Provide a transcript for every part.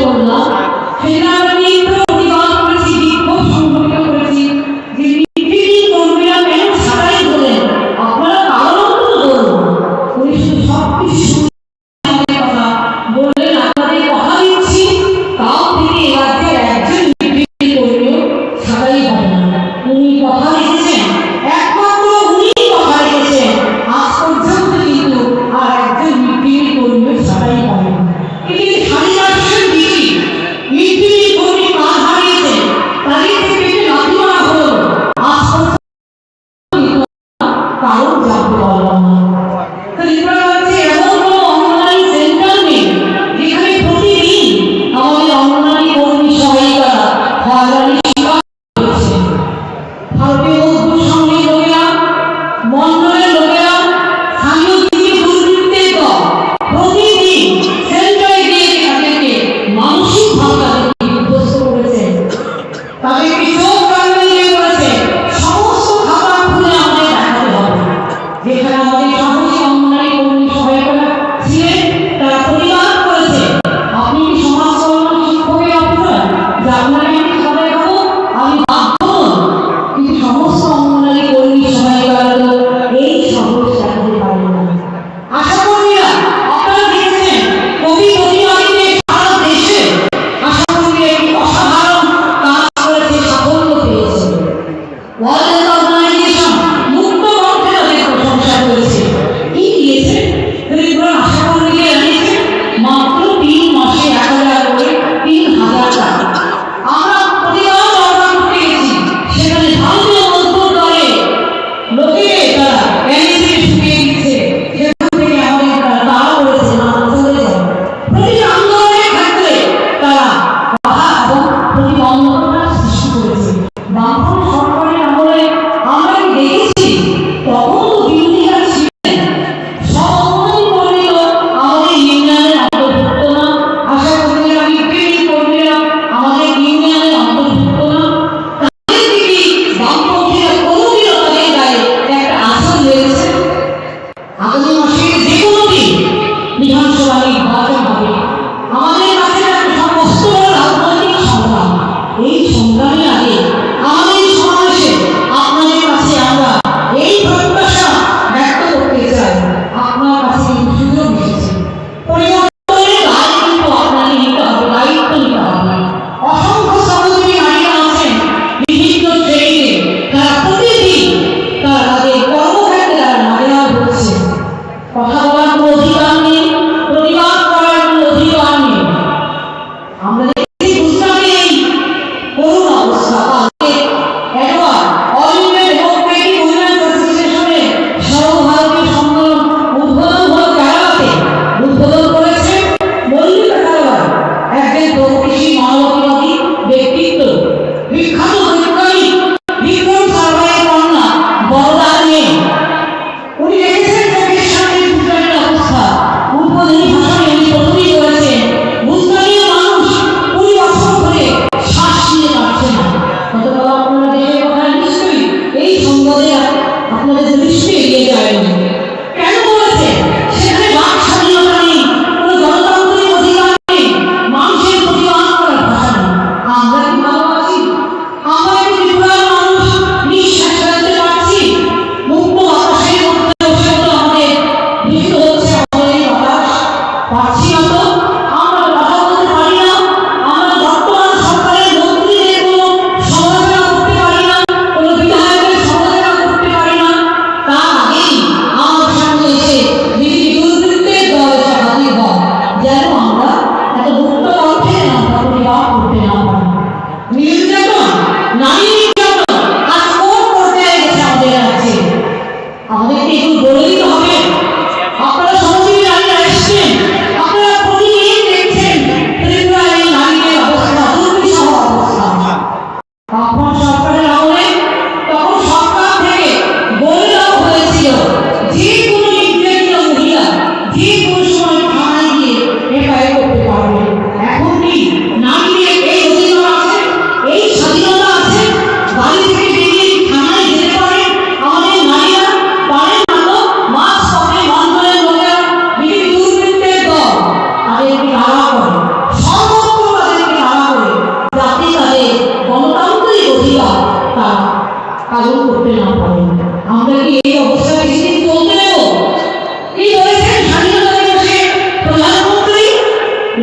করলাম, সেটা আমি প্রতিবাদ করেছি, বিক্ষোভ সংগঠিত করেছি যে মিটিং কর্মীরা কেন সারাই হলেন, আপনারা কারণ তো বলুন। উনি শুধু সবকিছু কথা বললেন, আপনাদের কথা দিচ্ছি কাল থেকে এ রাজ্যের একজন মিটিং কর্মীও সারাই হবে না। উনি কথা রেখেছেন, একমাত্র উনি কথা রেখেছেন। আজ পর্যন্ত কিন্তু আর একজন মিটিং কর্মীও সারাই হবে না। এই 4.5 মিটিং কর্মী কাজ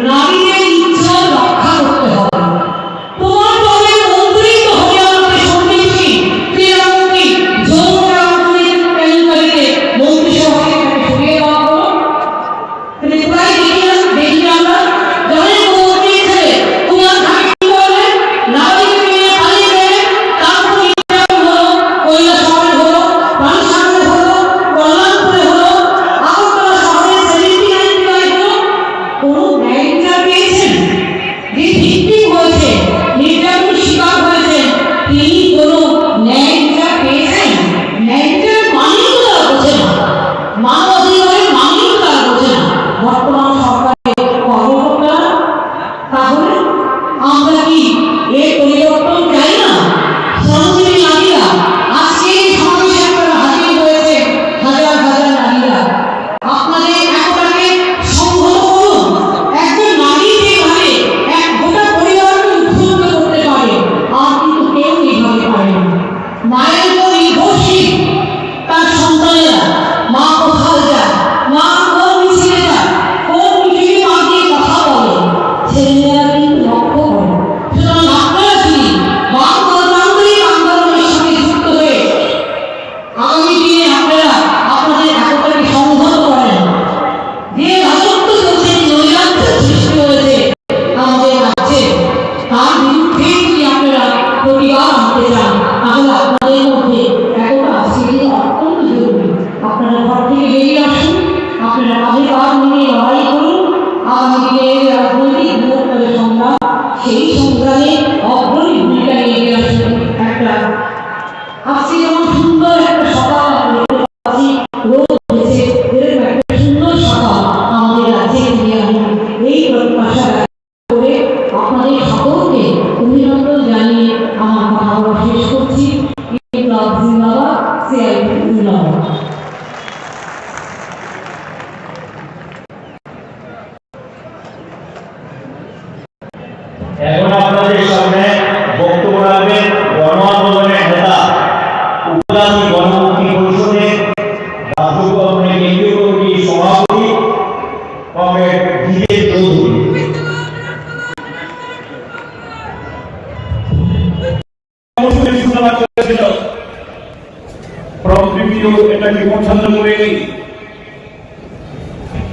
নারীদের ইজ্জত রক্ষা করতে হবে। তোমার দলের মন্ত্রী তো হবে আমাকে শুনেছি ক্রীড়ামন্ত্রী যমুনা আন্দোলনের কেলেঙ্কারিতে মন্ত্রিসভাকে তাকে সরিয়ে দেওয়া হলো। তুমি প্রায় দেখি আমরা যাদের মন্ত্রী ছেলে উনার থাকি বলে নারীকে নিয়ে পালিয়ে গেলে তারপর নির্যাতন হলো, কৈলাসহরে হলো, পানসাগরে হলো, কল্যাণপুরে হলো, আগরতলা শহরে 79 হলো। কোনো ন্যায় বিচার পেয়েছেন? যে ভিক্টিম হয়েছে, নির্যাতন শিকার হয়েছে, তিনি কোনো ন্যায় বিচার পেয়েছেন? ন্যায় বিচার মানেই তো তারা বোঝে না, মানব অধিকারের মানেই তো তারা বোঝে না বর্তমান সরকারের কর্মকর্তারা। তাহলে আমরা কি এর পরিবর্তন চাই না? শ্রমজীবী নারীরা আজকে এই সমাবেশে আপনারা হাজির হয়েছে, হাজার হাজার নারীরা। আপনাদের একটাকে সংহত করুন। একজন নারী যেভাবে এক গোটা পরিবারকে উদ্বুদ্ধ করতে পারে, আর কিন্তু কেউ এইভাবে পারে না। মায়ের উপর নির্ভরশীল তার সন্তানেরা, মা কোথাও যায়, মা কোন মিছিলে যায়, কোন মিটিংয়ে মা দিয়ে কথা বলে, ছেলেমেয়েরা কিন্তু লক্ষ্য করে। সুতরাং আপনারা যদি গণতান্ত্রিক আন্দোলনের সাথে যুক্ত হয়ে আগামী দিনে আপনারা আপনাদের একতাকে সংহত করেন, যে রাজত্ব চলছে, নৈরাজ্যের সৃষ্টি হয়েছে আমাদের রাজ্যে, তার বিরুদ্ধে যদি আপনারা প্রতিবাদ আনতে চান, তাহলে আপনাদের মধ্যে একতা আসলে অত্যন্ত জরুরি। আপনারা ঘর থেকে বেরিয়ে আসুন, আপনারা কাঁধে কাঁধ মিলিয়ে লড়াই করুন। আগামী দিনে রাজনৈতিক বিরোধের সংগ্রাম, সেই সংগ্রামে অগ্রণী ভূমিকা নিয়ে এগিয়ে আসুন। আজকে যেমন সুন্দর একটা সকাল আমরা দেখতে পাচ্ছি, রোদ উঠেছে, এরকম একটা সুন্দর সকাল আমাদের রাজ্যে ফিরিয়ে আনুন। এই প্রত্যাশা করে আপনাদের সকলকে অভিনন্দন জানিয়ে আমার কথা বলা শেষ করছি। ইনকলাব জিন্দাবাদ, সিআইপি জিন্দাবাদ। এখন আপনাদের সামনে বক্তব্য রাখবেন গণ আন্দোলনের নেতা, উপজেলা গণমুক্তি পরিষদের রাজ্য কমিটির কেন্দ্রীয় কমিটির সভাপতি কমরেড জিতেশ চৌধুরী। প্রকৃতিও এটাকে পছন্দ করেনি।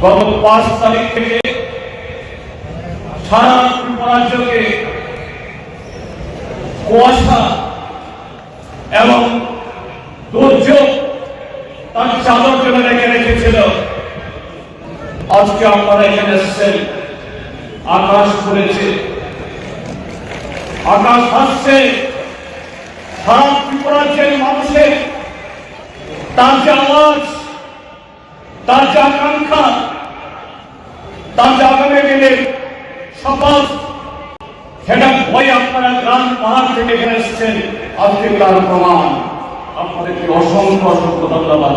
গত 5 তারিখ থেকে সারা রাজ্যকে কুয়াশা এবং দুর্যোগ তার চাদর জন্য রেখে রেখেছিল। আজকে আপনারা এখানে এসেছেন, আকাশ খুলেছে, আকাশ হাসছে। সারা ত্রিপুরাজ্যের মানুষের তার যে আওয়াজ, তার যে আকাঙ্ক্ষা, তার যে আগামী দিনের শপথ, সেটা ভয় আপনারা গ্রাম পাহাড় থেকে এখানে এসেছেন। আজকে তার প্রমাণ। আপনাদেরকে অসংখ্য অসংখ্য ধন্যবাদ।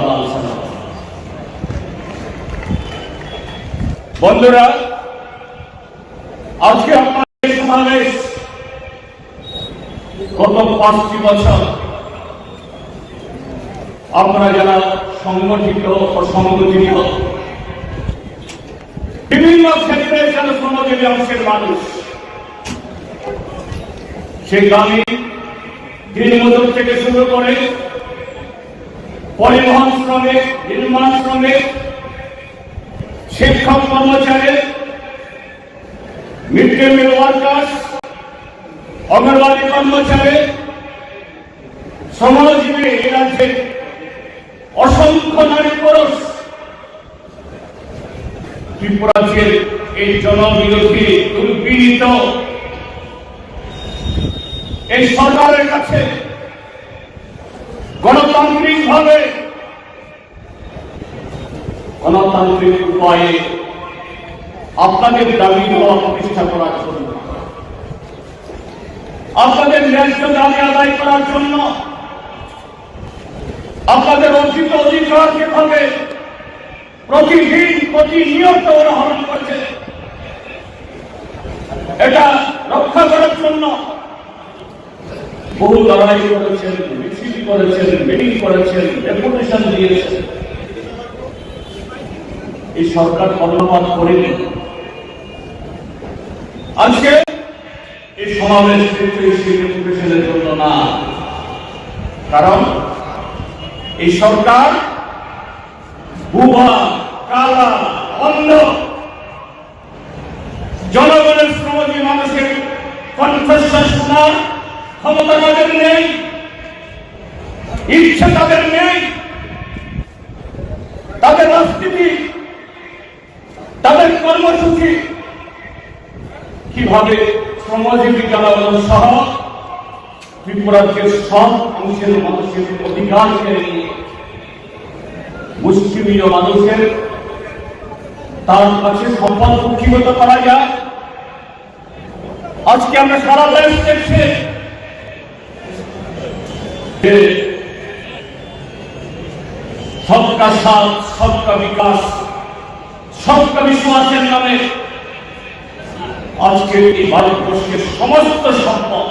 বন্ধুরা, আজকে আপনাদের সমাবেশ গত 5টি বছর আপনারা যারা সংগঠিত অসংগঠিত বিভিন্ন ক্ষেত্রে যারা শ্রমজীবী অংশের মানুষ, সেই গ্রামে দিনমজুর থেকে শুরু করে পরিবহন শ্রমিক, নির্মাণ শ্রমিক, শিক্ষক কর্মচারী, mid day meal workers, anganwadi কর্মচারী, শ্রমজীবী এই রাজ্যে অসংখ্য নারী পুরুষ ত্রিপুরাজ্যের এই জনবিরোধী দুর্পীড়িত এই সরকারের কাছে গণতান্ত্রিক ভাবে, গণতান্ত্রিক উপায়ে আপনাদের দাবি দেওয়া প্রতিষ্ঠা করার জন্য, আপনাদের ন্যায্য দাবি আদায় করার জন্য, আপনাদের অর্জিত অধিকার যেভাবে প্রতিদিন প্রতিনিয়ত ওরা হরণ করছে, এটা রক্ষা করার জন্য বহু লড়াই করেছেন, মিছিল করেছেন, মিটিং করেছেন, ডেপুটেশন দিয়েছেন। এই সরকার কর্ণপাত করেনি। আজকে এই সমাবেশ কিন্তু এই শিল্পের জন্য না, কারণ এই সরকার ভুয়া, কালা, অন্ধ, জনগণের শ্রমজীবী মানুষের কণ্ঠস্বর শোনার ক্ষমতা তাদের নেই, ইচ্ছা তাদের নেই। তাদের রাজনীতি, তাদের কর্মসূচি কিভাবে শ্রমজীবী জনগণ সহ ত্রিপুরাজ্যের সব অংশের মানুষের অধিকারকে নিয়ে মুষ্টিমেয় মানুষের তার কাছে সম্পদ কুক্ষিগত করা যায়। আজকে আমরা সারা দেশ দেখছি যে সবকা সাথ, সবকা বিকাশ, সবকা বিশ্বাসের নামে আজকে এই ভারতবর্ষের সমস্ত সম্পদ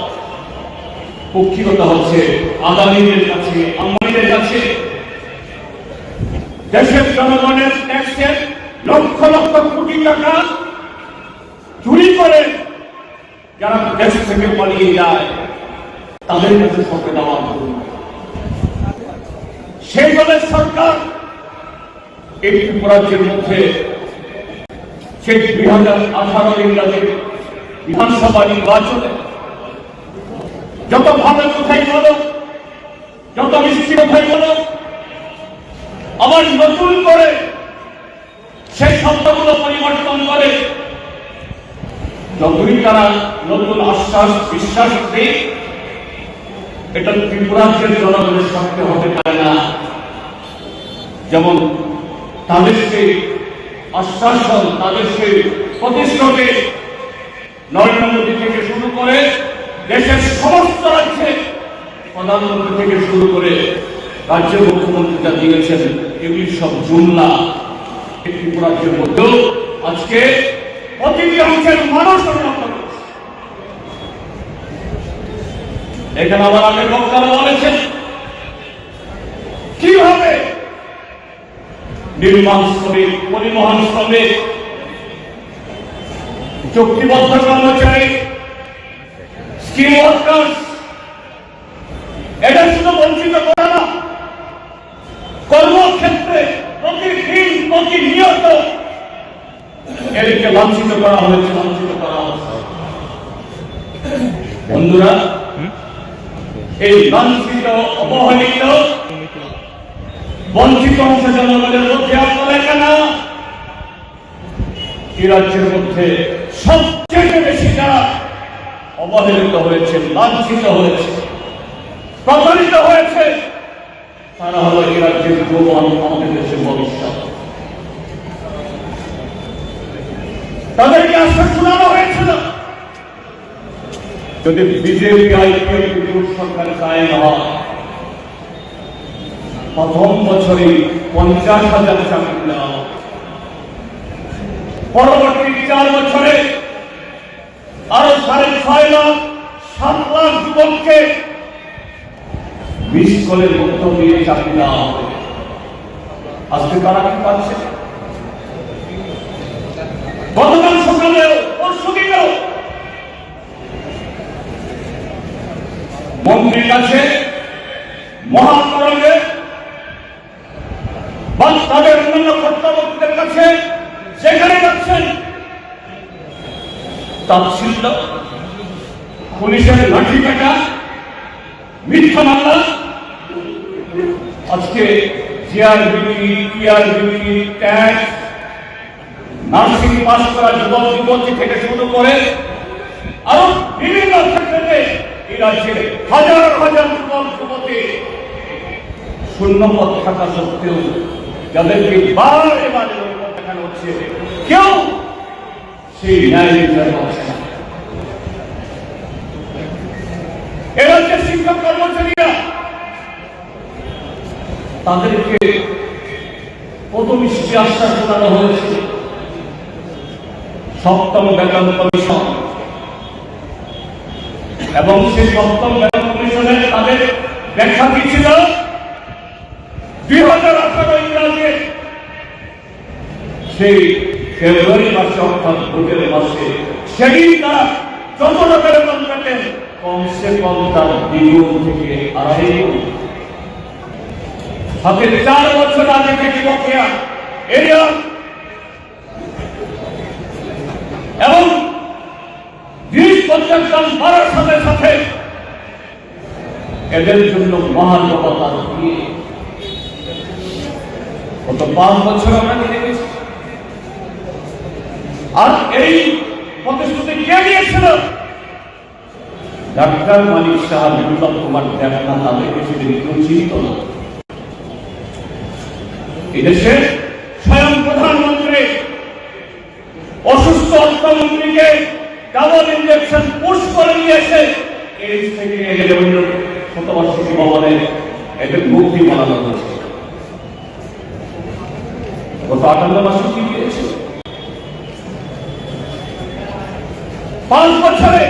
কুক্ষিগত হচ্ছে আদানিদের কাছে, আম্বানিদের কাছে। দেশের জনগণের ট্যাক্সের লক্ষ লক্ষ কোটি টাকা চুরি করে যারা দেশ থেকে পালিয়ে যায় তাদের কাছে সঁপে দেওয়া হল। সেই দলের সরকার এই ত্রিপুরাজ্যের মধ্যে সেই 2018 ইংরাজির বিধানসভা নির্বাচনে যত ভালো কথাই বলো, যত মিষ্টি কথাই বলো, আবার নতুন করে সেই শব্দগুলো পরিবর্তন করে যতই তারা নতুন আশ্বাস বিশ্বাস দেয়, এটা ত্রিপুরাজ্যের জনগণের সঙ্গে হতে পারে না। যেমন তাদের সেই আশ্বাসন, তাদের সেই প্রতিশ্রুতি নরেন্দ্র মোদী থেকে শুরু করে দেশের সমস্ত রাজ্যে প্রধানমন্ত্রী থেকে শুরু করে রাজ্যের মুখ্যমন্ত্রীরা দিয়েছেন, এগুলি সব জুমলা। ত্রিপুরাজ্যের মধ্যেও আজকে প্রতিটি অংশের মানুষ এখানে আমার আগে বক্তারা বলেছেন কিভাবে নির্মাণ শ্রমিক, পরিবহন শ্রমিক, চুক্তিবদ্ধ কর্মচারী, স্কিল ওয়ার্কার, এটা শুধু বঞ্চিত করা না, কর্মক্ষেত্রে প্রতিদিন প্রতিনিয়ত এদেরকে লাঞ্ছিত করা হয়েছে, লাঞ্ছিত করা হচ্ছে। বন্ধুরা, এই লাঞ্ছিত, অবহেলিত, বঞ্চিত অংশ জনগণের মধ্যে আপনারা কেন এই রাজ্যের মধ্যে সবচেয়ে বেশি যারা অবহেলিত হয়েছে, লাঞ্ছিত হয়েছে, প্রতারিত হয়েছে, তারা হলো এই রাজ্যের যৌবন, আমাদের দেশের ভবিষ্যৎ। তাদেরকে আশ্বাস শোনানো হয়েছিল যদি বিজেপি আইপিএল সরকার কায়েম হয়, প্রথম বছরে 50,000 চাকরি দেওয়া হবে, পরবর্তী 4 বছরে আরো 6.5 লাখ 7 লাখ যুবককে 20 কলের মধ্য দিয়ে চাকরি দেওয়া হবে। আজকে তারা কি পাচ্ছে? গতকাল সকালেও পরশু দিনেও মন্ত্রীর কাছে, মহাকরণে বা তাদের অন্যান্য কর্তাবক্তাদের কাছে সেখানে যাচ্ছেন তাচ্ছিল্য, পুলিশের লাঠি কাটা, মিথ্যা মামলা। আজকে GRBT, TRBT, tax, nursing pass করা যুবক যুবতী থেকে শুরু করে আরো বিভিন্ন ক্ষেত্রে এই রাজ্যে হাজার হাজার যুবক যুবতী শূন্য পদ থাকা সত্ত্বেও যাদেরকে বারে বারে দেখানো হচ্ছে, কেউ সেই ন্যায় বিচার পাচ্ছে না। এ রাজ্যের শিক্ষক কর্মচারীরা তাদেরকে কত মিষ্টি আশ্বাস শোনানো হয়েছে। 7ম বেতন কমিশন এবং সেই 7ম বেতন কমিশনের তাদের ব্যাখ্যা কি ছিল? 2018 ইংরাজি সেই ফেব্রুয়ারি মাসে অর্থাৎ ভোটের মাসে সেদিন তারা যত টাকা বেতন পেতেন কমসে কম তার দ্বিগুণ থেকে আড়াই গুণ। সাথে 4 বছর আগে থেকে বকেয়া এরিয়া এবং 20-50 টান বাড়ার সাথে সাথে এদের জন্য মহানবতা দিয়ে গত 5 বছর আমরা দেখে গেছি। আর এই প্রতিশ্রুতি কে দিয়েছিল? ডাক্তার মানিক সাহা, বিপ্লব কুমার দেবনা, তাদের সেদিন কেউ চিনত না। এদেশে স্বয়ং প্রধানমন্ত্রী অসুস্থ অর্থমন্ত্রীকে ডাবল ইঞ্জেকশন পুশ করে নিয়েছে। এই থেকে রবীন্দ্র শতবার্ষিকী ভবনে এদের মুক্তি বানানো হয়েছে। গত 58 মাসে কি পেয়েছে? 5 বছরে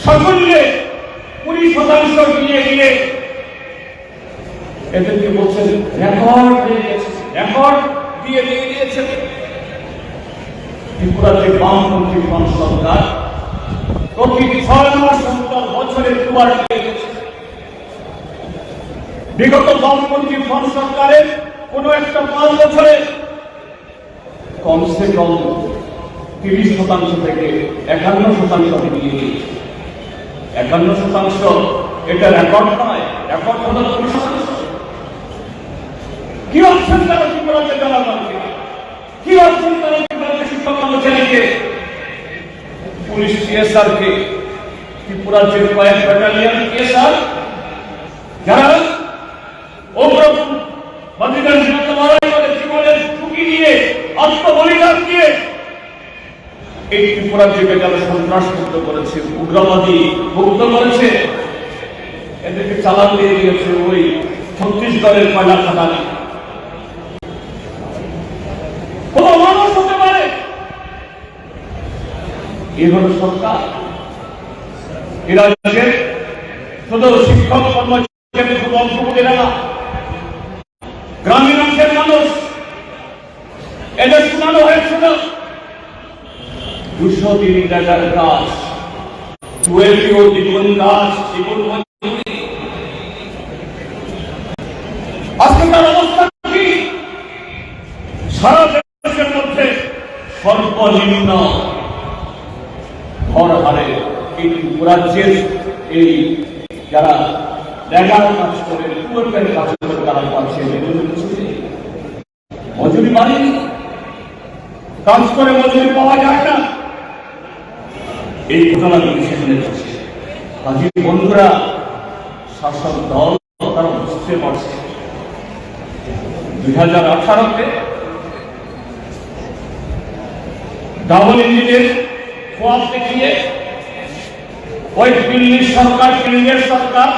সকলে 20% নিয়ে গিয়ে এদেরকে বলছেন রেকর্ড দিয়ে দিয়েছে। ত্রিপুরার যে বামপন্থী ফ্রন্ট সরকার প্রতি 6 মাস অন্তর বছরে 2বার দিয়ে গেছে। বিগত বামপন্থী ফ্রন্ট সরকারের কোন একটা 5 বছরে কমসে কম 30% থেকে 51% দিয়ে দিয়েছে। 51% এটা রেকর্ড নয়, রেকর্ড হলো 30%। কি অপশন তারা ত্রিপুরাতে জনগণকে, কি অপশন তারা ত্রিপুরাতে শিক্ষক কর্মচারীকে, পুলিশ টিএসআর কে, ত্রিপুরার যে কয়েক ব্যাটালিয়ন টিএসআর যারা ওরকম বাদিদার বিরুদ্ধে লড়াই করে জীবনের ঝুঁকি দিয়ে আত্মবলিদান দিয়ে এই ত্রিপুরার যে যারা সন্ত্রাস মুক্ত করেছে, উগ্রবাদী মুক্ত করেছে, এদেরকে চালান দিয়ে দিয়েছে ওই ছত্তিশগড়ের কয়লা খাদানে। কোন মানুষ হতে পারে এভাবে সরকার এ রাজ্যের শুধু শিক্ষক কর্মচারী শুধু অংশগ্রহণ না, গ্রামীণ অংশের মানুষ এদের শোনানো হয়েছিল 203 টাকার কাজ, 12 দ্বিগুণ কাজ, দ্বিগুণ মজুরি। আজকে তার অবস্থা কি? সারা দেশের মধ্যে সর্বনিম্ন ঘর হারে এই রাজ্যের এই যারা লেগার কাজ করে, টুয়েলভের কাজ করে তারা পাচ্ছে মজুরি বাড়েনি, কাজ করে মজুরি পাওয়া যায় না। এই ঘটনাগুলি সেখানে হচ্ছে। কাজী বন্ধুরা, শাসক দল তারা বুঝতে পারছে 2018-তে ডাবল ইঞ্জিনের খোয়াব দেখিয়ে ওই দিল্লির সরকার, কেন্দ্রের সরকার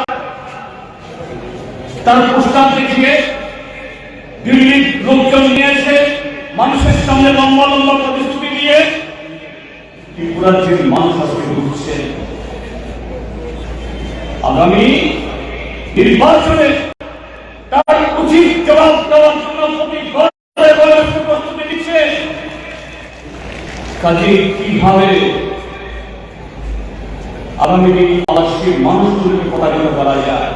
তার প্রস্তাব দেখিয়ে দিল্লির লোকজন নিয়ে এসে মানুষের সামনে লম্বা লম্বা প্রতিশ্রুতি দিয়ে ত্রিপুরার যে মানুষ আজকে বুঝছে আগামী নির্বাচনে তার উচিত জবাব দেওয়ার জন্য প্রস্তুতি দিচ্ছে। কাজে কিভাবে আগামী দিন আবাসীর মানুষগুলোকে প্রতারিত করা যায়,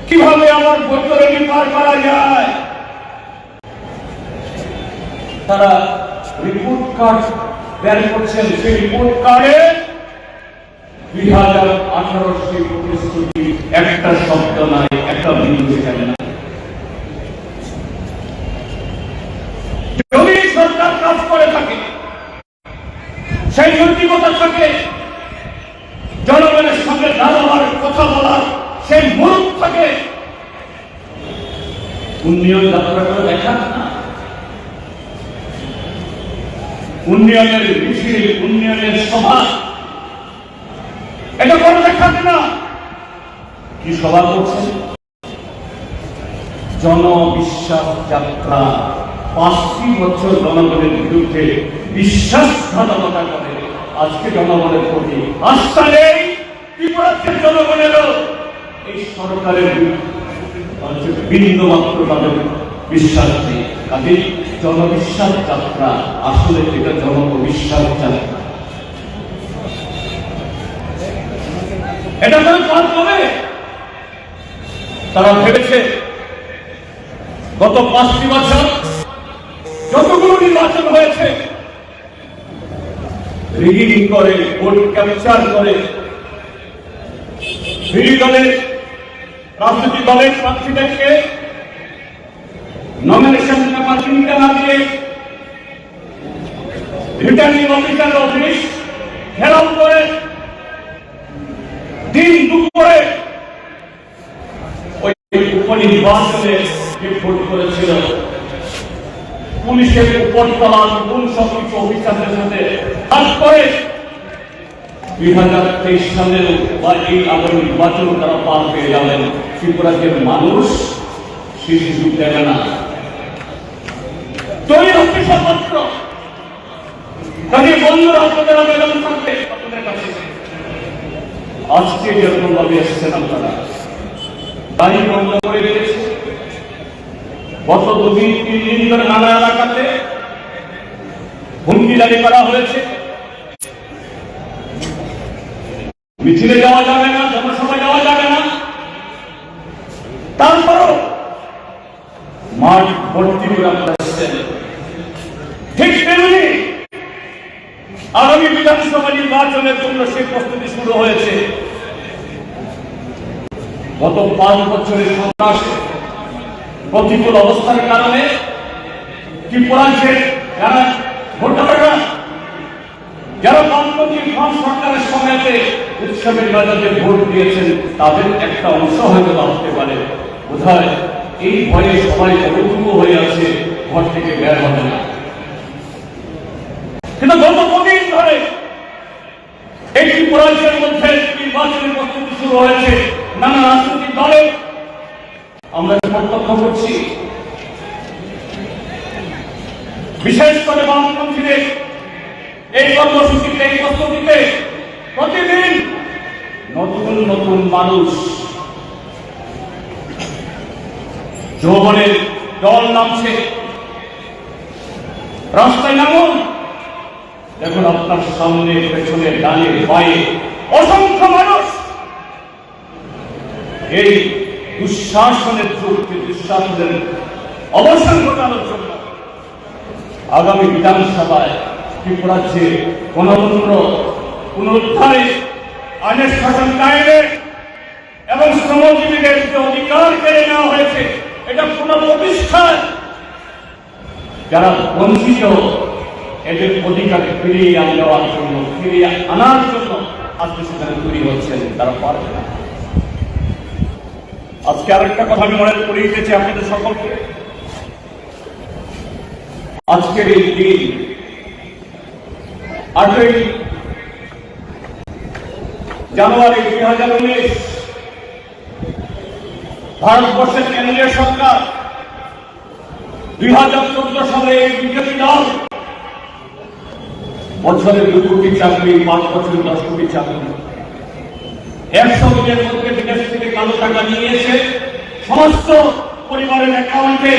কিভাবে আমার বৈতরণী পার করা যায়, তারা রিপোর্ট কার্ড বের করছেন। সেই রিপোর্ট কার্ডে 2018 সেই প্রতিশ্রুতি একটা শব্দ নাই, একটা বিন্দু এখানে নাই। যদি সরকার কাজ করে থাকে, সেই নৈতিকতা থাকে, জনগণের সঙ্গে দাঁড়াবার, কথা বলার সেই মুরুখ থাকে, উন্নয়ন যাত্রা করে দেখা না, উন্নয়নের মিছিল, উন্নয়নের সভা এটা করে দেখাবে না। কি সভা করছে? জনবিশ্বাস যাত্রা। 5টি বছর জনগণের বিরুদ্ধে বিশ্বাসঘাতকতা করে আজকে জনগণের প্রতি আস্থা নেই। ত্রিপুরার জনগণেরও এই সরকারের বিন্দু মাত্র তাদের বিশ্বাস নেই। কাজেই জনবিশ্বাস যাত্রা, আসলে এটা জন অবিশ্বাস যাত্রা। এটা তারা পার করে। তারা ভেবেছে গত 5টি বছর যতগুলো নির্বাচন হয়েছে, রিগিং করে, ভোট ক্যাপচার করে, বিরোধী দলের রাজনৈতিক দলের প্রার্থীদেরকে নমিনেশন পেপার কিনতে না দিয়ে রিটার্নিং অফিসার অফিস ঘেরাও করে দিন দুপুরে ওই উপনির্বাচনে যে ভোট করেছিল, পুলিশের উপরতলা কোন সবকিছু অফিসারদের সাথে কাজ করে 2023 সালের বা এই আগামী নির্বাচন তারা পার পেয়ে যাবেন। ত্রিপুরাজ্যের মানুষ সেই সুযোগ দেবে না। তৈরি হচ্ছে সর্বত্র। কাজে বন্ধুরা, আপনাদের আবেদন থাকবে আপনাদের কাছে, আজকে যেরকম ভাবে এসেছেন আপনারা, গাড়ি বন্ধ করে দিয়েছে। গত 2-3 দিন ধরে নানা এলাকাতে হুমকি জারি করা হয়েছে। মিছিলে যাওয়া যাবে না, জনসভায় যাওয়া যাবে না। তারপরও মাঠ ভর্তি করে আপনারা এসেছেন। ঠিক তেমনি আগামী বিধানসভা নির্বাচনের জন্য সে প্রস্তুতি শুরু হয়েছে। গত 5 বছরের সন্ত্রাস প্রতিকূল অবস্থার কারণে ত্রিপুরাজ্যের যারা ভোটাররা, যারা বামপন্থী ফ্রন্ট সরকারের সময়তে উৎসবের বাজারে ভোট দিয়েছেন, তাদের একটা অংশ হয়তো ভাবতে পারে বোধহয় এই ভয়ে সবাই অবরুদ্ধ হয়ে আছে, ঘর থেকে বের হবে না। কিন্তু গত কদিন ধরে এই ত্রিপুরাজ্যের মধ্যে নির্বাচনের প্রস্তুতি শুরু হয়েছে। নানা রাজনৈতিক দলে আমরা প্রত্যক্ষ করছি, বিশেষ করে বামপন্থীদের এই কর্মসূচিতে, এই প্রস্তুতিতে প্রতিদিন নতুন নতুন মানুষ যৌবনের দল নামছে। রাস্তায় নামুন, দেখুন আপনার সামনে, পেছনে, ডানে বায়ে অসংখ্য মানুষ এই দুঃশাসনের যুগকে, দুঃশাসনের অবসান ঘটানোর জন্য আগামী বিধানসভায় ত্রিপুরাজ্যে গণতন্ত্র পুনরুদ্ধারে, আইনের শাসন কায়েমে এবং শ্রমজীবীদের যে অধিকার কেড়ে নেওয়া হয়েছে এটা পুনঃপ্রতিষ্ঠায় যারা বঞ্চিত, এদের অধিকার ফিরিয়ে আনার জন্য, ফিরিয়ে আনার জন্য আজকে সেখানে তৈরি হচ্ছেন, তারা পারবে না। আজকে আরেকটা কথা আমি মনে করিয়ে দিয়েছি আপনাদের সকলকে। আজকের এই দিন 8ই জানুয়ারি 2019 ভারতবর্ষের কেন্দ্রীয় সরকার 2014 সালে এই বিজেপি দল বছরে 2 কোটি চাকরি, 5 বছরে 10 কোটি চাকরি, 100 দিনের মধ্যে বিদেশ থেকে কালো টাকা নিয়ে এসে সমস্ত পরিবারের অ্যাকাউন্টে,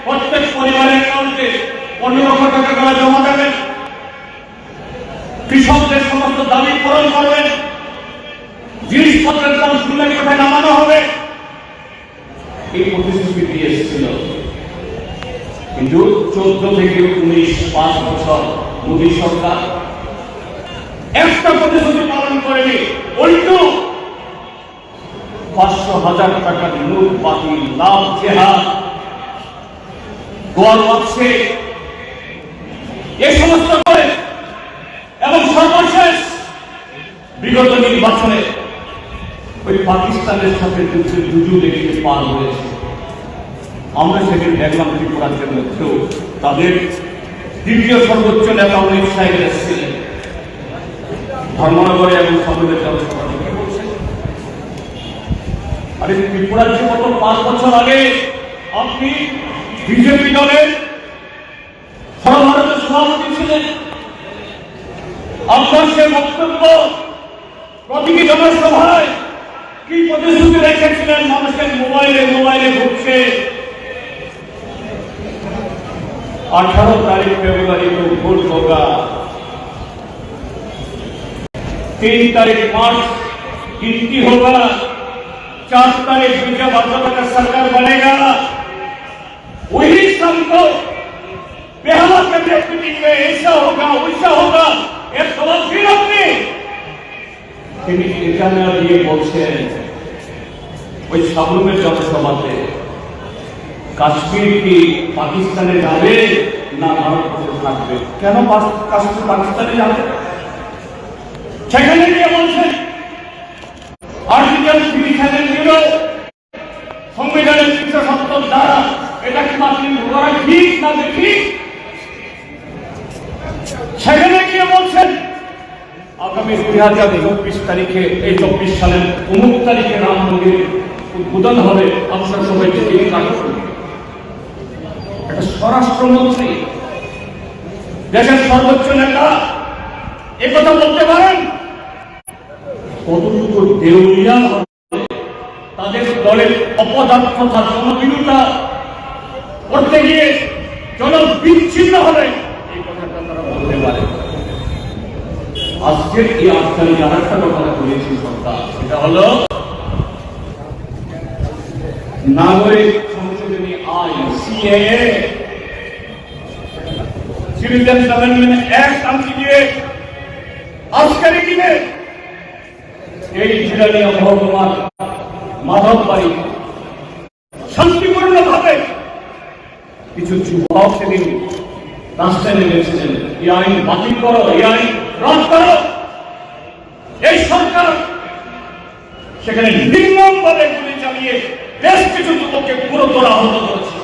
প্রত্যেক পরিবারের অ্যাকাউন্টে 15 লক্ষ টাকা করে জমা দেবেন, কৃষকদের সমস্ত দাবি পূরণ করবেন, জিনিসপত্রের দাম শূন্যের কোঠায় নামানো হবে, এই প্রতিশ্রুতি দিয়ে এসেছিল। কিন্তু 14 থেকে 19 5 বছর মোদী সরকার একটা প্রতিশ্রুতি পালন করেনি। উল্টো 500,000 টাকার নোট বাতিল, লাভ জেহাদ, গোয়াল বাক্সে এই সমস্ত করে এবং সর্বশেষ বিগত নির্বাচনে ওই পাকিস্তানের সাথে যুদ্ধ দেখে পার হয়েছে। আমরা সেদিন দেখলাম ত্রিপুরাজ্যের মধ্যেও তাদের দ্বিতীয় সর্বোচ্চ নেতা অমিত শাহ এসেছিলেন ধর্মনগরে এবং সদরের জনসভা থেকে বলছেন, আরে ত্রিপুরাজ্যে গত 5 বছর আগে আপনি বিজেপি দলের সর্বভারতীয় সভাপতি ছিলেন। আপনার সে বক্তব্য প্রতিটি জনসভায় কি প্রতিশ্রুতি রেখেছিলেন? মানুষের মোবাইলে ঘুরছে, 18 तारीख फरवरी को वोट होगा, 3 तारीख मार्च गिनती होगा, 4 तारीख विजय भाजपा का सरकार बनेगा। वही सबको बेहला करने मीटिंग में ऐसा होगा वैसा होगा एक खबर फिर अपनी তিনি এখানে দিয়ে বলছেন ওই সাবরুমের জনসভাতে কাশ্মীর কি পাকিস্তানে যাবে না ভারতে থাকবে? কেন কাশ্মীর পাকিস্তানে যাবে? সেখানে গিয়ে বলছেন আর্টিকেল 370 সংবিধানের 370 দ্বারা এটা কি বাতিল করা ঠিক না ঠিক? সেখানে গিয়ে বলছেন আগামী 2024 তারিখে এই 24 সালের 19 তারিখে রাম মন্দির উদ্বোধন হবে, আপনারা সবাই টিকিট কাটুন। এটা স্বরাষ্ট্রমন্ত্রী, দেশের সর্বোচ্চ নেতা একথা বলতে পারেন? কতটুকু দেউলিয়া হবে তাদের দলের অপদার্থতা, জনবিরোধিতা করতে গিয়ে জনবিচ্ছিন্ন হবে, এই কথাটা তারা বলতে পারে। আজকের এই আজকালি আর একটা কথা বলেছি সরকার, সেটা হলো নাগরিক সংশোধনী আইন সিএএ, সিটিজেন্স অ্যামেন্ডমেন্ট অ্যাক্ট আনতে গিয়ে আজকের দিনে এই জিলানিয়া মহকুমার মাধববাড়ি শান্তিপূর্ণ ভাবে কিছু যুবক সেদিন রাস্তায় নেমেছিলেন, এই আইন বাতিল করো, এই আইন রদ করো। এই সরকার সেখানে নির্মমভাবে গুলি চালিয়ে বেশ কিছু যুবককে গুরুতর আহত করেছে।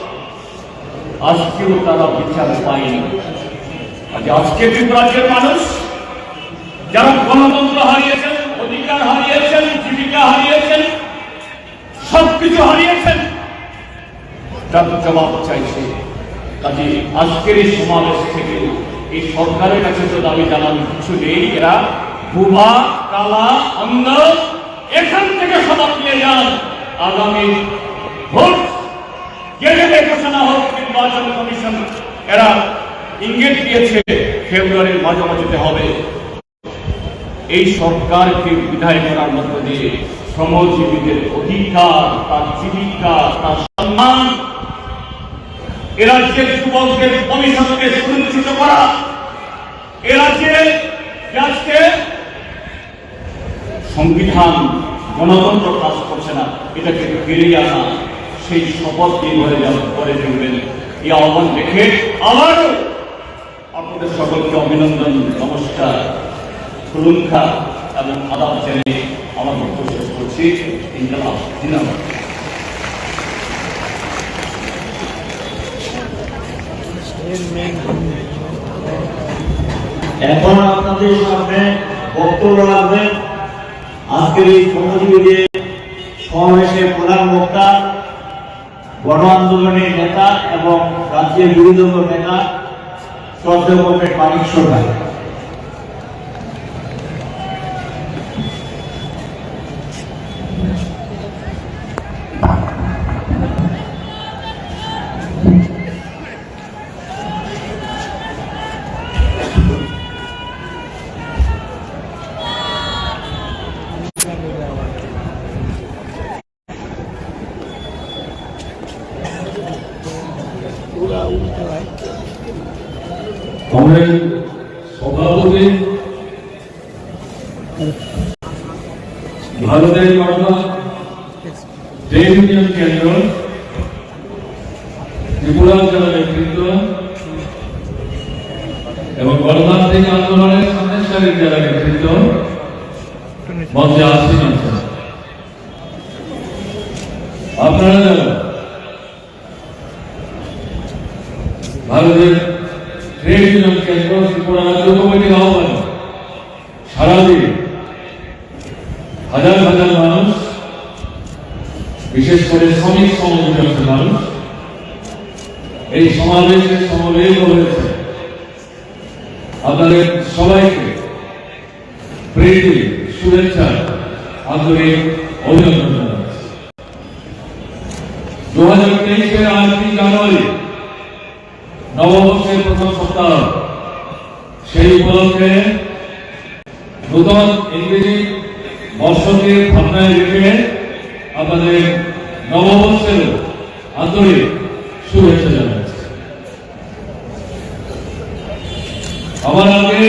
আজকেও তারা বিচার পায়নি। আজকে ত্রিপুরাজ্যের মানুষ যারা গণতন্ত্র হারিয়েছেন, অধিকার হারিয়েছেন, জীবিকা হারিয়েছেন, সবকিছু হারিয়েছেন, তার জবাব চাইছে। কাজে আজকের এই সমাবেশ থেকে এই সরকারের কাছে তো দাবি জানানোর কিছু নেই। এরা বুবা, কালা, অন্ধ, এখান থেকে শপথ নিয়ে যান। আগামী ভোট গেলে ঘোষণা হোক নির্বাচন কমিশন, এরা ইঙ্গিত দিয়েছে ফেব্রুয়ারির মাঝামাঝিতে হবে। এই সরকারকে বিদায় করার মধ্য দিয়ে শ্রমজীবীদের অধিকার, তার জীবিকা, তার সম্মান, এ রাজ্যের যুবকদের ভবিষ্যৎকে সুনিশ্চিত করা, এ রাজ্যে আজকে সংবিধান গণতন্ত্র কাজ করছে না, এটাকে ফিরিয়ে আনা, সেই শপথ দিয়ে করে দেখবেন। এই আহ্বান দেখে আবারও আপনাদের সকলকে অভিনন্দন, নমস্কার, শুভেচ্ছা এবং আদাব জানিয়ে আমার বক্তব্য শেষ করছি। জিন্দাবাদ। এখন আপনাদের সামনে বক্তব্য রাখবেন আজকের এই শ্রমজীবীদের সমাবেশের প্রধান বক্তা, গণ আন্দোলনের নেতা এবং রাজ্যের বিরোধী দলের নেতা শ্রদ্ধেয় কমরেড মানিক সরকার। কংগ্রেস সভাপতি, ভারতের জনতা ট্রেড ইউনিয়ন কেন্দ্র, ত্রিপুরা জেলা নেতৃত্ব এবং গণতান্ত্রিক আন্দোলনের সামনের সারির জেলা নেতৃত্ব মঞ্চে আসীন আছেন। আপনারা যারা ভারতের ট্রেড ইউনিয়ন কেন্দ্র ত্রিপুরা রাজ্য কমিটির আহ্বানে সারাদিন হাজার হাজার মানুষ, বিশেষ করে শ্রমিক সংগঠনের মানুষ এই সমাবেশে সমবেত হয়েছে। আপনাদের সবাইকে প্রীতি, শুভেচ্ছা, আন্তরিক অভিনন্দন জানাচ্ছি। 2023-এর 8 জানুয়ারি নববর্ষ প্রথম সপ্তাহ, সেই উপলক্ষে নূতন ইংরেজি বর্ষকে ভাবনায় রেখে আপনাদের নববর্ষের আন্তরিক শুভেচ্ছা জানাচ্ছি। আমার আগে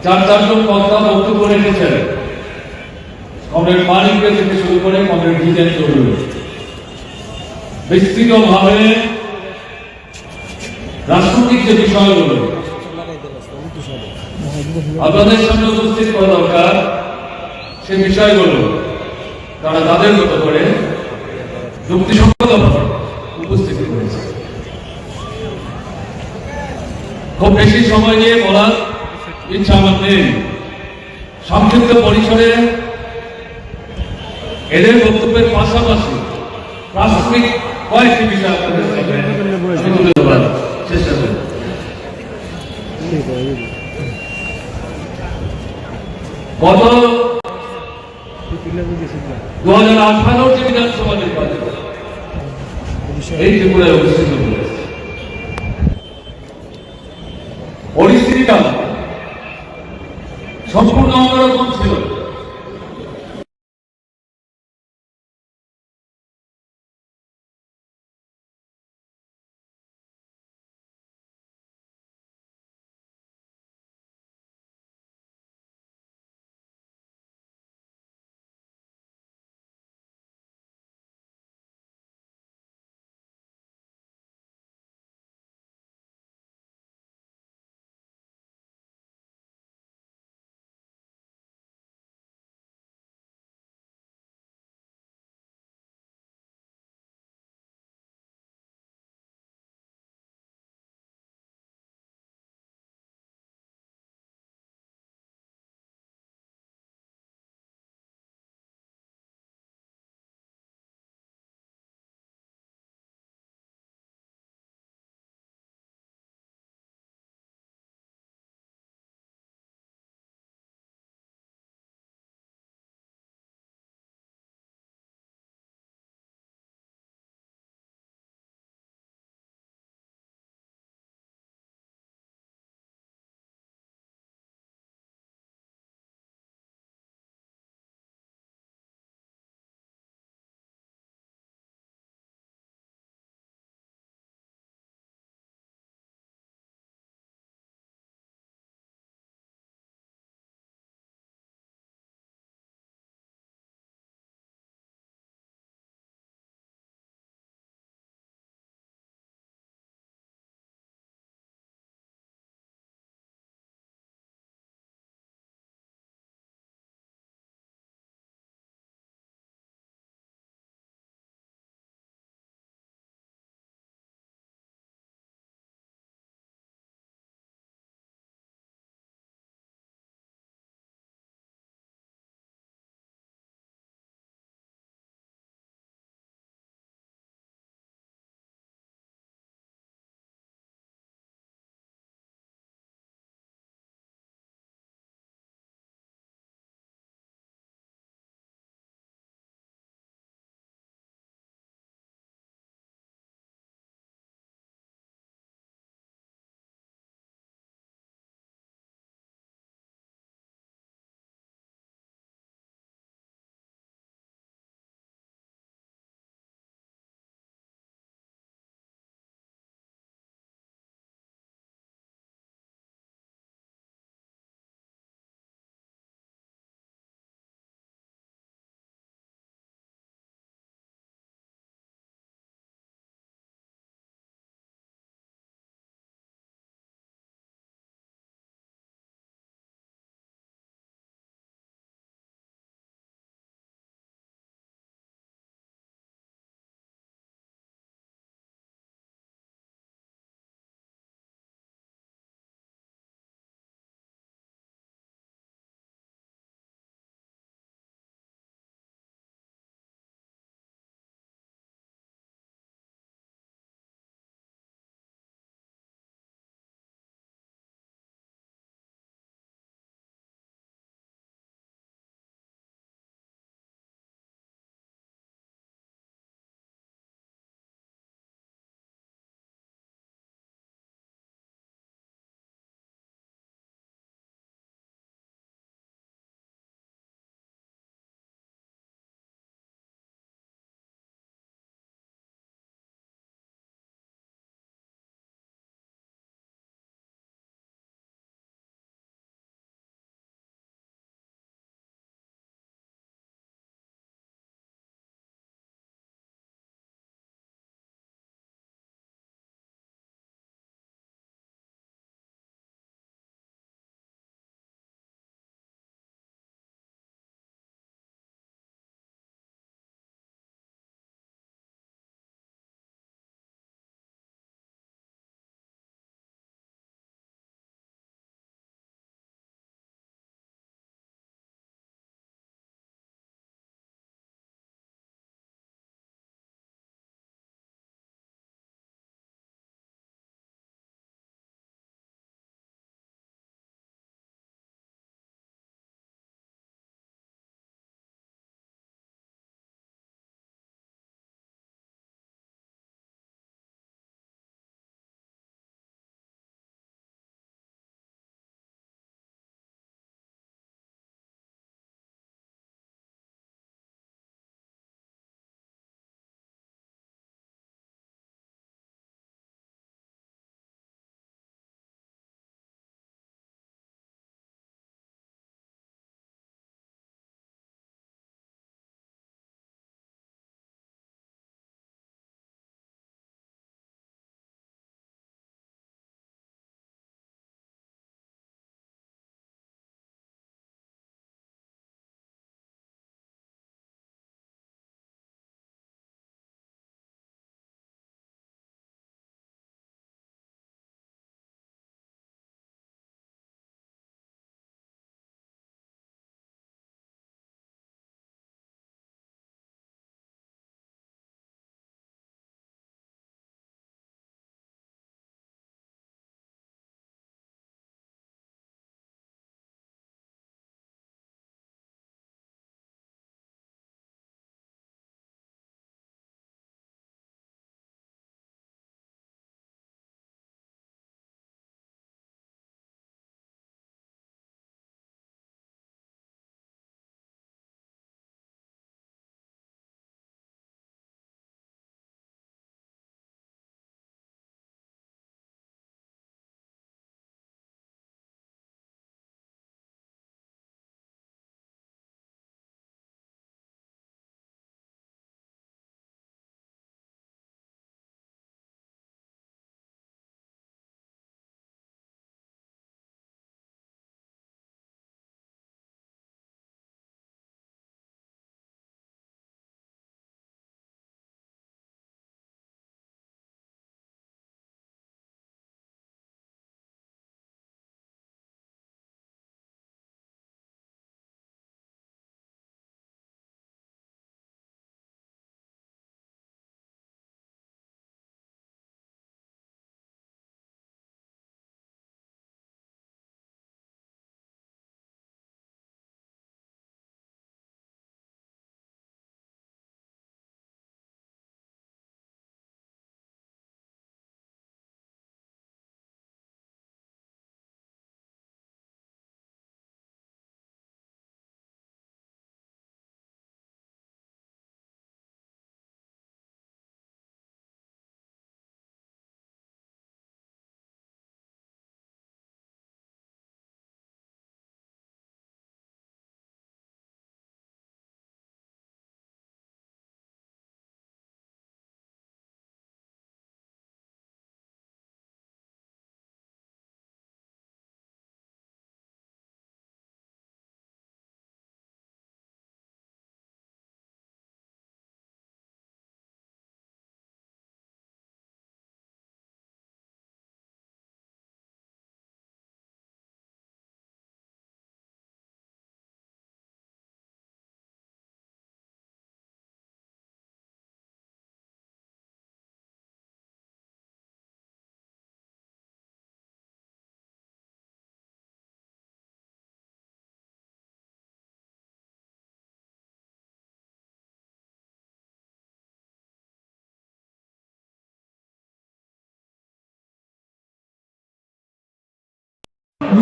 চারজন বক্তা বক্তব্য রেখেছেন। কমরেড মালিককে থেকে শুরু করে কমরেড জিতেন চৌধুরী বিস্তৃতভাবে রাজনৈতিক যে বিষয়গুলো আপনাদের সামনে উপস্থিত করা দরকার, সে বিষয়গুলো তারা তাদের মতো করে যুক্তিসঙ্গতভাবে উপস্থিত করেছে। খুব বেশি সময় নিয়ে বলার ইচ্ছা আমার নেই। সংক্ষিপ্ত পরিসরে এদের বক্তব্যের পাশাপাশি প্রাথমিক কয়েকটি বিষয় আপনাদের সামনে আমি তুলে ধরার চেষ্টা করি। গত 2018 যে বিধানসভা নির্বাচন এই ত্রিপুরায় অনুষ্ঠিত হয়েছে, পরিস্থিতিটা সম্পূর্ণ অন্যরকম ছিল।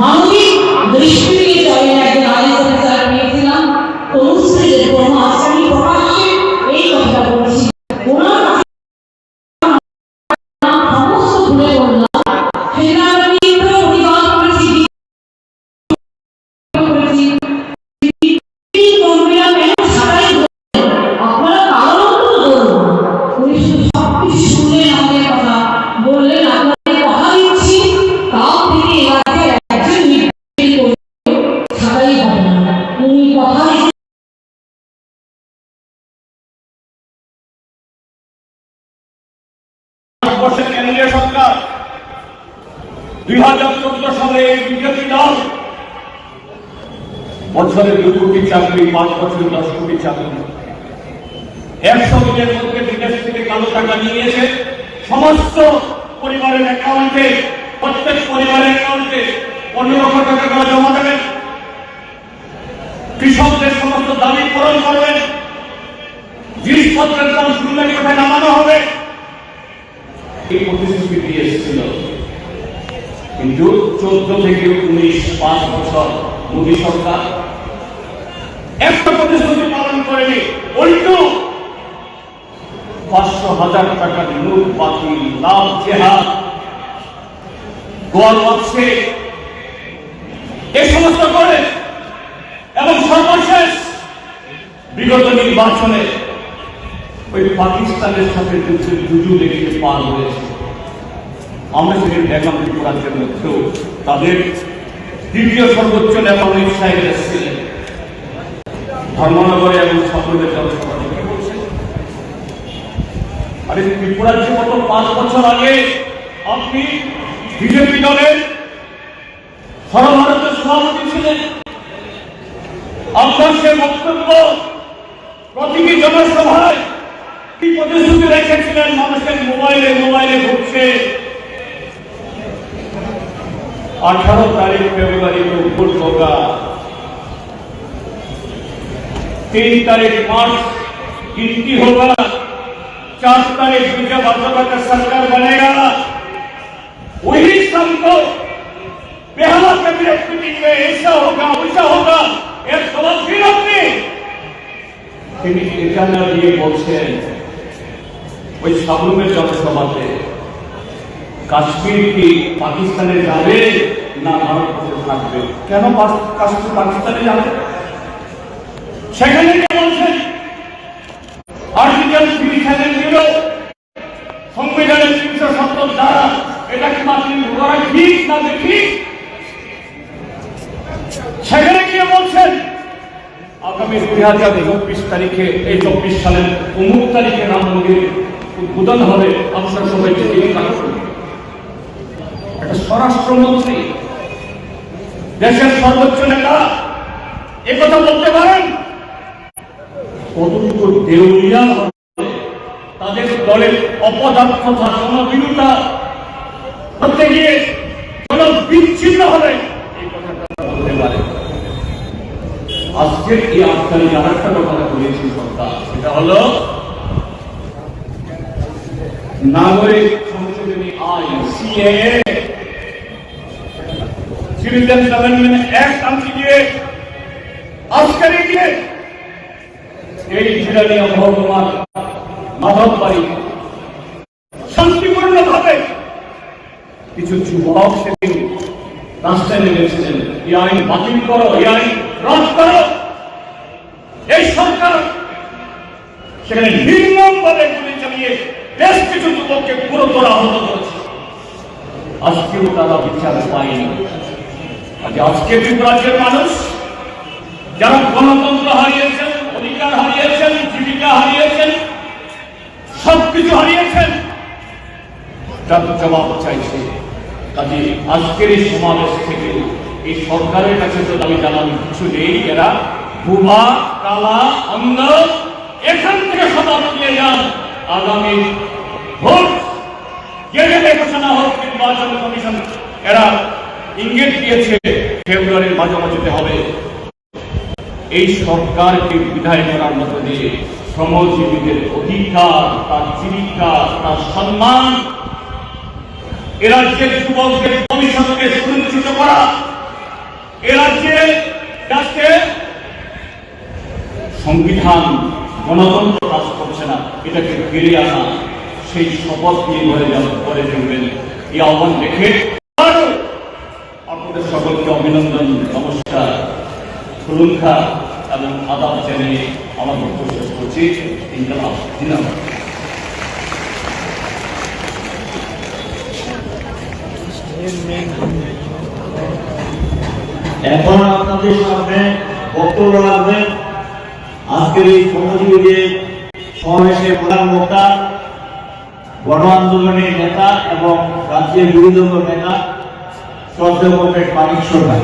মানবিক দৃষ্টি দিয়ে চলেন একজন আইএস অফিসার পেয়েছিলাম তনুশ্রীদের কোনো আসামি প্রকাশ্যে এই কথা বলছি ওনার সমস্ত ভুলে বললাম সেনাবাহিনীর প্রতিবাদ করেছি কর্মীরা কেন ছাড়াই আপনারা কারণ তো বলুন উনি শুধু সবকিছু শুনলেন আমাদের কথা বললেন আপনাদের কথা দিচ্ছি তাও থেকে এলাকায় একজন নির্বাচন করে ছাড়াই হবে না উনি কথা ভারতবর্ষের কেন্দ্রীয় সরকার 2014 সালে এই বিজেপি দল বছরে 2 কোটি চাকরি, 5 বছরে 10 কোটি চাকরি, 100 দিনের মধ্যে বিদেশ থেকে কালো টাকা নিয়েছে সমস্ত পরিবারের অ্যাকাউন্টে, প্রত্যেক পরিবারের অ্যাকাউন্টে 15 লক্ষ টাকা করে জমা দেবেন, কৃষকদের সমস্ত দাবি পূরণ করবেন, জিনিসপত্রের দাম শূন্যের কোথায় নামানো হবে, এই প্রতিশ্রুতি দিয়ে এসেছিল। কিন্তু 14 থেকে 19 5 বছর মোদী সরকার একটা প্রতিশ্রুতি পালন করেনি, উল্টো 500,000 টাকার নোট বাতিল, লাভ জেহাদ, গোয়াল বাক্সে এ সমস্ত করে এবং সর্বশেষ বিগত নির্বাচনে ওই পাকিস্তানের সাথে যুদ্ধ দেখে পার হয়েছে। আমরা সেখানে দেখলাম ত্রিপুরাজ্যের মধ্যেও তাদের দ্বিতীয় সর্বোচ্চ নেতা অমিত সাহেব এসেছিলেন ধর্মনগরে এবং সকলের জনসভা কি বলছেন, আরে ত্রিপুরাজ্য মত 5 বছর আগে আপনি বিজেপি দলের সর্বভারতীয় সভাপতি ছিলেন, আপনার সে বক্তব্য প্রতিটি জনসভায় কি প্রতিশ্রুতি রেখেছিলেন, মানুষের মোবাইলে মোবাইলে ঘুরছে 18 तारीख फरवरी को वोट होगा, 3 तारीख मार्च गिनती होगा, 4 तारीख विजय भाजपा का सरकार बनेगा, वही सबको बेहला कैबिनेट मीटिंग में ऐसा होगा वैसा होगा एक खबर फिर अपनी তিনি এখানে দিয়ে বলছেন ওই সাবরুমের জনসভাতে কাশ্মীর কি পাকিস্তানে যাবে না ভারতবর্ষে থাকবে, কেন কাশ্মীর পাকিস্তানে যাবে, সেখানে কি বলছেন আর্টিকেল 370 সংবিধানের 370 ধারা এটা কি বাতিল করা ঠিক না ঠিক, সেখানে গিয়ে বলছেন আগামী 2024 তারিখে এই 24 সালের অমুক তারিখে রাম মন্দির উদ্বোধন হবে, আপনার সবাই টিকিট কাটুন। একটা স্বরাষ্ট্রমন্ত্রী দেশের সর্বোচ্চ নেতা একথা বলতে পারেন, কতটুকু দেউলিয়া তাদের দলের অপদার্থতা জনবিরোধিতা করতে গিয়ে বিচ্ছিন্ন হবে এই কথাটা বলতে পারে। আজকের এই আজকাল আরেকটা কথা বলেছি সরকার, সেটা হলো নাগরিক সংশোধনী আইন সিএএ, সিটিজেন্স অ্যামেন্ডমেন্ট অ্যাক্ট আনতে গিয়ে আজকের গিয়ে এই জিরানিয়া মহকুমার মাধববাড়ি শান্তিপূর্ণ ভাবে কিছু যুবক সেদিন রাস্তায় নেমেছিলেন, এই আইন বাতিল করো, এই আইন রদ করো। এই সরকার সেখানে নির্মমভাবে গুলি চালিয়ে বেশ কিছু যুবককে গুরুতর আহত করেছে, আজকেও তারা বিচার পায়নি। আজকে ত্রিপুরাজ্যের মানুষ যারা গণতন্ত্র হারিয়েছেন, অধিকার হারিয়েছেন, জীবিকা হারিয়েছেন, সবকিছু হারিয়েছেন, তার জবাব চাইছে। কাজে আজকের এই সমাবেশ থেকে এই সরকারের কাছে তো দাবি জানানোর কিছু নেই, এরা ভুয়া কালা অন্ধ, এখান থেকে সতর্ক নিয়ে যান। আগামী ভোট যেখানে ঘোষণা হোক নির্বাচন কমিশন এরা ইঙ্গিত দিয়েছে ফেব্রুয়ারির মাঝামাঝিতে হবে। এই সরকারকে বিদায় করার মতো দিয়ে শ্রমজীবীদের অধিকার, তার জীবিকা, তার সম্মান, এ রাজ্যের যুবকদের ভবিষ্যৎকে সুনিশ্চিত করা এ রাজ্যে যাচ্ছে সংবিধান গণতন্ত্র কাজ করছে না, এটাকে ফিরিয়ে আনা সেই শপথ নিয়ে করে দেখবেন। এই আহ্বান রেখে আপনাদের সকলকে অভিনন্দন, নমস্কার, সুরক্ষা এবং আদাব জানিয়ে আমার বক্তব্য শেষ করছি। জিন্দাবাদ। এখন আপনাদের সামনে বক্তব্য রাখবেন আজকের এই শ্রমজীবী সমাবেশে প্রধান বক্তা, গণ আন্দোলনের নেতা এবং রাজ্যের বিরোধী দলের নেতা শ্রদ্ধেয় কমরেড মানিক সরকার।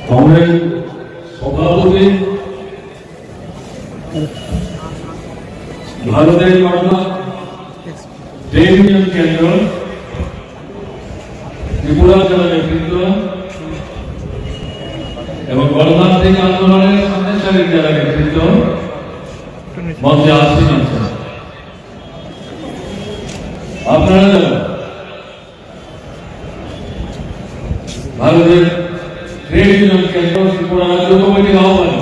কংগ্রেস সভাপতি, ভারতের পাটনা ট্রেড ইউনিয়ন কেন্দ্র, ত্রিপুরা জেলা নেতৃত্ব এবং গণতান্ত্রিক আন্দোলনের সন্দেশালীর জেলা নেতৃত্ব মঞ্চে আসীন আছেন। আপনারা ভারতের ট্রেড ইউনিয়ন কেন্দ্র ত্রিপুরা রাজ্য কমিটির আহ্বানে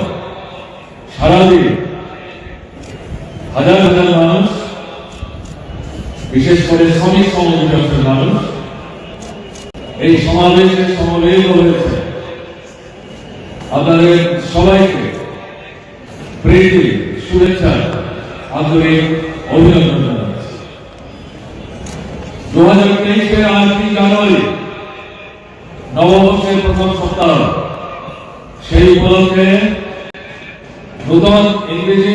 সারাদিন হাজার হাজার মানুষ, বিশেষ করে শ্রমিক সমাজের মানুষ এই সমাবেশে সমবেত হয়েছে। আপনাদের সবাইকে প্রীতি, শুভেচ্ছা, আন্তরিক অভিনন্দন জানাচ্ছি। 2023 8 জানুয়ারি নববর্ষের প্রথম সপ্তাহ, সেই উপলক্ষে নূতন ইংরেজি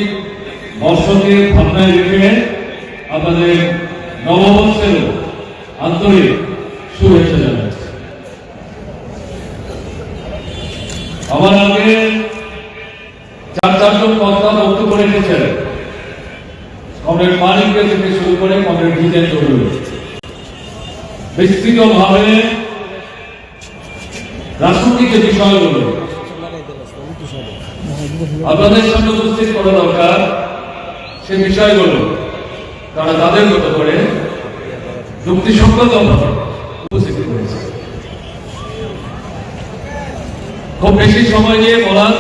বর্ষকে ভাবনায় রেখে আপনাদের নববর্ষের আন্তরিক শুভেচ্ছা জানাচ্ছি। আমার আগে চারজন বক্তা বক্তব্য রেখেছেন। কমরেড মানিক থেকে শুরু করে কমরেড জিতেন্দ্র বিস্তৃতভাবে রাজনৈতিক বিষয়গুলো আপনাদের সামনে উপস্থিত করা দরকার। সে বিষয়গুলো তারা তাদের মতো করে যুক্তিসঙ্গত উপস্থিত করেছে। খুব বেশি সময় নিয়ে বলার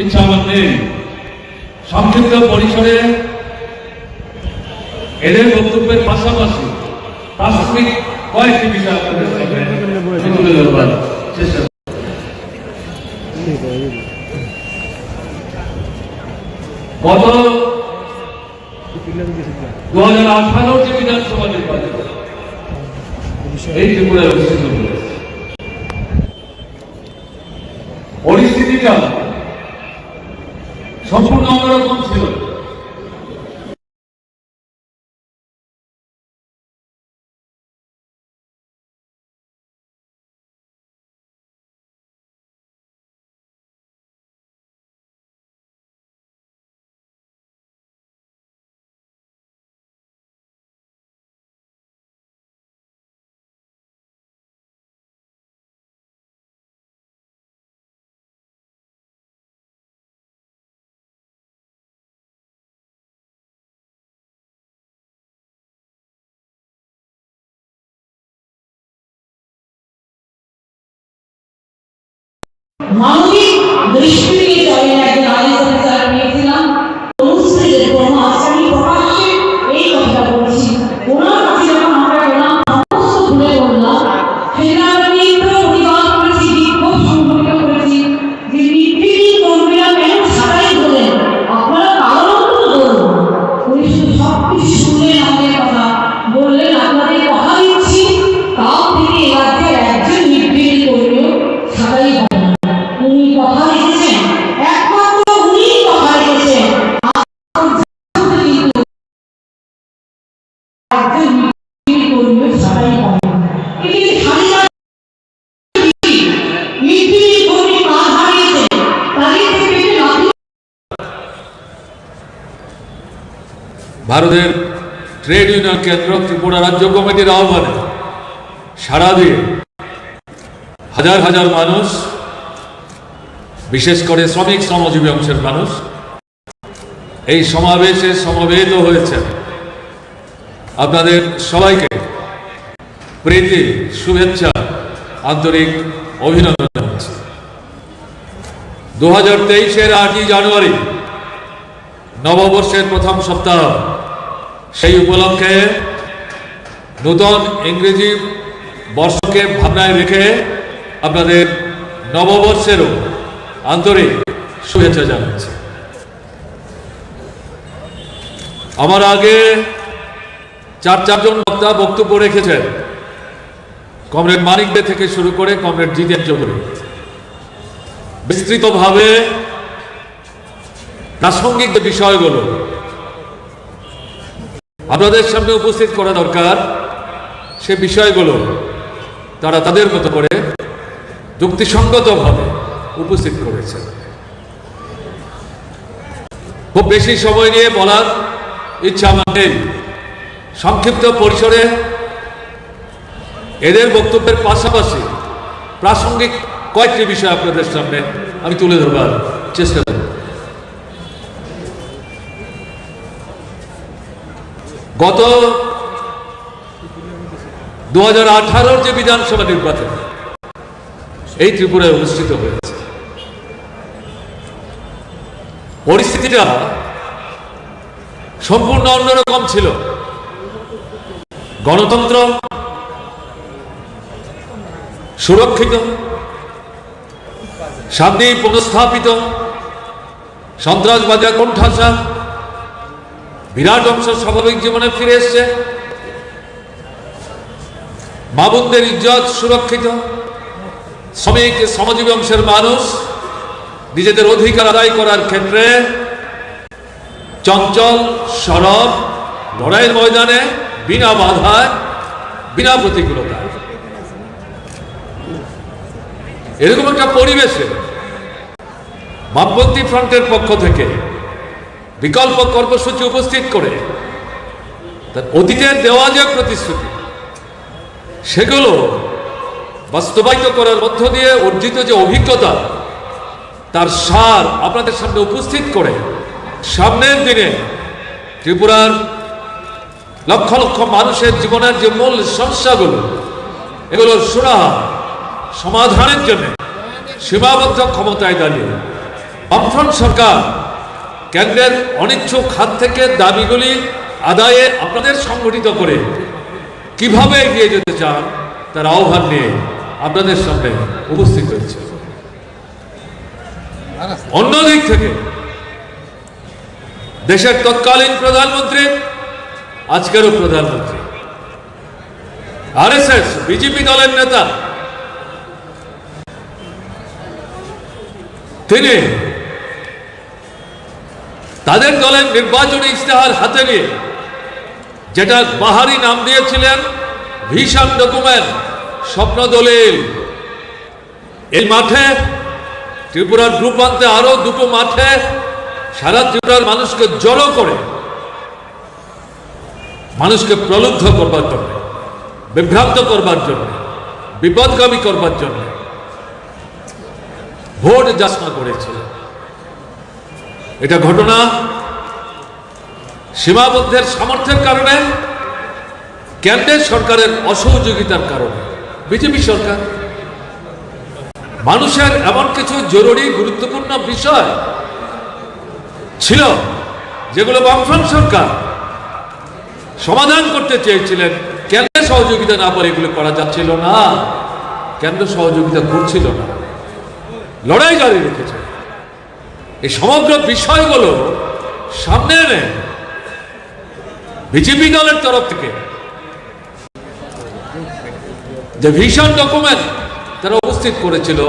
ইচ্ছা আমার নেই। সংক্ষিপ্ত পরিসরে এদের বক্তব্যের পাশাপাশি প্রাথমিক কয়েকটি বিষয় আপনাদের সামনে তুলে ধরবার চেষ্টা। গত 2018 যে বিধানসভা নির্বাচন এই ত্রিপুরায় অনুষ্ঠিত হয়েছে, পরিস্থিতিটা সম্পূর্ণ অন্যরকম ছিল। মানবিক দৃষ্টি থেকে চলেন একজন আইএস অফিসার পেয়েছিলাম। অনুষ্ঠিতের কোনো আচারী প্রকাশ্যে এই কথা বলছি। ওনার কাছে যখন আমরা গেলাম, সমস্ত ঘুরে বললাম, সেটা তীব্র প্রতিবাদ করেছি, বিক্ষোভ সংঘটিত করেছি যে নির্বিঘ্ন কর্মীরা কেন ছাড়াই বলেন, আপনারা কারণ তো বলুন। উনি শুধু সবকিছু শুনলেন, আমাদের কথা বললেন, আপনাদের কথা দিচ্ছি কাল থেকে এ রাজ্যের একজন নির্বিঘ্ন কর্মীও ছাড়াই কথা দিচ্ছেন। ভারতের ট্রেড ইউনিয়ন কেন্দ্র ত্রিপুরা রাজ্য কমিটির আহ্বানে সারা দিয়ে হাজার হাজার মানুষ, বিশেষ করে শ্রমিক শ্রমজীবী অংশের মানুষ এই সমাবেশে সমবেত হয়েছে। আপনাদের সবাইকে প্রীতি, শুভেচ্ছা, আন্তরিক অভিনন্দন জানাচ্ছি। 2023-এর 8ই জানুয়ারি নববর্ষের প্রথম সপ্তাহ, সেই উপলক্ষে নূতন ইংরেজি বর্ষকে ভাবনায় রেখে আপনাদের নববর্ষেরও আন্তরিক শুভেচ্ছা জানাচ্ছি। আমার আগে চারজন বক্তা বক্তব্য রেখেছেন, কমরেড মানিক দে থেকে শুরু করে কমরেড জিতেন চৌধুরী বিস্তৃতভাবে প্রাসঙ্গিক যে বিষয়গুলো আপনাদের সামনে উপস্থিত করা দরকার, সে বিষয়গুলো তারা তাদের মতো করে যুক্তিসঙ্গতভাবে উপস্থিত করেছে। খুব বেশি সময় নিয়ে বলার ইচ্ছা আমার নেই। সংক্ষিপ্ত পরিসরে এদের বক্তব্যের পাশাপাশি প্রাসঙ্গিক কয়েকটি বিষয় আপনাদের সামনে আমি তুলে ধরবার চেষ্টা করব। গত 2018-র যে বিধানসভা নির্বাচন এই ত্রিপুরায় অনুষ্ঠিত হয়েছে, পরিস্থিতিটা সম্পূর্ণ অন্যরকম ছিল। গণতন্ত্র সুরক্ষিত, শান্তি পুনঃস্থাপিত, সন্ত্রাসবাদের কোণঠাসা, বিরাট অংশ স্বাভাবিক জীবনে ফিরে এসছে, মা বোনদের ইজ্জত সুরক্ষিত, শ্রমিক শ্রমজীবী অংশের মানুষ নিজেদের অধিকার আদায় করার ক্ষেত্রে চঞ্চল সরব লড়াইয়ের ময়দানে বিনা বাধায়, বিনা প্রতিকূলতায়। এরকম একটা পরিবেশে বামপন্থী ফ্রন্টের পক্ষ থেকে বিকল্প কর্মসূচি উপস্থিত করে তার অতীতের দেওয়া যে প্রতিশ্রুতি, সেগুলো বাস্তবায়িত করার মধ্য দিয়ে অর্জিত যে অভিজ্ঞতা, তার সার আপনাদের সামনে উপস্থিত করে সামনের দিনে ত্রিপুরার লক্ষ লক্ষ মানুষের জীবনের যে মূল সমস্যাগুলো, এগুলোর সুরাহা সমাধানের জন্য সীমাবদ্ধ ক্ষমতায় দাঁড়িয়ে বামফ্রন্ট সরকার কেন্দ্রের অনিচ্ছুক হাত থেকে দাবিগুলি আদায়ে আপনাদের সংগঠিত করে কিভাবে এগিয়ে যেতে চান তার আহ্বান নিয়ে আপনাদের সামনে উপস্থিত হয়েছে। অন্যদিক থেকে দেশের তৎকালীন প্রধানমন্ত্রী, আজকেরও প্রধানমন্ত্রী, আরএসএস বিজেপি দলের নেতা, তিনি তাদের দলের নির্বাচনী ইশতেহার হাতে নিয়ে যেটা বাহারি নাম দিয়েছিলেন ভিশন ডকুমেন্ট, স্বপ্ন দলিল, এই মাঠে ত্রিপুরার রূপান্তে আরো দুটো মাঠে সারা ত্রিপুরার মানুষকে জড়ো করে মানুষকে প্রলুব্ধ করবার জন্য, বিভ্রান্ত করবার জন্য, বিপদগামী করবার জন্য ভোট যাচনা করেছিল। এটা ঘটনা সীমাবদ্ধের সামর্থ্যের কারণে, কেন্দ্রের সরকারের অসহযোগিতার কারণে। বিজেপি সরকার মানুষের এমন কিছু জরুরি গুরুত্বপূর্ণ বিষয় ছিল যেগুলো বামফ্রন্ট সরকার সমাধান করতে চেয়েছিলেন, কেন্দ্রের সহযোগিতা না পারে এগুলো করা যাচ্ছিল না, কেন্দ্র সহযোগিতা করছিল না, লড়াই জারি রেখেছে। এই সমগ্র বিষয়গুলো সামনে এনে বিজেপি দলের তরফ থেকে যে ভিশন ডকুমেন্ট তারা উপস্থিত করেছিল,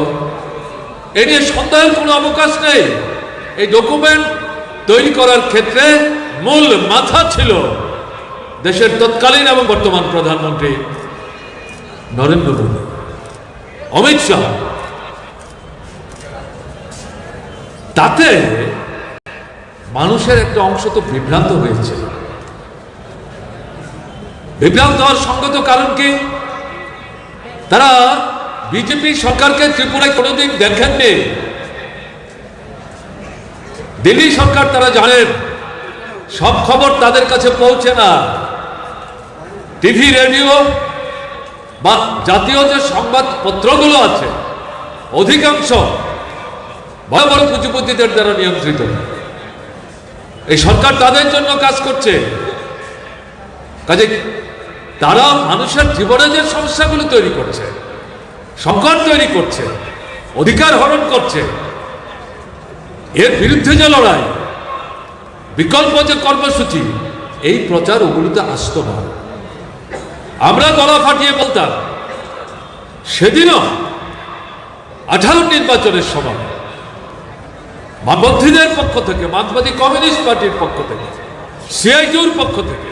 এ নিয়ে সন্দেহের কোনো অবকাশ নেই। এই ডকুমেন্ট তৈরি করার ক্ষেত্রে মূল মাথা ছিল দেশের তৎকালীন এবং বর্তমান প্রধানমন্ত্রী নরেন্দ্র মোদী, অমিত শাহ। তাতে মানুষের একটা অংশ তো বিভ্রান্ত হয়েছে। বিভ্রান্ত হওয়ার সঙ্গত কারণ কি? তারা বিজেপি সরকারকে ত্রিপুরায় কোনোদিন দেখেননি। দিল্লি সরকার তারা জানেন, সব খবর তাদের কাছে পৌঁছে না। টিভি, রেডিও বা জাতীয় যে সংবাদপত্রগুলো আছে অধিকাংশ বড় বড় পুঁজিপতিদের দ্বারা নিয়ন্ত্রিত। এই সরকার তাদের জন্য কাজ করছে। কাজে তারা মানুষের জীবনে যে সমস্যাগুলো তৈরি করছে, সংকট তৈরি করছে, অধিকার হরণ করছে, এর বিরুদ্ধে যে লড়াই, বিকল্প যে কর্মসূচি, এই প্রচার ওগুলোতে আসতো না। আমরা গলা ফাটিয়ে বলতাম, সেদিনও 18 নির্বাচনের সময় বামপন্থীদের পক্ষ থেকে, মার্ক্সবাদী কমিউনিস্ট পার্টির পক্ষ থেকে, সিআইটিউর পক্ষ থেকে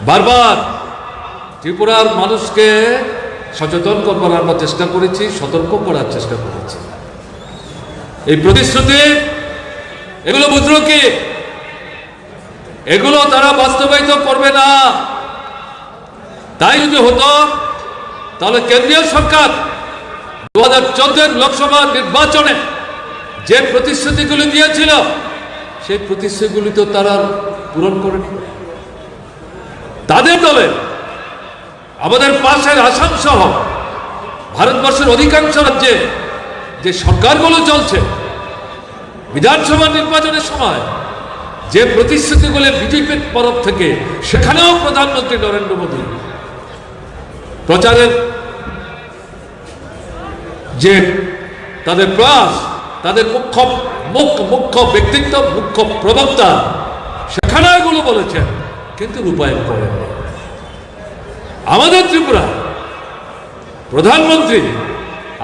বারবার ত্রিপুরার মানুষকে সচেতন করবার আমরা চেষ্টা করেছি, সতর্ক করার চেষ্টা করেছি। এই প্রতিশ্রুতি এগুলো বুঝলো কি? এগুলো তারা বাস্তবায়িত করবে না। তাই যদি হতো তাহলে কেন্দ্রীয় সরকার 2014 লোকসভা নির্বাচনে যে প্রতিশ্রুতিগুলি দিয়েছিল সেই প্রতিশ্রুতিগুলি তো তারা পূরণ করেনি। তাদের দলে আমাদের পাশের আসাম সহ ভারতবর্ষের অধিকাংশ রাজ্যে যে সরকারগুলো চলছে, বিধানসভা নির্বাচনের সময় যে প্রতিশ্রুতিগুলো বিজেপির তরফ থেকে, সেখানেও প্রধানমন্ত্রী নরেন্দ্র মোদী প্রচারের যে তাদের প্রয়াস, তাদের মুখ্য ব্যক্তিত্ব, মুখ্য প্রবক্তা সেখানে এগুলো বলেছেন, কিন্তু রূপায়ণ করেন। আমাদের ত্রিপুরা প্রধানমন্ত্রী,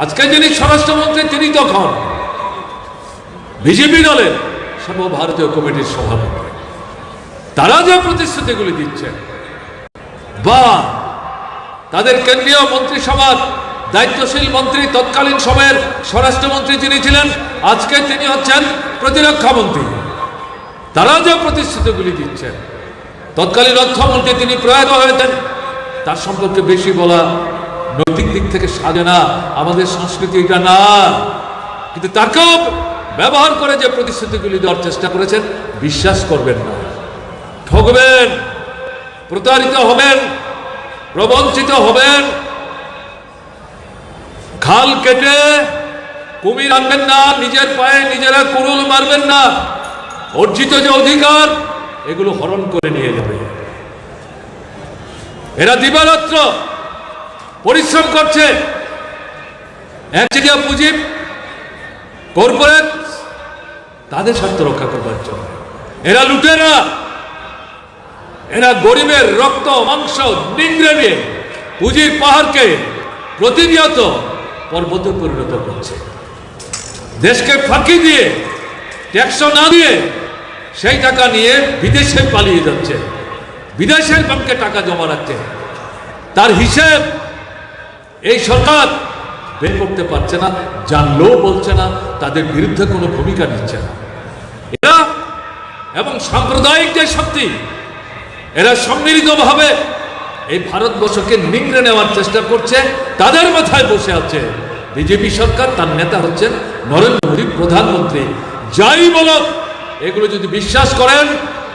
আজকে যিনি স্বরাষ্ট্রমন্ত্রী, তিনি তখন বিজেপি দলের সর্বভারতীয় কমিটির সভাপতি। তারা যে প্রতিশ্রুতিগুলি দিচ্ছেন, বা তাদের কেন্দ্রীয় মন্ত্রিসভার দায়িত্বশীল মন্ত্রী, তৎকালীন সময়ের স্বরাষ্ট্রমন্ত্রী যিনি ছিলেন, আজকে তিনি হচ্ছেন প্রতিরক্ষা মন্ত্রী, তারা যে প্রতিশ্রুতিগুলি দিচ্ছেন, তৎকালীন অর্থমন্ত্রী তিনি প্রয়াত হয়েছেন, তার সম্পর্কে বেশি বলা নৈতিক দিক থেকে সাজে না, আমাদের সংস্কৃতি এটা না। কিন্তু তাকেও ব্যবহার করে যে প্রতিশ্রুতিগুলি দেওয়ার চেষ্টা করেছেন, বিশ্বাস করবেন না, ঠকবেন, প্রতারিত হবেন, প্রবঞ্চিত হবেন। খাল কেটে কুমির আনবেন না, নিজের পায়ে নিজেরা কুড়ুল মারবেন না। অর্জিত যে অধিকার, এগুলো হরণ করে নিয়ে যাবে। এরা দিবারাত্র পরিশ্রম করছে একচেটিয়া পুঁজি কর্পোরেট, তাদের স্বার্থ রক্ষা করবার জন্য। এরা লুটেরা, এরা গরিবের রক্ত মাংস নিংড়ে নিয়ে পুঁজির পাহাড়কে প্রতিনিয়ত পর্বতে পরিণত করছে। দেশকে ফাঁকি দিয়ে, ট্যাক্স না দিয়ে সেই টাকা নিয়ে বিদেশে পালিয়ে যাচ্ছে, বিদেশের ব্যাংকে টাকা জমা রাখছে। তার হিসেব এই সরকার বের করতে পারছে না, জানলেও বলছে না, তাদের বিরুদ্ধে কোনো ভূমিকা নিচ্ছে না। এরা এবং সাম্প্রদায়িক যে শক্তি, এরা সম্মিলিতভাবে এই ভারতবর্ষকে নিংড়ে নেওয়ার চেষ্টা করছে। তাদের মাথায় বসে আছে বিজেপি সরকার, তার নেতা হচ্ছেন নরেন্দ্র মোদী প্রধানমন্ত্রী। যাই বলুক, এগুলো যদি বিশ্বাস করেন,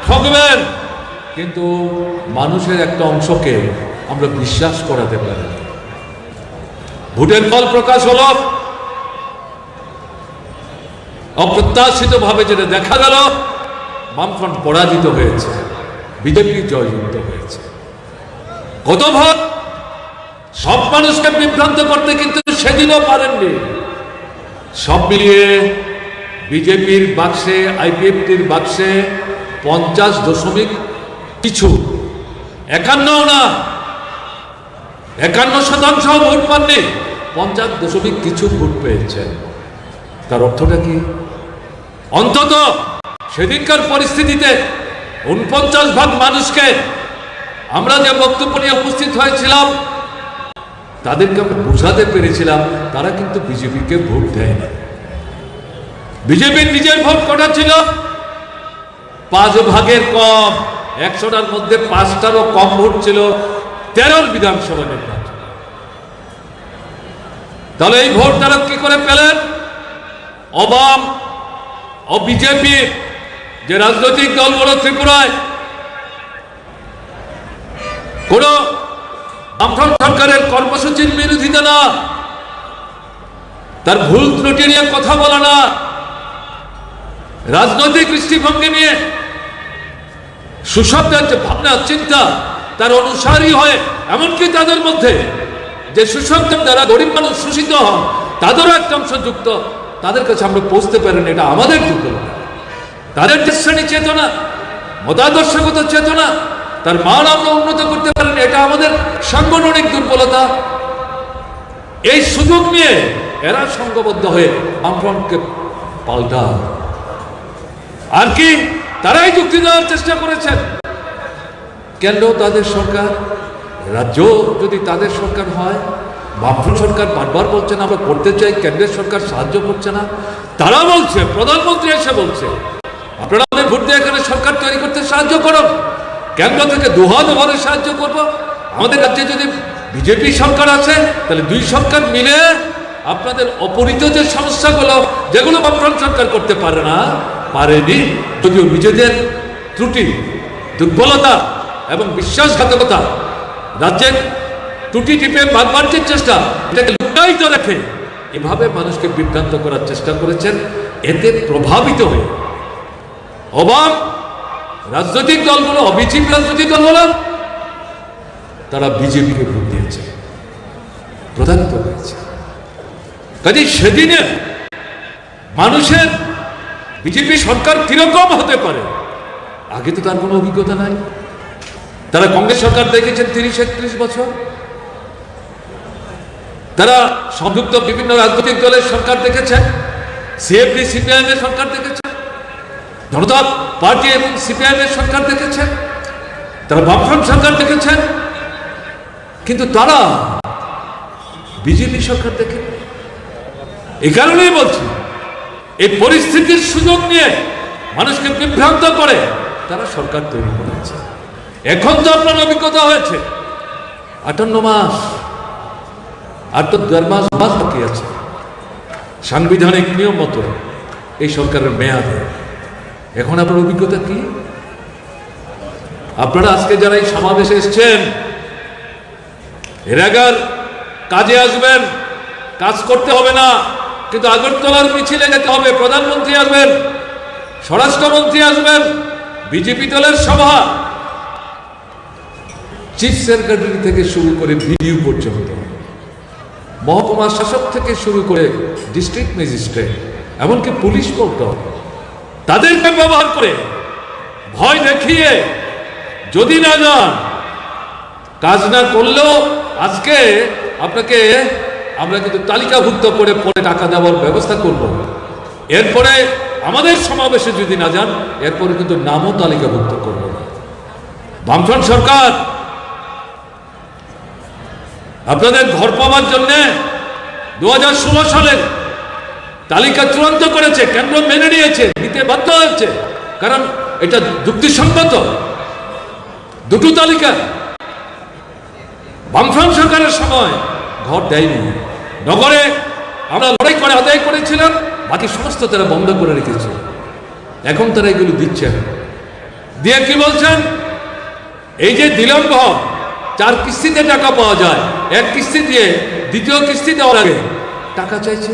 ঠকবেন। কিন্তু মানুষের একটা অংশকে আমরা বিশ্বাস করাতে পারি। ভোটের ফল প্রকাশ হল, অপ্রত্যাশিতভাবে যেটা দেখা গেল, বামফ্রন্ট পরাজিত হয়েছে, বিজেপি জয়যুক্ত হয়েছে। কত ভোট, সব মানুষকে বিভ্রান্ত করতে কিন্তু সেদিনও পারেননি। সব মিলিয়ে বিজেপির বাক্সে, আইপিএফটির বাক্সে 50 কিছু, 51 না, 51% ভোট পাননি, 50 কিছু ভোট পেয়েছেন। তার অর্থটা কি? অন্তত সেদিনকার পরিস্থিতিতে 49% মানুষকে আমরা যে বক্তব্য নিয়ে উপস্থিত হয়েছিলাম, তাদেরকে আমরা বোঝাতে পেরেছিলাম তারা কিন্তু বিজেপিকে ভোট দেয়নি। বিজেপির নিজের ভোট কটা ছিল? 5 ভাগের কম, 100টার মধ্যে 5টারও কম ভোট ছিল 13 বিধানসভা নির্বাচন। তাহলে এই ভোট তারা কি করে পেলেন? অবাম ও বিজেপি যে রাজনৈতিক দলগুলো ত্রিপুরায় কোন বামফ্রন্ট সরকারের কর্মসূচির বিরোধিতা না, তার ভুল ত্রুটি নিয়ে কথা বলা না, রাজনৈতিক দৃষ্টিভঙ্গি নিয়ে সুশব্দের যে ভাবনা চিন্তা তার অনুসারী হয়ে, এমনকি তাদের মধ্যে যে সুশব্দের দ্বারা গরিব মানুষ শোষিত হন তাদেরও একটা অংশ যুক্ত, তাদের কাছে আমরা পৌঁছতে পারিনি, এটা আমাদের দুর্বলতা। তাদের যে শ্রেণী চেতনা, মতাদর্শগত চেতনা, তার মান আমরা উন্নত করতে পারিনি, এটা আমাদের সাংগঠনিক দুর্বলতা। এই সুযোগ নিয়ে এরা সংঘবদ্ধ হয়ে বামফ্রন্টকে পাল্টা আর কি তারাই যুক্তি দেওয়ার চেষ্টা করেছেন। কেন্দ্র তাদের সরকার, রাজ্য যদি তাদের সরকার হয়, বামফ্রন্ট সরকার বারবার বলছেন আমরা করতে চাই, কেন্দ্রের সরকার সাহায্য করছে না। তারা বলছে, প্রধানমন্ত্রী এসে বলছে আপনারা আমাদের ভোট দিয়ে এখানে সরকার তৈরি করতে সাহায্য করুন, কেন্দ্র থেকে দুহাত ভরে সাহায্য করব। আমাদের রাজ্যে যদি বিজেপি সরকার আছে তাহলে দুই সরকার মিলে আপনাদের অপরিত যে সমস্যাগুলো যেগুলো বামফ্রন্ট সরকার করতে পারে না, পারেনি, যদিও নিজেদের ত্রুটি, দুর্বলতা এবং বিশ্বাসঘাতকতা, রাজ্যের ত্রুটি টিপে বাগবাড়ির চেষ্টা, এটাকে লুকায়িত রেখে এভাবে মানুষকে বিভ্রান্ত করার চেষ্টা করেছেন। এতে প্রভাবিত হয়ে অবাক রাজনৈতিক দলগুলো, অবিচিত রাজনৈতিক দলগুলো তারা বিজেপিকে ভোট দিয়েছে, প্রধানিত হয়েছে। কাজে সেদিনে মানুষের বিজেপি সরকার কিরকম হতে পারে আগে তো তার কোনো অভিজ্ঞতা নাই। তারা কংগ্রেস সরকার দেখেছেন 30-31 বছর, তারা সংযুক্ত বিভিন্ন রাজনৈতিক দলের সরকার দেখেছেন, সিএফডি সিপিআইএম এর সরকার দেখেছেন, জনতা পার্টি এবং সিপিআইএম এর সরকার দেখেছেন, তারা বামফ্রন্ট সরকার দেখেছেন, কিন্তু তারা বিজেপি সরকার দেখেন। এই কারণেই বলছি, এই পরিস্থিতির সুযোগ নিয়ে মানুষকে বিভ্রান্ত করে তারা সরকার তৈরি করেছে। এখন তো আপনার অভিজ্ঞতা হয়েছে 58 মাস, আর তো 1.5 মাস বাকি আছে সাংবিধানিক নিয়ম মতো এই সরকারের মেয়াদে। এখন আপনার অভিজ্ঞতা কি? আপনারা আজকে যারা এই সমাবেশে এসছেন, এর আগে কাজে আসবেন, কাজ করতে হবে না, কিন্তু আগরতলার মিছিলে যেতে হবে, প্রধানমন্ত্রী আসবেন, স্বরাষ্ট্রমন্ত্রী আসবেন, বিজেপি দলের সভা, চিফ সেক্রেটারি থেকে শুরু করে ভিডিও পর্যন্ত, মহকুমা শাসক থেকে শুরু করে ডিস্ট্রিক্ট ম্যাজিস্ট্রেট, এমনকি পুলিশ পল্টন, তাদেরকে ব্যবহার করে ভয় দেখিয়ে যদি না যান, কাজ না করলেও আজকে আপনাকে আমরা কিন্তু তালিকাভুক্ত করে পরে টাকা দেওয়ার ব্যবস্থা করব। এরপরে আমাদের সমাবেশে যদি না যান, এরপরে কিন্তু নামও তালিকাভুক্ত করব না। বামফ্রন্ট সরকার আপনাদের ঘর পাওয়ার জন্য 2016 সালের তালিকা চূড়ান্ত করেছে, কেন্দ্র মেনে নিয়েছে, নিতে বাধ্য হয়েছে, কারণ এটা যুক্তিসঙ্গত। দুটো তালিকা বামফ্রন্ট সরকারের সময় ঘর দেয়নি, নগরে আমরা লড়াই করে আদায় করেছিলাম, বাকি সমস্ত তারা বন্ধ করে রেখেছে। এখন তারা এগুলো দিচ্ছে, দিয়ে কি বলছেন, এই যে বিলম্ব 4 কিস্তিতে টাকা পাওয়া যায়, এক কিস্তি দিয়ে দ্বিতীয় কিস্তি দেওয়ার আগে টাকা চাইছে,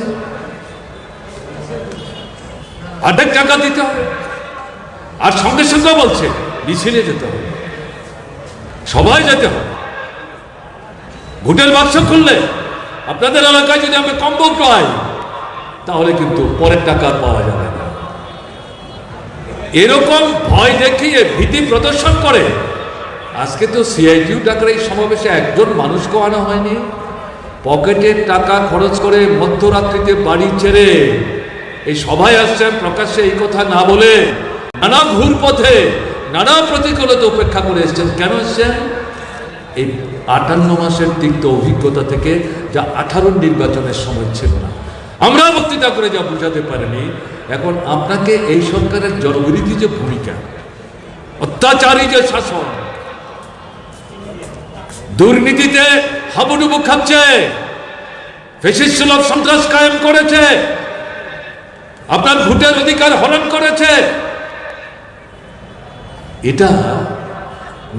অর্ধেক টাকা দিতে হবে, আর সঙ্গে সঙ্গে বলছে মিছিলে যেতে হবে, সবাই যেতে হবে। ভোটের বাক্স খুললে আপনাদের এলাকায় যদি আমি কম ভোট পাই, তাহলে কিন্তু পরের টাকা পাওয়া যাবে না। এরকম ভয় দেখিয়ে ভীতি প্রদর্শন করে আজকে তো সিআইটিউ টাকার এই সমাবেশে একজন মানুষকে আনা হয়নি। পকেটের টাকা খরচ করে মধ্যরাত্রিতে বাড়ি ছেড়ে এই সভায় আসছেন, প্রকাশ্যে এই কথা না বলে নানা ঘুর পথে নানা প্রতিকূলতা উপেক্ষা করে এসছেন। কেন এসছেন? এই 58 মাসের তিক্ত অভিজ্ঞতা থেকে, যা 18 নির্বাচনের সময় ছিল না। আমরা বক্তৃতা করে যা বুঝাতে পারিনি, এখন আপনাকে এই সরকারের জনবিরোধী যে ভূমিকা, অত্যাচারী যে শাসন, দুর্নীতিতে হাবুডুবু খাচ্ছে, ফ্যাসিস্ট সুলভ সন্ত্রাস কায়েম করেছে, আপনার ভোটের অধিকার হরণ করেছে। এটা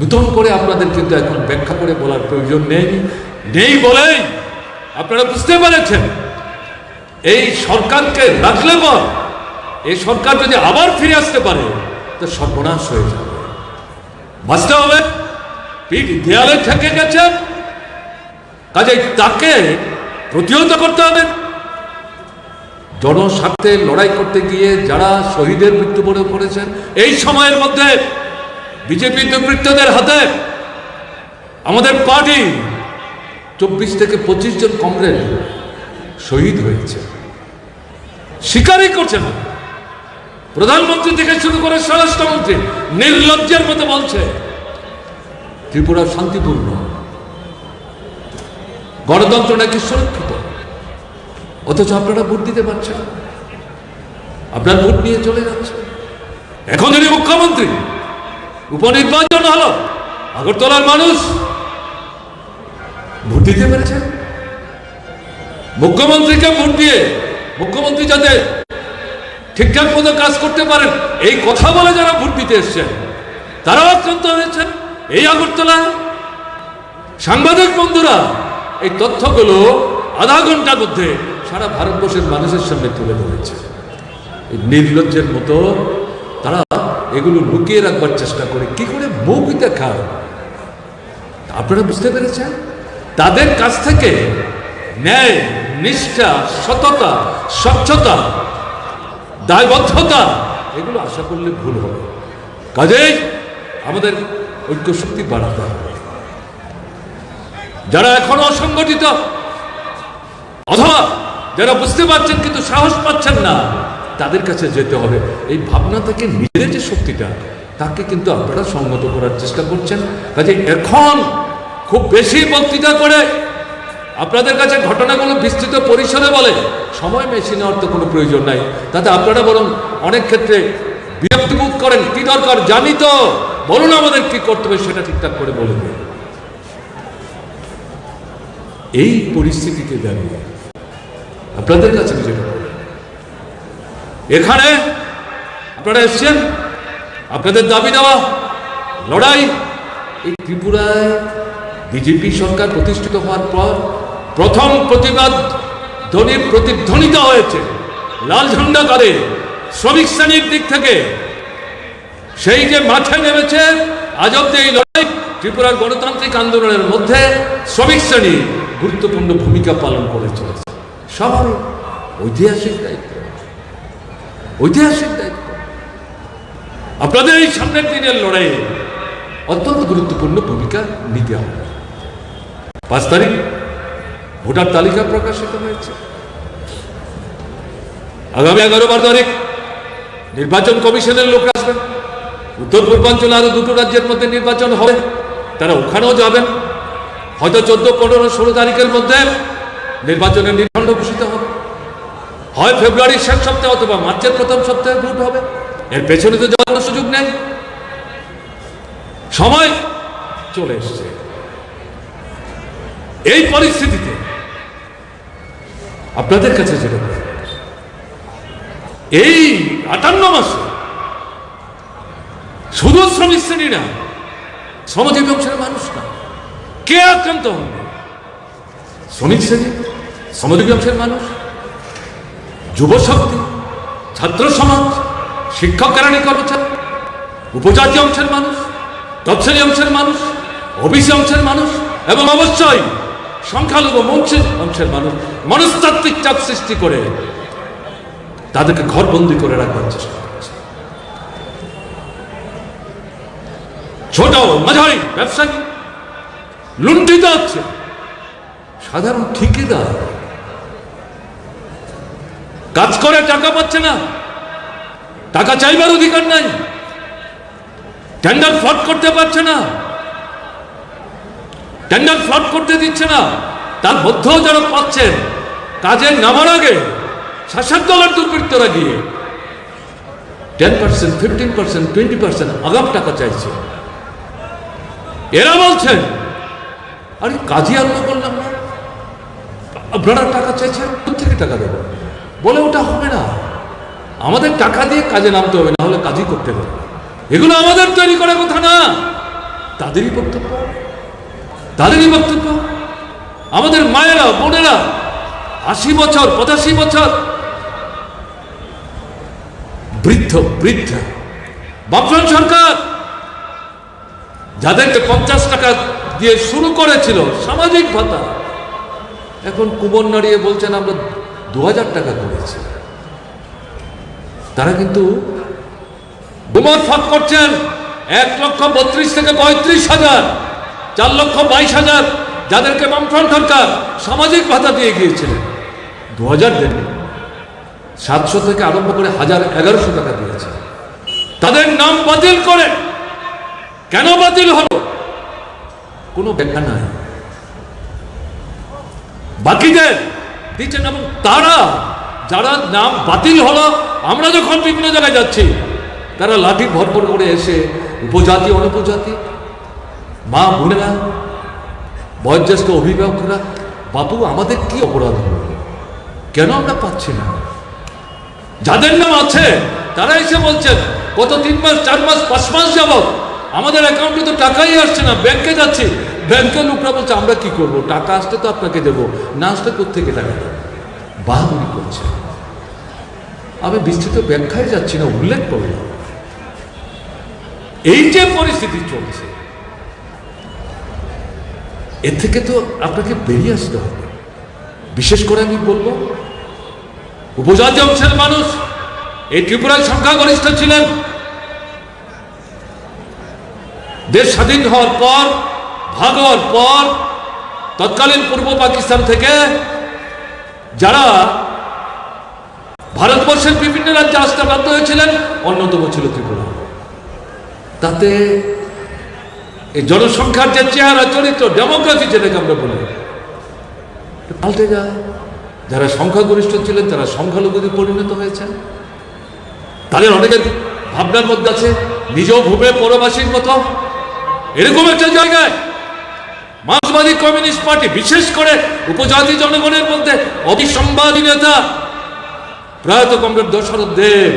নতুন করে আপনাদের কিন্তু এখন ব্যাখ্যা করে বলার প্রয়োজন নেই বলেই আপনারা বুঝতে পেরেছেন এই সরকারকে রাখলে পর এই সরকার যদি আবার ফিরে আসতে পারে তো সর্বনাশ হয়ে যাবে। বাঁচতে হবে, পিঠ দেয়ালে ঠেকে গেছে, কাজেই তাকে প্রতিহত করতে হবে। জনস্বার্থে লড়াই করতে গিয়ে যারা শহীদের মৃত্যুবরণ করেছেন, এই সময়ের মধ্যে বিজেপি দুর্বৃত্তদের হাতে আমাদের পার্টি 24 থেকে 25 জন কমরেড শহীদ হয়েছে, স্বীকারই করছে না। প্রধানমন্ত্রী থেকে শুরু করে স্বরাষ্ট্রমন্ত্রী নির্লজ্জের মতো বলছে ত্রিপুরা শান্তিপূর্ণ, গণতন্ত্র নাকি সুরক্ষিত, অথচ আপনারা ভোট দিতে পারছেন, আপনার ভোট নিয়ে চলে যাচ্ছে। এখন যদি মুখ্যমন্ত্রী উপনির্বাচন হলো, আগরতলার মানুষ ভোট দিতে পেরেছেন, মুখ্যমন্ত্রীকে ভোট দিয়ে মুখ্যমন্ত্রী যাতে ঠিকঠাক মতো কাজ করতে পারেন এই কথা বলে যারা ভোট দিতে এসছেন তারাও আক্রান্ত হয়েছেন। এই আগরতলায় সাংবাদিক বন্ধুরা এই তথ্যগুলো আধা ঘন্টার মধ্যে সারা ভারতবর্ষের মানুষের সামনে তুলে ধরেছে। এই নির্লজ্জের মতো তারা এগুলো লুকিয়ে রাখবার চেষ্টা করে, কি করে মুখ দেখায়। আপনারা বুঝতে পেরেছেন তাদের কাছ থেকে ন্যায়, নিষ্ঠা, সততা, স্বচ্ছতা, দায়বদ্ধতা এগুলো আশা করলে ভুল হবে। কাজেই আমাদের ঐক্য শক্তি বাড়াতে হবে। যারা এখনো অসংগঠিত অথবা যারা বুঝতে পারছেন কিন্তু সাহস পাচ্ছেন না, তাদের কাছে যেতে হবে। এই ভাবনা থেকে নিজের যে শক্তিটা তাকে কিন্তু আপনারা সংগত করার চেষ্টা করছেন। কাজে এখন খুব বেশি বক্তৃতা করে আপনাদের কাছে ঘটনাগুলো বিস্তৃত পরিসরে বলে সময় বেশি নেওয়ার তো কোনো প্রয়োজন নাই। তাতে আপনারা বরং অনেক ক্ষেত্রে বিরক্তিবোধ করেন, কি দরকার জানি তো, বলুন আমাদের কি করতে হবে সেটা ঠিকঠাক করে বলে দেন। এই পরিস্থিতিতে দাঁড়িয়ে আপনাদের কাছে যেটা এখানে আপনারা এসছেন, আপনাদের দাবি দেওয়া লড়াই এই ত্রিপুরায় বিজেপি সরকার প্রতিষ্ঠিত হওয়ার পর প্রথম প্রতিবাদ ধ্বনির প্রতিধ্বনিত হয়েছে লাল ঝান্ডা করে শ্রমিক শ্রেণীর দিক থেকে। সেই যে মাঠে নেমেছে আজ অব্দি এই লড়াই ত্রিপুরার গণতান্ত্রিক আন্দোলনের মধ্যে শ্রমিক শ্রেণী গুরুত্বপূর্ণ ভূমিকা পালন করে চলেছে। স্বাভাবিক, ঐতিহাসিক দায়িত্ব, ঐতিহাসিক দায়িত্ব। আপনাদের এই সামনের দিনের লড়াইয়ে অত্যন্ত গুরুত্বপূর্ণ ভূমিকা নিতে হবে। 5 তারিখ ভোটার তালিকা প্রকাশিত হয়েছে। আগামী 11-12 তারিখ নির্বাচন কমিশনের লোক আসবেন। উত্তর পূর্বাঞ্চলে আরো 2টো রাজ্যের মধ্যে নির্বাচন হবে, তারা ওখানেও যাবেন। হয়তো 14, 15, 16 তারিখের মধ্যে নির্বাচনের নির্খণ্ড ঘোষিত হবে। হয় ফেব্রুয়ারির শেষ সপ্তাহে অথবা মার্চের প্রথম সপ্তাহে ভোট হবে। এর পেছনে তো যাওয়ার সুযোগ নেই, সময় চলে এসছে। এই পরিস্থিতিতে আপনাদের কাছে যেটা এই 58 মাসে শুধু শ্রমিক শ্রেণী না, শ্রমজীবী অংশের মানুষ না, কে আক্রান্ত হবে? শ্রমিক শ্রেণী, শ্রমজীবী অংশের মানুষ, যুবশক্তি, ছাত্র সমাজ, শিক্ষক কেরানি কর্মচারী, উপজাতি অংশের মানুষ, তফসিলি অংশের মানুষ, ওবিসি অংশের মানুষ এবং অবশ্যই সংখ্যালঘু অংশের মানুষ মনস্তাত্ত্বিক চাপ সৃষ্টি করে তাদেরকে ঘরবন্দি করে রাখবার চেষ্টা করছে। ছোট মাঝারি ব্যবসায়ী লুণ্ঠিত হচ্ছে, সাধারণ ঠিকাদার কাজ করে টাকা পাচ্ছে না, টাকা চাইবার অধিকার নাই, টেন্ডার ফ্লড করতে পারছে না, টেন্ডার ফ্লড করতে দিচ্ছে না। তার মধ্যেও যারা পাচ্ছেন কাজে নামার আগে শাসক দলের দুর্বৃত্তরা গিয়ে 10%, 15%, 20% আগাম টাকা চাইছে। এরা বলছেন আরে কাজই আরম্ভ করলাম না, আপনারা টাকা চাইছেন, থেকে টাকা দেবো বলে ওটা হবে না, আমাদের টাকা দিয়ে কাজে নামতে হবে, না হলে কাজই করতে হবে। এগুলো আমাদের তৈরি করার কথা না, তাদেরই বক্তব্য, তাদেরই বক্তব্য। আমাদের মায়েরা বোনেরা 80 বছর 85 বছর বৃদ্ধা বামফ্রন্ট সরকার যাদেরকে 50 টাকা দিয়ে শুরু করেছিল সামাজিক ভাতা, এখন কুমন নাড়িয়ে বলছেন আমরা 2000 টাকা করেছি। তারা কিন্তু গুমর ফাঁক করছেন 1,32,000 থেকে 35,000, 4,22,000 যাদেরকে বামফ্রন্ট সরকার সামাজিক ভাতা দিয়ে গিয়েছিলেন 2000 দেন, 700 থেকে আরম্ভ করে 1100 টাকা দিয়েছে। তাদের নাম বাতিল করে কেন বাতিল হলো কোনো ব্যাখ্যা নাই। বাকিদের দিচ্ছেন, এবং তারা যারা নাম বাতিল হলো, আমরা যখন বিভিন্ন জায়গায় যাচ্ছি তারা লাঠি ভরপুর করে এসে উপজাতি অনুপজাতি মা বোনেরা বয়োজ্যেষ্ঠ অভিভাবকরা, বাবু আমাদের কি অপরাধ হলো, কেন আমরা পাচ্ছি না? যাদের নাম আছে তারা এসে বলছেন গত 3 মাস 4 মাস 5 মাস যাবত আমাদের অ্যাকাউন্টে তো টাকাই আসছে না, ব্যাংকে যাচ্ছি, ব্যাংকের লোকরা বলছে আমরা কি করব, টাকা আসতে তো আপনাকে দেবো, না আসলে কোথেকে টাকা দেবো, বাহাদুরি করছে। আমি বিস্তৃত ব্যাখ্যায় যাচ্ছি না, উল্লেখ করলাম এই যে পরিস্থিতি চলছে, এর থেকে তো আপনাকে বেরিয়ে আসতে হবে। বিশেষ করে আমি বলবো উপজাতি অংশের মানুষ এই ত্রিপুরায় সংখ্যাগরিষ্ঠ ছিলেন। দেশ স্বাধীন হওয়ার পর, ভাগ হওয়ার পর তৎকালীন পূর্ব পাকিস্তান থেকে যারা ভারতবর্ষের বিভিন্ন রাজ্যে আসতে বাধ্য হয়েছিলেন, অন্যতম ছিল ত্রিপুরা। তাতে এই জনসংখ্যার যে চেহারা চরিত্র, ডেমোক্রেসি যেটাকে আমরা বলি, পাল্টে যায়। যারা সংখ্যাগরিষ্ঠ ছিলেন তারা সংখ্যালঘুতে পরিণত হয়েছেন। তাদের অনেকের ভাবনার মধ্যে আছে নিজ ভূমে পরবাসীর মতো। এরকম একটা জায়গায় মার্ক্সবাদী কমিউনিস্ট পার্টি, বিশেষ করে উপজাতি জনগণের মধ্যে অবিসংবাদী নেতা প্রয়াত কমরেড দশরথ দেব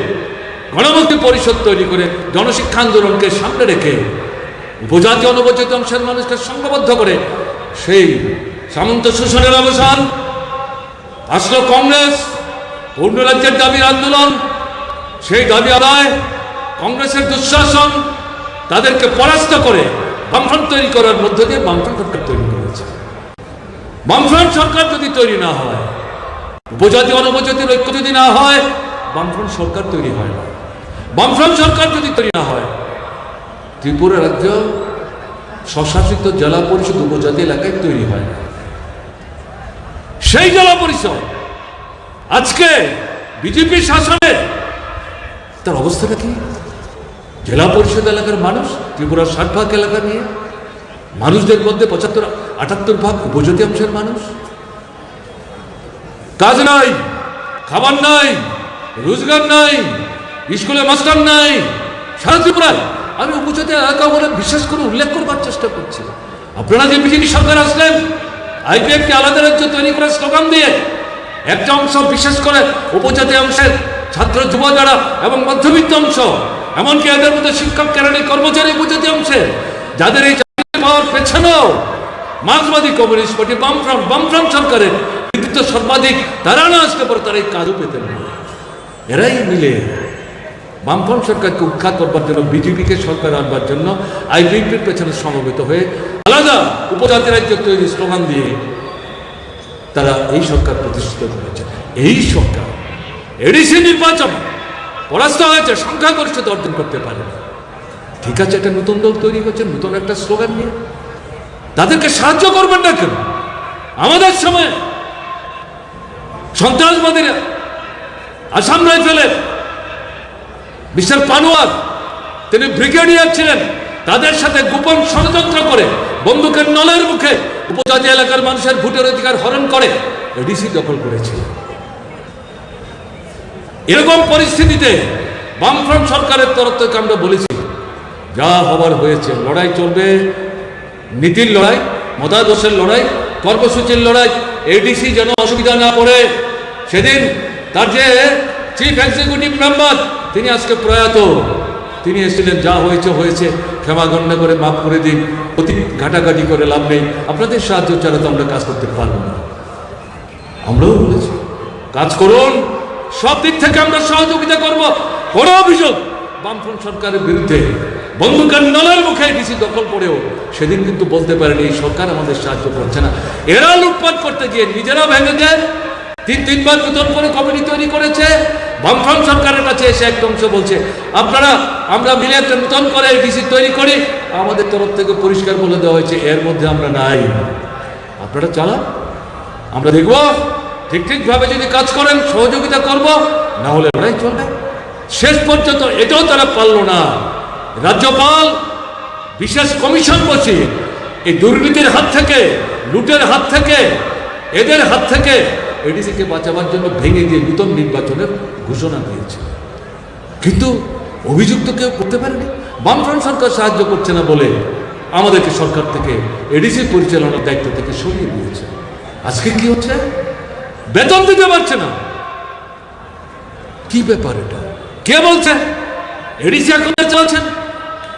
গণমুক্তি পরিষদ তৈরি করে জনশিক্ষা আন্দোলনকে সামনে রেখে উপজাতি অনুপজাতি অংশের মানুষকে সংঘবদ্ধ করে সেই সামন্ত শোষণের অবসান, আসলো কংগ্রেস, পূর্ণ রাজ্যের দাবির আন্দোলন, সেই দাবি আদায়, কংগ্রেসের দুঃশাসন, তাদেরকে পরাস্ত করে বামফ্রন্ট তৈরি করার মধ্য দিয়ে বামফ্রন্ট সরকার তৈরি করেছে। বামফ্রন্ট সরকার যদি তৈরি না হয়, উপজাতি অনুপজাতির ঐক্য যদি না হয়, বামফ্রন্ট সরকার তৈরি হয় না। বামফ্রন্ট সরকার যদি তৈরি না হয়, ত্রিপুরা রাজ্য স্বশাসিত জেলা পরিষদ উপজাতি এলাকায় তৈরি হয় না। সেই জেলা পরিষদ আজকে বিজেপি শাসনে তার অবস্থাটা কি? জেলা পরিষদ এলাকার মানুষ ত্রিপুরার 60% এলাকা নিয়ে, মানুষদের মধ্যে 75-78% উপজাতি অংশের মানুষ। কাজ নাই, খাবার নাই, রোজগার নাই, স্কুলে মাস্টার নাই, সারা ত্রিপুরায়। আমি উপজাতি এলাকা বলে বিশেষ করে উল্লেখ করবার চেষ্টা করছি। আপনারা যে বিজেপি সরকার আসলেন, আইপিএফকে আলাদা রাজ্য তৈরি করে স্লোগান দিয়ে একটা অংশ, বিশেষ করে উপজাতি অংশের ছাত্র যুব যারা এবং মধ্যবিত্ত অংশ, এমনকি এদের মধ্যে শিক্ষক কেরানি কর্মচারী উপজাতি অংশে, যাদের এই চাকরি পাওয়ার পেছনেও মার্ক্সবাদী কমিউনিস্ট পার্টি বামফ্রন্ট সরকারের কৃতিত্ব সর্বাধিক। তারা না আসতে পারে তারা এই কাজও পেতেন না। এরাই মিলে বামফ্রন্ট সরকারকে উৎখাত করবার জন্য, বিজেপিকে সরকার আনবার জন্য আইপিএফের পেছনে সমবেত হয়ে আলাদা উপজাতি রাজ্য তৈরি স্লোগান দিয়ে তারা এই সরকার প্রতিষ্ঠিত করেছে। এই সরকার এডিসি নির্বাচন পরাস্ত হয়েছে, সংখ্যাগরিষ্ঠতা অর্জন করতে পারে। ঠিক আছে, একটা নতুন দল তৈরি হচ্ছে নতুন একটা স্লোগান নিয়ে, তাদেরকে সাহায্য করবেন না কেন? আমাদের সময় সন্ত্রাসবাদীরা, আসাম রাইফেলের মিস্টার পানোয়ার, তিনি ব্রিগেডিয়ার ছিলেন, তাদের সাথে গোপন ষড়যন্ত্র করে বন্দুকের নলের মুখে উপজাতি এলাকার মানুষের ভোটের অধিকার হরণ করে এডিসি দখল করেছিল। এরকম পরিস্থিতিতে বামফ্রন্ট সরকারের তরফ থেকে আমরা বলেছি যা হবার হয়েছে, লড়াই চলবে, নীতির লড়াই, মতাদর্শের লড়াই, কর্মসূচির লড়াই। এডিসি যেন অসুবিধা না পড়ে। সেদিন তার যে চিফ এক্সিকিউটিভ মেম্বার, তিনি আজকে প্রয়াত, তিনি এসেছিলেন, যা হয়েছে হয়েছে, ক্ষমা গণ্য করে মাফ করে দিন, অতি ঘাটাঘাটি করে লাভ নেই, আপনাদের সাহায্য ছাড়া তো আমরা কাজ করতে পারবো না। আমরাও বলেছি কাজ করুন, সব দিক থেকে আমরা সহযোগিতা করব। কোনো অভিযোগ বামফ্রন্ট সরকারের বিরুদ্ধে বন্দুকের নলের মুখে ডিসি দখল করেও সেদিন কিন্তু বলতে পারেনি এই সরকার আমাদের সাহায্য করছে না। এরা লুটপাট করতে গিয়ে নিজেরা ভেঙে যায়, তিনবার নতুন করে কমিটি তৈরি করেছে। বামফ্রন্ট সরকারের কাছে এসে একটা অংশ বলছে আমরা মিলে একটা নতুন করে ডিসি তৈরি করি, আমাদের তরফ থেকে পরিষ্কার বলে দেওয়া হয়েছে এর মধ্যে আমরা নাই, আপনারা চালান, আমরা দেখব ঠিকভাবে যদি কাজ করেন সহযোগিতা করব, না হলে লড়াই চলবে। শেষ পর্যন্ত এটাও তারা পারল না। রাজ্যপাল বিশেষ কমিশন বসিয়ে এই দুর্নীতির হাত থেকে, লুটের হাত থেকে, এদের হাত থেকে এডিসিকে বাঁচাবার জন্য ভেঙে দিয়ে নূতন নির্বাচনের ঘোষণা দিয়েছে। কিন্তু অভিযুক্ত কেউ করতে পারেনি। বামফ্রন্ট সরকার সাহায্য করছে না বলে আমাদেরকে সরকার থেকে এডিসি পরিচালনার দায়িত্ব থেকে সরিয়ে দিয়েছে। আজকে কি হচ্ছে? বেতন দিতে পারছে না। কি ব্যাপার এটা? কে বলছে? এডিসি এখন চলছেন,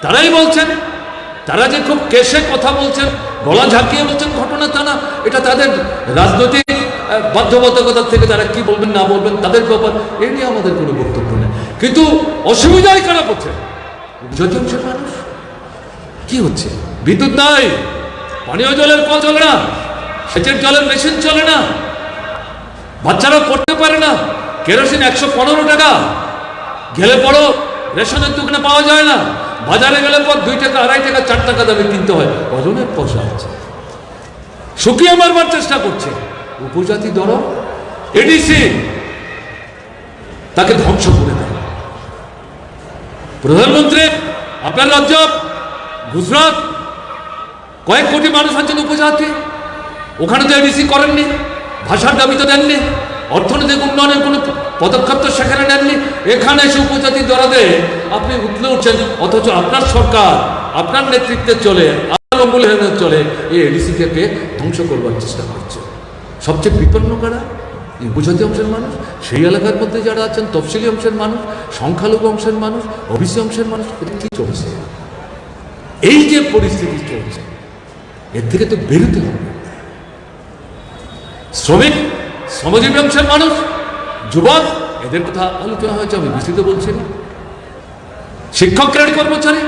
তারাই বলছেন। তারা যে খুব কেসে কথা বলছেন, গলা ঝাঁকিয়ে বলছেন ঘটনা তা না, এটা তাদের রাজনৈতিক বাধ্যবাধকতা থেকে তারা কি বলবেন না বলবেন তাদের ব্যাপার, এ নিয়ে আমাদের কোনো বক্তব্য নেই। কিন্তু অসুবিধাই খারাপ হচ্ছে যদিংশের মানুষ। কি হচ্ছে? বিদ্যুৎ নাই, পানীয় জলের কল চলে না, সেচের জলের মেশিন চলে না, বাচ্চারা পড়তে পারে না, কেরোসিন 115 টাকা, গেলে পরও রেশনের দোকানে পাওয়া যায় না, বাজারে গেলে পর 2 টাকা 2.5 টাকা 4 টাকা দামে কিনতে হয়। কজনের পয়সা আছে? শুকিয়ে মারবার চেষ্টা করছে উপজাতি দল। এডিসি তাকে ধ্বংস করে দেয়। প্রধানমন্ত্রী আপনার রাজ্য গুজরাট, কয়েক কোটি মানুষ আছেন উপজাতি, ওখানে তো এডিসি করেননি, ভাষার দাবি তো দেননি, অর্থনৈতিক উন্নয়নের কোনো পদক্ষেপ তো সেখানে নেননি। এখানে এসে উপজাতি দরাদে আপনি উঠলে উঠছেন, অথচ আপনার সরকার আপনার নেতৃত্বে চলে, আপনার অমূল্যায়নে চলে এই এডিসিকে ধ্বংস করবার চেষ্টা করছে। সবচেয়ে বিপন্ন কারা? এই উপজাতি অংশের মানুষ, সেই এলাকার মধ্যে যারা আছেন তফসিলি অংশের মানুষ, সংখ্যালঘু অংশের মানুষ, ওবিসি অংশের মানুষ। কি চলছে? এই যে পরিস্থিতি চলছে, এর থেকে তো বেরোতে হবে। শ্রমিক, শ্রমজীবী অংশের মানুষ, যুবক, এদের কথা আলোচনা হয়েছে, আমি বিস্তৃত বলছি না। শিক্ষক ক্রেডিট কর্মচারী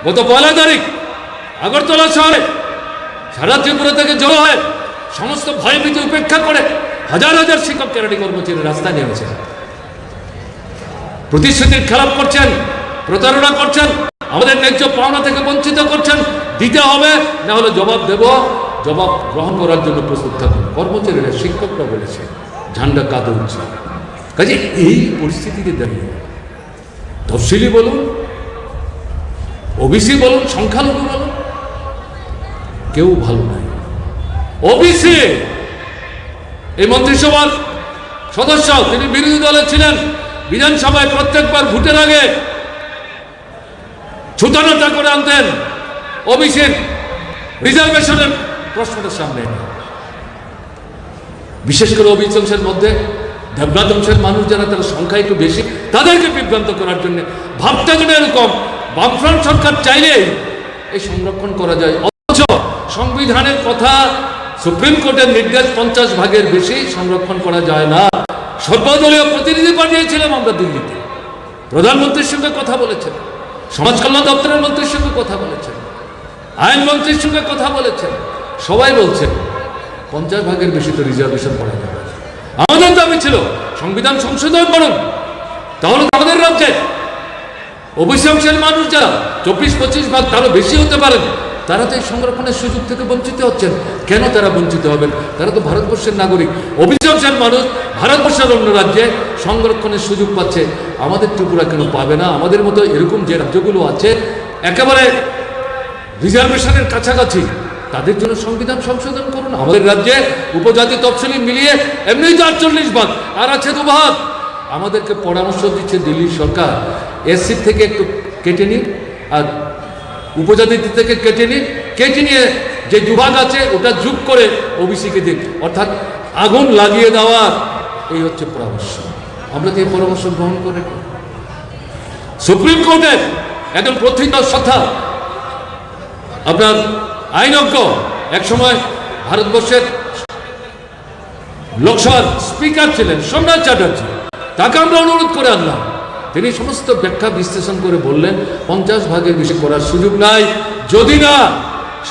গত 1 তারিখ আগরতলা শহরে সারা ত্রিপুরা থেকে জড়ো হয়, সমস্ত ভয়ভীতি উপেক্ষা করে হাজার হাজার শিক্ষক ক্রেডিট কর্মচারী রাস্তায় নেমেছে। প্রতিশ্রুতির খেলাপ করছেন, প্রতারণা করছেন, আমাদের ন্যায্য পাওনা থেকে বঞ্চিত করছেন। দিতে হবে, না হলে জবাব দেব, জবাব গ্রহণ করার জন্য প্রস্তুত থাকুন। কর্মচারীরা, শিক্ষকরা বলেছে ঝান্ডা কাঁদে উঠছে। কাজে এই পরিস্থিতিতে দাঁড়িয়ে তফসিলি বলুন, ওবিসি বলুন, সংখ্যালঘু বলুন, কেউ ভালো নাই। ওবিসি এই মন্ত্রিসভার সদস্য, তিনি বিরোধী দলে ছিলেন, বিধানসভায় প্রত্যেকবার ভোটের আগে ছুতানাটা করে আনতেন ওবিসির রিজার্ভেশনের প্রশ্নটার সামনে। বিশেষ করে ওবিসি অংশের মধ্যে দেবনাথ অংশের মানুষ যারা, তারা সংখ্যা একটু বেশি, তাদেরকে বিভ্রান্ত করার জন্য ভাবটা যেন এরকম বামফ্রন্ট সরকার চাইলেই এই সংরক্ষণ করা যায়। অথচ সংবিধানের কথা, সুপ্রিম কোর্টের নির্দেশ 50 ভাগের বেশি সংরক্ষণ করা যায় না। সর্বদলীয় প্রতিনিধি পাঠিয়েছিলাম আমরা দিল্লিতে, প্রধানমন্ত্রীর সঙ্গে কথা বলেছেন, সমাজ কল্যাণ দপ্তরের মন্ত্রীর সঙ্গে কথা বলেছেন, আইনমন্ত্রীর সঙ্গে কথা বলেছেন, সবাই বলছেন 50 ভাগের বেশি তো রিজার্ভেশন করা যাবে। আমাদের দাবি ছিল সংবিধান সংশোধন করুন, তাহলে আমাদের রাজ্যে ওবিসি অংশের মানুষ যারা 24-25 ভাগ, তারও বেশি হতে পারেন, তারা তো এই সংরক্ষণের সুযোগ থেকে বঞ্চিত হচ্ছেন। কেন তারা বঞ্চিত হবেন? তারা তো ভারতবর্ষের নাগরিক। ওবিসি অংশের মানুষ ভারতবর্ষের অন্য রাজ্যে সংরক্ষণের সুযোগ পাচ্ছে, আমাদের ত্রিপুরা কেন পাবে না? আমাদের মতো এরকম যে রাজ্যগুলো আছে একেবারে রিজার্ভেশনের কাছাকাছি, তাদের জন্য সংবিধান সংশোধন করুন। আমাদের রাজ্যে উপজাতি তফসিলি মিলিয়ে এমনি তো 48 ভাগ, আর আছে 2 ভাগ। আমাদেরকে পরামর্শ দিচ্ছে দিল্লি সরকার, এসসি থেকে একটু কেটে নিন আর উপজাতি থেকে কেটে নিয়ে যে বিভাগ আছে ওটা যোগ করে ওবিসিকে দিন, অর্থাৎ আগুন লাগিয়ে দেওয়ার এই হচ্ছে পরামর্শ। আমরা তো এই পরামর্শ গ্রহণ করে সুপ্রিম কোর্টের একজন প্রথিত সত্তা আপনার আইনজ্ঞ, একসময় ভারতবর্ষের লোকসভার স্পিকার ছিলেন সোমনাথ চ্যাটার্জি, তাকে আমরা অনুরোধ করে আনলাম। তিনি সমস্ত ব্যাখ্যা বিশ্লেষণ করে বললেন 50 ভাগের বেশি করার সুযোগ নাই, যদি না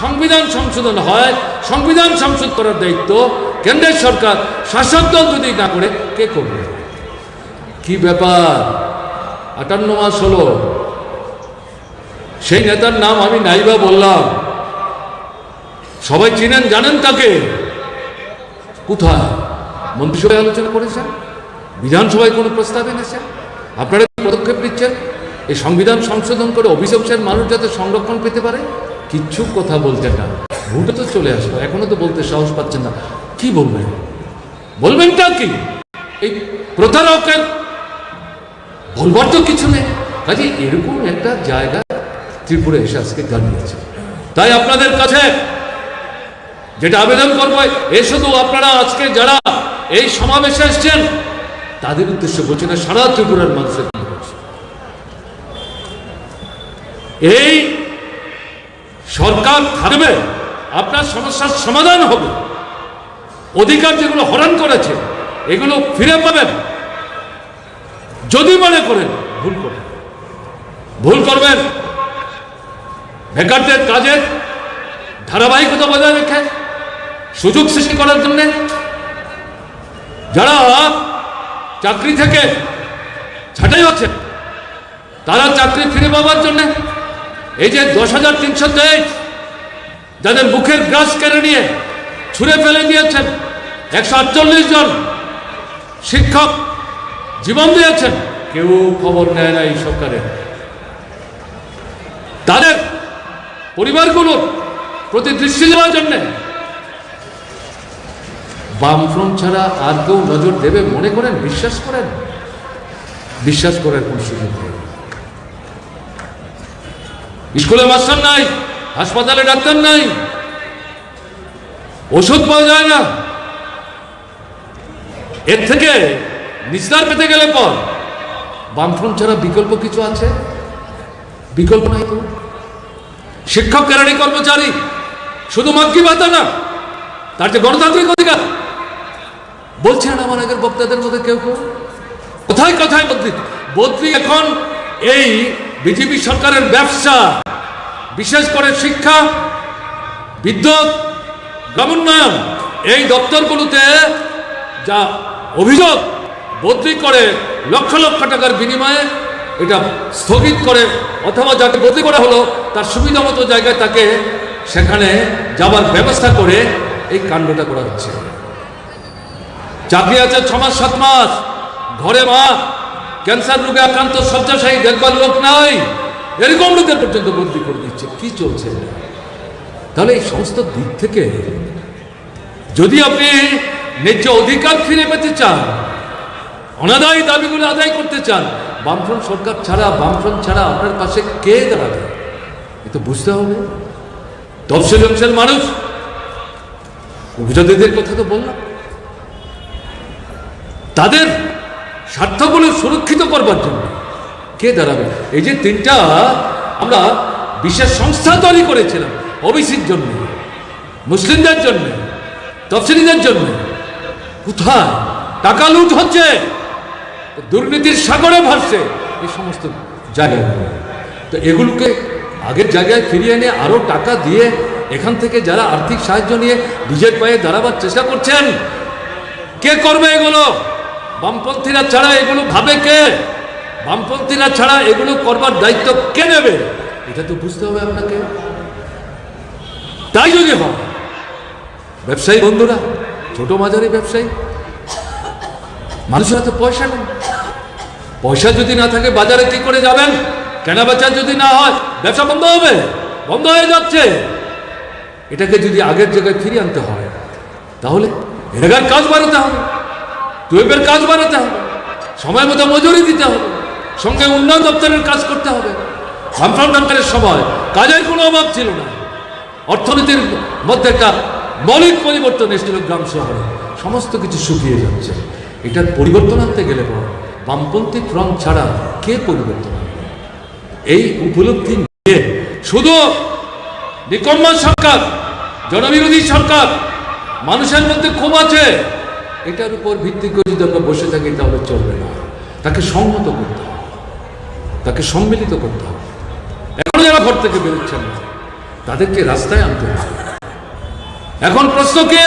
সংবিধান সংশোধন হয়। সংবিধান সংশোধন করার দায়িত্ব কেন্দ্রের সরকার, শাসক দল যদি না করে কে করবে? কি ব্যাপার, 58 মাস হলো, সেই নেতার নাম আমি নাইবা বললাম, সবাই চিনেন জানেন তাকে। কোথায় মন্ত্রিসভায় আলোচনা করেছেন? বিধানসভায় কোনো প্রস্তাব এনেছেন? আপনারা পদক্ষেপ নিচ্ছেন এই সংবিধান সংশোধন করে অভিশংসের মানুষ যাতে সংরক্ষণ পেতে পারে? কিচ্ছু কথা বলতেন না। ভোটে তো চলে আসলো, এখনো তো বলতে সাহস পাচ্ছেন না। কি বলবেন? বলবেনটা কি? এই প্রতারকের বলবার তো কিছু নেই। কাজে এরকম একটা জায়গা ত্রিপুরা এসে আজকে দাঁড়িয়েছে। তাই আপনাদের কাছে যেটা আবেদন করবো, এ শুধু আপনারা আজকে যারা এই সমাবেশে এসছেন তাদের উদ্দেশ্যে বলছি না, সারা ত্রিপুরার মানুষের এই সরকার থাকবে, আপনার সমস্যার সমাধান হবে, অধিকার যেগুলো হরণ করেছে এগুলো ফিরে পাবেন। যদি মনে করেন ভুল করবেন, বেকারদের কাজের ধারাবাহিকতা বজায় রেখে সুযোগ সৃষ্টি করার জন্য, যারা চাকরি থেকে ছাঁটাই হচ্ছে তারা চাকরি ফিরে পাওয়ার জন্য এই যে 10,323 যাদের মুখের গ্রাস কেড়ে নিয়ে ছুঁড়ে ফেলে দিয়েছেন, 148 জন শিক্ষক জীবন দিয়েছেন, কেউ খবর নেয় না এই সরকারের। তাদের পরিবারগুলোর প্রতি দৃষ্টি দেওয়ার জন্য বামফ্রন্ট ছাড়া আর কেউ নজর দেবে মনে করেন? বিশ্বাস করার কোন সুযোগ নেই। স্কুলে মাস্টার নাই, হাসপাতালে ডাক্তার নাই, ওষুধ পাওয়া যায় না। এর থেকে নিস্তার পেতে গেলে পর বামফ্রন্ট ছাড়া বিকল্প কিছু আছে? বিকল্প নাই তো। শিক্ষক কেরানি কর্মচারী শুধু মাগ্গি ভাতা না, তার যে গণতান্ত্রিক অধিকার বলছেন আমার আগের বক্তাদের মধ্যে কেউ কোথায় বদলি এখন এই বিজেপি সরকারের ব্যবসা, বিশেষ করে শিক্ষা, বিদ্যুৎ, গ্রামোন্নয়ন এই দপ্তরগুলোতে যা অভিযোগ বদলি করে লক্ষ লক্ষ টাকার বিনিময়ে এটা স্থগিত করে, অথবা যাকে বদলি করা হলো তার সুবিধা মতো জায়গায় তাকে সেখানে যাবার ব্যবস্থা করে এই কাণ্ডটা করা হচ্ছে। চাকরি আছে 6 মাস 7 মাস, ঘরে মা ক্যান্সার রোগে আক্রান্ত শয্যাশায়ী দেখবার লোক নাই, এরকম লোকের পর্যন্ত বদলি করে দিচ্ছে। কি চলছে? তাহলে এই সমস্ত দিক থেকে যদি আপনি ন্যায্য অধিকার ফিরে পেতে চান, অনাদায়ী দাবিগুলো আদায় করতে চান, বামফ্রন্ট সরকার ছাড়া, বামফ্রন্ট ছাড়া আপনার পাশে কে দাঁড়াবে? এ তো বুঝতে হবে। তফসিলি অংশের মানুষ, উপজাতিদের কথা তো বললাম, তাদের স্বার্থগুলো সুরক্ষিত করবার জন্য কে দাঁড়াবে? এই যে 3টা আমরা বিশেষ সংস্থা তৈরি করেছিলাম ওবিসির জন্য, মুসলিমদের জন্য, তফসিলিদের জন্য, কোথায় টাকা লুট হচ্ছে, দুর্নীতির সাগরে ভাসছে এই সমস্ত জায়গায়। তো এগুলোকে আগের জায়গায় ফিরিয়ে এনে আরো টাকা দিয়ে এখান থেকে যারা আর্থিক সাহায্য নিয়ে নিজের পায়ে দাঁড়াবার চেষ্টা করছেন, কে করবে এগুলো? বামপন্থীরা ছাড়া এগুলো ভাবে কে? বামপন্থীরা ছাড়া এগুলো করবার দায়িত্ব কে নেবে? এটা তো বুঝতে হবে আপনাকে। তাই যদি হয়, ব্যবসায়ী বন্ধুরা, ছোট মাঝারি ব্যবসায়ী, মানুষের হাতে পয়সা নেই, পয়সা যদি না থাকে বাজারে কি করে যাবেন? কেনা বেচা যদি না হয় ব্যবসা বন্ধ হবে, বন্ধ হয়ে যাচ্ছে। এটাকে যদি আগের জায়গায় ফিরিয়ে আনতে হয় তাহলে এলাকার কাজ বাড়াতে হবে, টুয়েবের কাজ বাড়াতে হবে, সময় মতো মজুরি দিতে হবে, সঙ্গে উন্নয়ন দপ্তরের কাজ করতে হবে। বামফ্রন্ট সরকারের সময় কাজের কোনো অভাব ছিল না, অর্থনীতির মধ্যে একটা মৌলিক পরিবর্তন এসেছিল গ্রাম শহরে, সমস্ত কিছু শুকিয়ে যাচ্ছে। এটার পরিবর্তন আনতে গেলে পর বামপন্থী ফ্রন্ট ছাড়া কে পরিবর্তন আনবে? এই উপলব্ধি নিয়ে শুধু নিকম্মা সরকার, জনবিরোধী সরকার, মানুষের মধ্যে ক্ষোভ আছে, এটার উপর ভিত্তি করে যদি আমরা বসে থাকি তাহলে চলবে না। তাকে সংহত করতে হবে, তাকে সম্মিলিত করতে হবে। এখন যারা ঘর থেকে বেরোচ্ছেন না তাদেরকে রাস্তায় আনতে হবে। এখন প্রশ্ন কে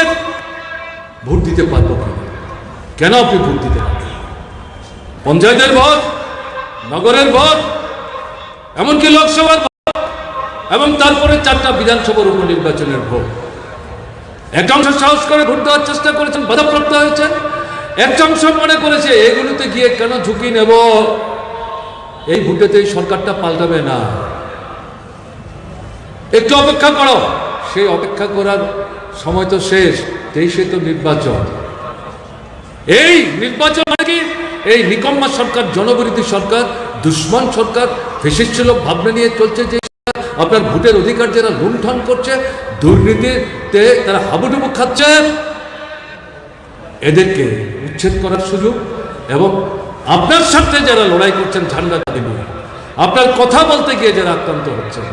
ভোট দিতে পারবো কি? কেন আপনি ভোট দিতে পারবেন? পঞ্চায়েতের ভোট, নগরের ভোট, এমনকি লোকসভার ভোট, এবং তারপরে 4টা বিধানসভার উপনির্বাচনের ভোট। একটা অংশ সাহস করে ভোট দেওয়ার চেষ্টা করেছেন, বাধাপ্রাপ্ত হয়েছেন। একটা অংশ মনে করেছে এগুলোতে গিয়ে কেন ঝুঁকি নেব, এই ভোটেতে এই সরকারটা পাল্টাবে না, একটু অপেক্ষা করো। সেই অপেক্ষা করার সময় তো শেষ, 23-এ তো নির্বাচন। এই নির্বাচন মানে কি? এই নিকম্মা সরকার, জনবিরোধী সরকার, দুশ্মন সরকার, ফ্যাসিস্ট লোক ভাবনা নিয়ে চলছে যে আপনার ভোটের অধিকার যারা লুণ্ঠন করছে, দুর্নীতিতে তারা হাবুডুবু খাচ্ছে, এদেরকে উচ্ছেদ করার সুযোগ। এবং আপনার সাথে যারা লড়াই করছেন ঝান্ডা নিয়ে, আপনার কথা বলতে গিয়ে যারা আক্রান্ত হচ্ছেন,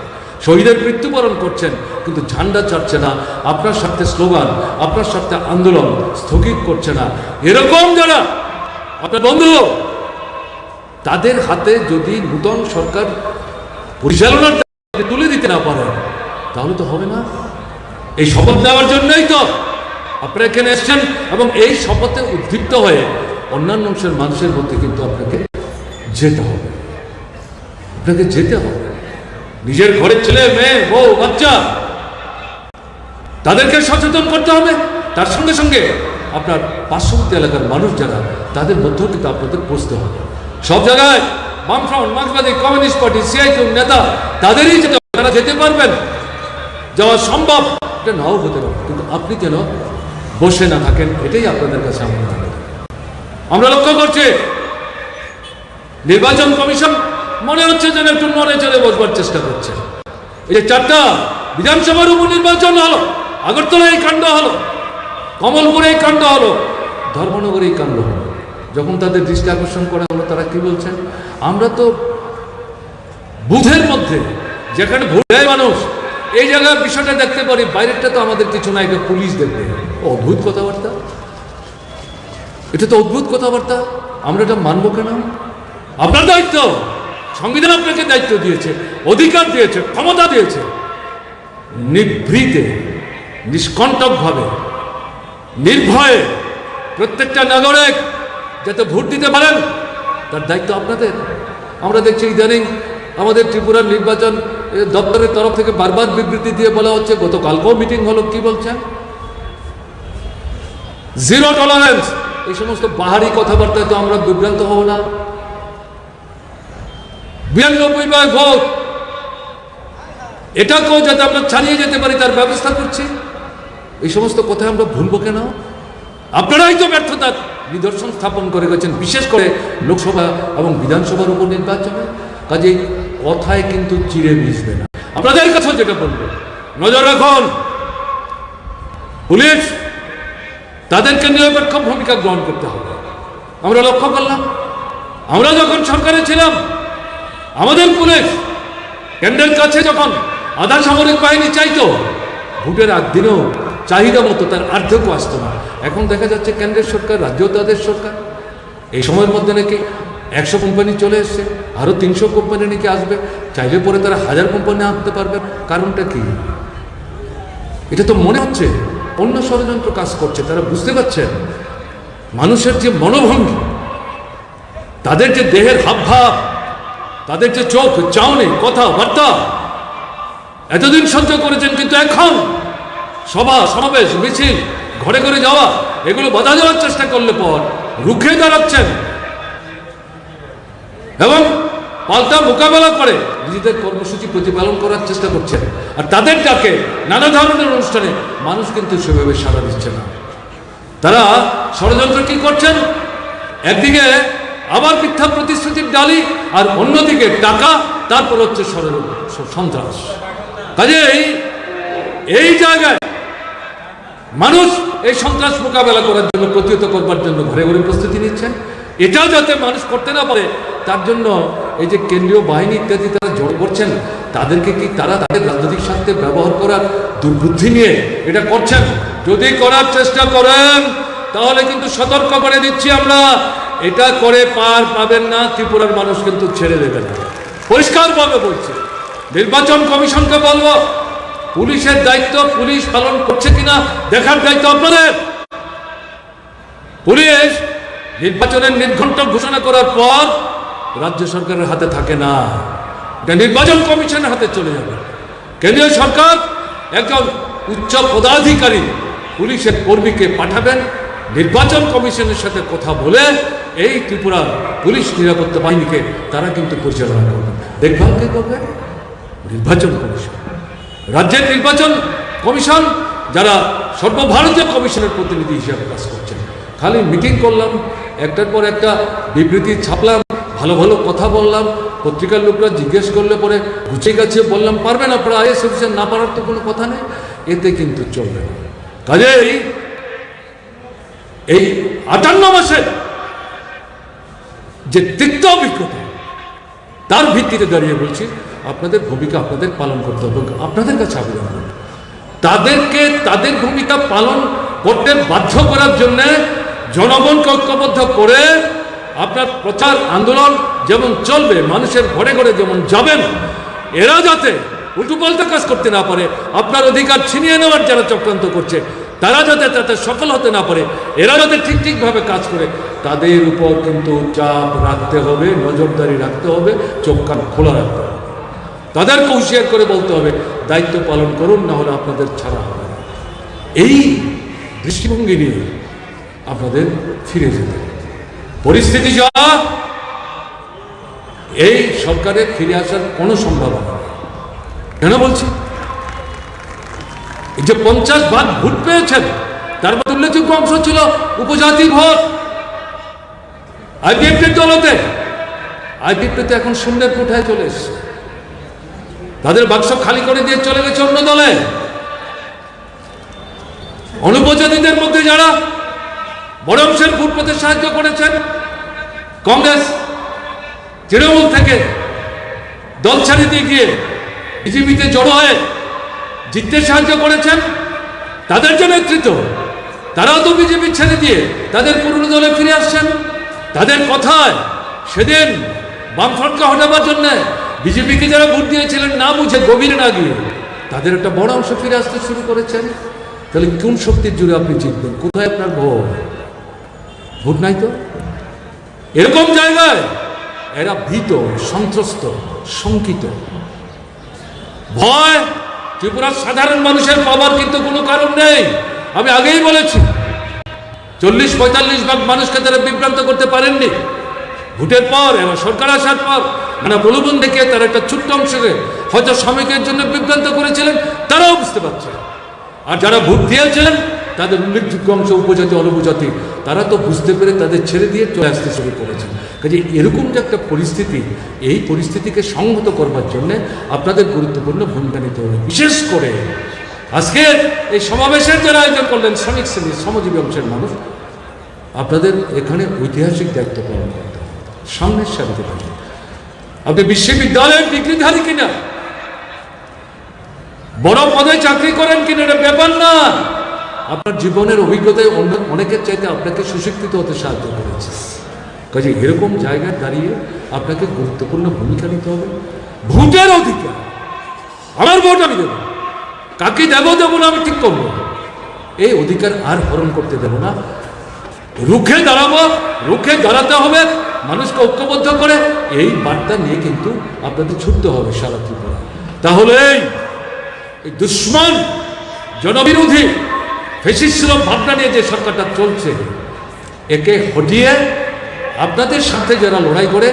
শহীদের মৃত্যুবরণ করছেন কিন্তু ঝান্ডা ছাড়ছে না, আপনার সাথে স্লোগান, আপনার সাথে আন্দোলন স্থগিত করছে না, এরকম যারা আপনার বন্ধু, তাদের হাতে যদি নূতন সরকার পরিচালনার তুলে দিতে না পারেন তাহলে তো হবে না। এই শপথ নেওয়ার জন্যই তো আপনারা এখানে এসছেন, এবং এই শপথে উদ্দীপ্ত হয়ে অন্যান্য অংশের মানুষের মধ্যে কিন্তু আপনাকে যেতে হবে, আপনাকে যেতে হবে। নিজের ঘরের ছেলে মেয়ে বউ বাচ্চা তাদেরকে সচেতন করতে হবে, তার সঙ্গে সঙ্গে আপনার পার্শ্ববর্তী এলাকার মানুষ যারা, তাদের মধ্যেও কিন্তু আপনাদের পৌঁছতে হবে। সব জায়গায় বামফ্রন্ট, মার্ক্সবাদী, কমিউনিস্ট পার্টি, সিআইটিউ নেতা তাদেরই যেতে, তারা যেতে পারবেন, যাওয়া সম্ভব, এটা নাও হতে পারে, কিন্তু আপনি যেন বসে না থাকেন, এটাই আপনাদের কাছে আমরা লক্ষ্য করছি। নির্বাচন কমিশন মনে হচ্ছে যেন একটু নড়ে চড়ে বসবার চেষ্টা করছে। এই যে 4টা বিধানসভার উপনির্বাচন হলো, আগরতলা এই কাণ্ড হলো, কমলপুরে এই কাণ্ড হলো, ধর্মনগরে এই কাণ্ড হলো, যখন তাদের দৃষ্টি আকর্ষণ করা হলো তারা কি বলছেন? আমরা তো বুথের মধ্যে যেখানে ভোট দেয় মানুষ, এই জায়গায় বিষয়টা দেখতে পারি, বাইরেরটা তো আমাদের কিছু না, এটা পুলিশ দেখবে। অদ্ভুত কথাবার্তা, এটা তো অদ্ভুত কথাবার্তা। আমরা এটা মানবো কেন? আপনার দায়িত্ব, সংবিধান আপনাকে দায়িত্ব দিয়েছে, অধিকার দিয়েছে, ক্ষমতা দিয়েছে, নিভৃতে নিষ্কণ্টকভাবে নির্ভয়ে প্রত্যেকটা নাগরিক যাতে ভোট দিতে পারেন তার দায়িত্ব আপনাদের। আমরা দেখছি ইদানিং আমাদের ত্রিপুরার নির্বাচন দপ্তরের তরফ থেকে বারবার বিবৃতি দিয়ে বলা হচ্ছে, গতকালকেও মিটিং হলো, কি বলছেন? Zero tolerance. এই সমস্ত বাহারি কথাবার্তায় তো আমরা বিভ্রান্ত হব না। 92 ভোট, এটাকেও যাতে আমরা ছাড়িয়ে যেতে পারি তার ব্যবস্থা করছি। এই সমস্ত কথা আমরা ভুলবো কেন? আপনারাই তো ব্যর্থতার নিদর্শন স্থাপন করে গেছেন, বিশেষ করে লোকসভা এবং বিধানসভার উপর নির্বাচনে। কাজে কথায় কিন্তু চিড়ে মিশবে না। আপনাদের কাছে যেটা বলবো, নজর রাখুন, পুলিশ তাদেরকে নিরপেক্ষ ভূমিকা গ্রহণ করতে হবে। আমরা লক্ষ্য করলাম, আমরা যখন সরকারে ছিলাম, আমাদের পুলিশ কেন্দ্রের কাছে যখন আধা সামরিক বাহিনী চাইতো, ভোটের আগ দিনেও চাহিদা মতো তার অর্ধেকও আসতো না। এখন দেখা যাচ্ছে কেন্দ্রের সরকার, রাজ্য তাদের সরকার, এই সময়ের মধ্যে নাকি 100 কোম্পানি চলে এসছে, আরও 300 কোম্পানি নাকি আসবে, চাইলে পরে তারা 1000 কোম্পানি আনতে পারবে। কারণটা কি? এটা তো মনে হচ্ছে অন্য ষড়যন্ত্র কাজ করছে। তারা বুঝতে পারছেন মানুষের যে মনোভঙ্গি, তাদের যে দেহের হাবভাব, তাদের যে চোখ চাউনি, কথাবার্তা এতদিন সহ্য করেছেন, কিন্তু এখন সভা সমাবেশ মিছিল, ঘরে ঘরে যাওয়া, এগুলো বাধা দেওয়ার চেষ্টা করলে পর রুখে দাঁড়াচ্ছেন এবং পাল্টা মোকাবেলা করে নিজেদের কর্মসূচি প্রতিপালন করার চেষ্টা করছেন। আর তাদের ডাকে নানা ধরনের অনুষ্ঠানে মানুষ কিন্তু সেভাবে সাড়া দিচ্ছে না। তারা ষড়যন্ত্র কি করছেন? একদিকে আবার মিথ্যা প্রতিশ্রুতির ডালি, আর অন্যদিকে টাকা, তারপর হচ্ছে সন্ত্রাস। কাজেই এই জায়গায় মানুষ এই সন্ত্রাস মোকাবেলা করার জন্য, প্রতিহত করবার জন্য ঘরে ঘরে প্রস্তুতি নিচ্ছেন। এটাও যাতে মানুষ করতে না পারে তার জন্য এই যে কেন্দ্রীয় বাহিনী ইত্যাদি তারা জড় করছেন, তাদেরকে কি তারা তাদের রাজনৈতিক স্বার্থে ব্যবহার করার দুর্বুদ্ধি নিয়ে এটা করছেন? যদি করার চেষ্টা করেন তাহলে কিন্তু সতর্ক করে দিচ্ছি আমরা, এটা করে পার পাবেন না, ত্রিপুরার মানুষ কিন্তু ছেড়ে দেবে না। পরিষ্কারভাবে বলছি, নির্বাচন কমিশনকে বলবো, পুলিশের দায়িত্ব পুলিশ পালন করছে কিনা দেখার দায়িত্ব আপনাদের। পুলিশ নির্বাচনের নির্ঘণ্ট ঘোষণা করার পর রাজ্য সরকারের হাতে থাকে না, এটা নির্বাচন কমিশনের হাতে চলে যাবে। কেন্দ্রীয় সরকার একজন উচ্চ পদাধিকারী পুলিশের কর্মীকে পাঠাবেন, নির্বাচন কমিশনের সাথে কথা বলে এই ত্রিপুরা পুলিশ নিরাপত্তা বাহিনীকে তারা কিন্তু পরিচালনা করবে। দেখভাল কে করবে? নির্বাচন কমিশন, রাজ্যের নির্বাচন কমিশন, যারা সর্বভারতীয় কমিশনের প্রতিনিধি হিসেবে কাজ করছেন। খালি মিটিং করলাম, একটার পর একটা বিবৃতি ছাপলাম, ভালো ভালো কথা বললাম, পত্রিকার লোকরা জিজ্ঞেস করলে পরে গুছিয়ে গাছিয়ে বললাম, পারবেন আপনারা আইএস অফিসার, না পারার তো কোনো কথা নেই, এতে কিন্তু চলবে না। কাজেই এই 58 মাসের যে তিক্ত অভিজ্ঞতা, তার ভিত্তিতে দাঁড়িয়ে বলছি, আপনাদের ভূমিকা আপনাদের পালন করতে হবে। আপনাদের কাছে আবেদন করব, তাদেরকে তাদের ভূমিকা পালন করতে বাধ্য করার জন্য জনগণকে ঐক্যবদ্ধ করে আপনার প্রচার আন্দোলন যেমন চলবে, মানুষের ঘরে ঘরে যেমন যাবেন, এরা যাতে উল্টোপাল্টা কাজ করতে না পারে, আপনার অধিকার ছিনিয়ে নেওয়ার যারা চক্রান্ত করছে তারা যাতে তাতে সফল হতে না পারে, এরা যাতে ঠিকভাবে কাজ করে, তাদের উপর কিন্তু চাপ রাখতে হবে, নজরদারি রাখতে হবে, চোখ কান খোলা রাখতে হবে। তাদেরকে হুঁশিয়ার করে বলতে হবে, দায়িত্ব পালন করুন, না হলে আপনাদের ছাড়া হবে না। এই দৃষ্টিভঙ্গি নিয়ে আপনাদের ফিরে যেতে হবে। পরিস্থিতি যা, এই সরকারের ফিরে আসার কোনো সম্ভাবনা নেই। কেন বলছি? এই যে 50% ভোট পেয়েছেন, তার মধ্যে উল্লেখযোগ্য অংশ ছিল উপজাতি ভোট। আইপিএফের দলতে, আইপিএফতে এখন শূন্যের কোঠায় চলে এসছে, তাদের বাক্স খালি করে দিয়ে চলে গেছে অন্য দলে। অনুপজাতিদের মধ্যে যারা বড় অংশের ভোট পেতে সাহায্য করেছেন, কংগ্রেস তৃণমূল থেকে দল ছাড়ি দিয়ে গিয়ে বিজেপিতে জড়ো হয়ে জিততে সাহায্য করেছেন, তাদের যে নেতৃত্ব, তারাও তো বিজেপি ছেড়ে দিয়ে তাদের পুরনো দলে ফিরে আসছেন। তাদের কথায় সেদিন বামফ্রন্টকে হটাবার জন্য বিজেপিকে যারা ভোট দিয়েছিলেন না বুঝে, গভীরে না গিয়ে, তাদের একটা বড় অংশ ফিরে আসতে শুরু করেছেন। তাহলে কোন শক্তির জুড়ে আপনি জিতবেন? কোথায় আপনার ভোট? ভোট নাই তো। এরকম জায়গায় এরা ভীত, সন্ত্রস্ত, শঙ্কিত। ভয় ত্রিপুরার সাধারণ মানুষের পাওয়ার কিন্তু কোনো কারণ নেই। আমি আগেই বলেছি, 40-45 ভাগ মানুষকে তারা বিভ্রান্ত করতে পারেননি। ভোটের পর এবং সরকার আসার পর নানা প্রলোভন দেখে তারা একটা ছোট্ট অংশকে হয়তো সাময়িকের জন্য বিভ্রান্ত করেছিলেন, তারাও বুঝতে পারছে। আর যারা ভোট দিয়েছিলেন তাদের উল্লেখযোগ্য অংশ উপজাতি, অনুপজাতি, তারা তো বুঝতে পেরে তাদের ছেড়ে দিয়ে চলে আসতে শুরু করেছেন। কাজে এরকম যে একটা পরিস্থিতি, এই পরিস্থিতিকে সংহত করবার জন্য আপনাদের গুরুত্বপূর্ণ ভূমিকা নিতে হবে। বিশেষ করে আজকে এই সমাবেশের যারা আয়োজন করলেন, শ্রমিক শ্রেণীর শ্রমজীবী অংশের মানুষ, আপনাদের এখানে ঐতিহাসিক দায়িত্ব পালন করতে হবে। সামনের সারিতে থাকবে। আপনি বিশ্ববিদ্যালয়ের ডিগ্রিধারী কিনা, বড় পদে চাকরি করেন কিনা, এটা ব্যাপার না। আপনার জীবনের অভিজ্ঞতায় অনেকের চাইতে আপনাকে সুশিক্ষিত হতে সাহায্য করেছে। কাজে এরকম জায়গায় দাঁড়িয়ে আপনাকে গুরুত্বপূর্ণ ভূমিকা নিতে হবে। ভোটের অধিকার, আমার ভোট আমি দেবো, কাকে দেবো না আমি ঠিক করবো, এই অধিকার আর হরণ করতে দেব না। রুখে দাঁড়াবো, রুখে দাঁড়াতে হবে, মানুষকে ঐক্যবদ্ধ করে এই বার্তা নিয়ে কিন্তু আপনাদের ছুটতে হবে সারা ত্রিপুরা। তাহলে এই দুশ্মন, জনবিরোধী, ফ্যাসিস্ট ভাবনা নিয়ে যে সরকারটা চলছে, একে হটিয়ে আপনাদের সাথে যারা লড়াই করে,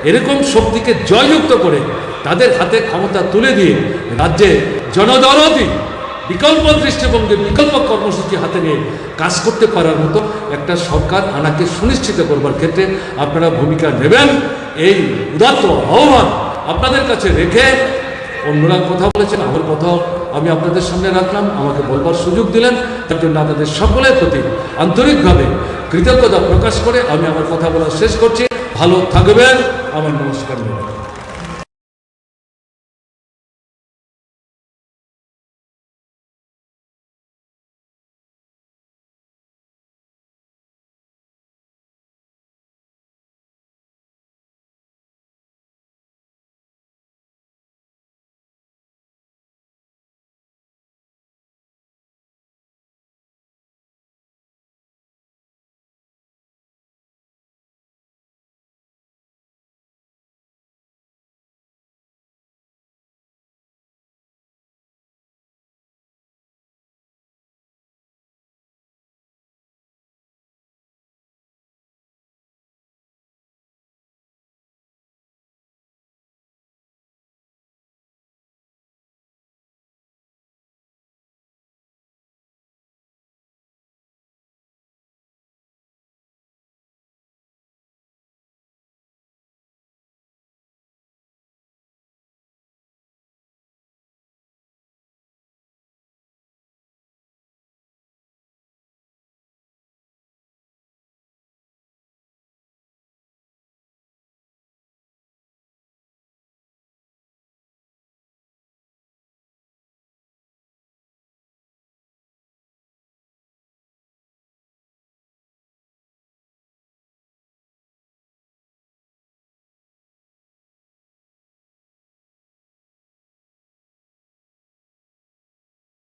এরকম শক্তিকে জয়যুক্ত করে তাদের হাতে ক্ষমতা তুলে দিয়ে রাজ্যে জনদরদি বিকল্প দৃষ্টিভঙ্গি, বিকল্প কর্মসূচি হাতে নিয়ে কাজ করতে পারার মতো একটা সরকার আনাকে সুনিশ্চিত করবার ক্ষেত্রে আপনারা ভূমিকা নেবেন, এই উদাত্ত আহ্বান আপনাদের কাছে রেখে অন্যরা কথা বলেছেন, আমার কথাও আমি আপনাদের সামনে রাখলাম, আমাকে বলবার সুযোগ দিলেন, তার জন্য আপনাদের সকলের প্রতি আন্তরিকভাবে কৃতজ্ঞতা প্রকাশ করে আমি আমার কথা বলা শেষ করছি। ভালো থাকবেন, আমার নমস্কার নেবেন।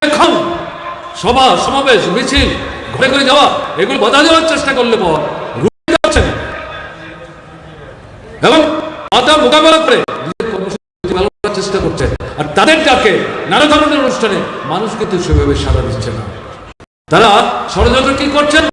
এখন সভা সমাবেশ মিছিল ঘরে ঘরে যাওয়া এগুলো বাধা দেওয়ার চেষ্টা করলে পর এবং বাধা মোকাবেলা করে ভালো করার চেষ্টা করছে, আর তাদের ডাকে নানা ধরনের অনুষ্ঠানে মানুষ কিন্তু সেভাবে সাড়া দিচ্ছে না। তারা ষড়যন্ত্র কি করছেন?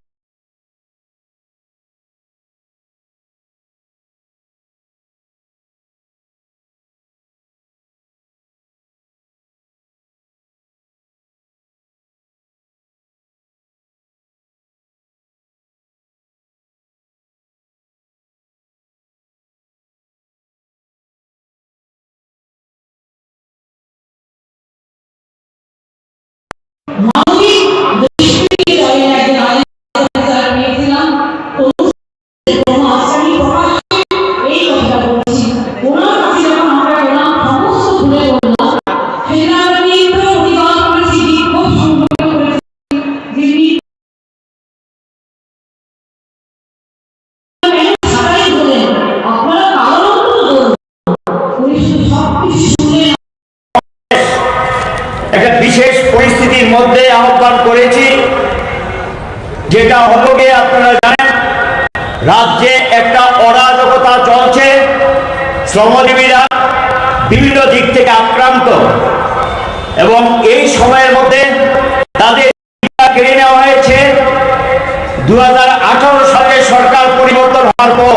মানবিক দৃষ্টি চলে একজন আইন নিয়েছিলাম কোনো আশ্রমী প্রকাশ্যে এই কথা বলছি, ওনার কাছে যখন আমরা গেলাম সমস্ত ভুলে বললাম, সেনাবাহিনীর প্রতিবাদ করেছি, বিক্ষোভ সংগঠিত করেছি, যিনি সারাই বলেন আপনারা কারণ তো বলুন, উনি সবকিছু শুনে একটা বিশেষ পরিস্থিতির মধ্যে আহ্বান করেছি, যেটা হলো গিয়ে আপনারা জানেন রাজ্যে একটা অরাজকতা চলছে, শ্রমজীবীরা বিভিন্ন দিক থেকে আক্রান্ত এবং এই সময়ের মধ্যে তাদের কেড়ে নেওয়া হয়েছে। 2018 সালে সরকার পরিবর্তন হওয়ার পর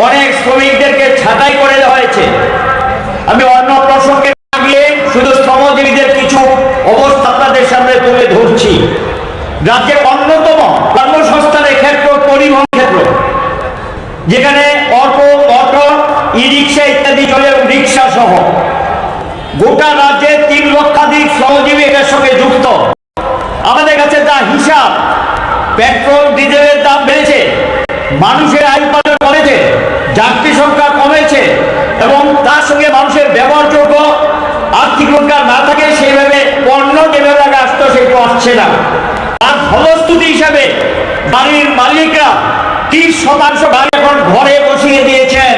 অনেক শ্রমিকদেরকে ছাঁটাই করে দেওয়া হয়েছে। আমি অন্য প্রসঙ্গে গিয়ে শুধু শ্রমজীবীদের কিছু অবস্থা আপনাদের সামনে তুলে ধরছি। রাজ্যের অন্যতম কর্মসংস্থানের ক্ষেত্র পরিবহন ক্ষেত্র, যেখানে অটো, ই রিক্সা ইত্যাদি চলে, রিক্সা সহ গোটা রাজ্যে 3 লক্ষাধিক শ্রমজীবী এটার সঙ্গে যুক্ত। আমাদের কাছে যা হিসাব, পেট্রোল ডিজেলের দাম বেড়েছে, মানুষের আয় উৎপাদন কমেছে, যাত্রী সংখ্যা কমেছে এবং তার সঙ্গে মানুষের ব্যবহারযোগ্য আর্থিক রোজগার না থাকে সেইভাবে পণ্য যেভাবে আগে আসতো সেটা আসছে না। আর ফলশ্রুতি হিসাবে বাড়ির মালিকরা 30% গাড়ি এখন ঘরে বসিয়ে দিয়েছেন।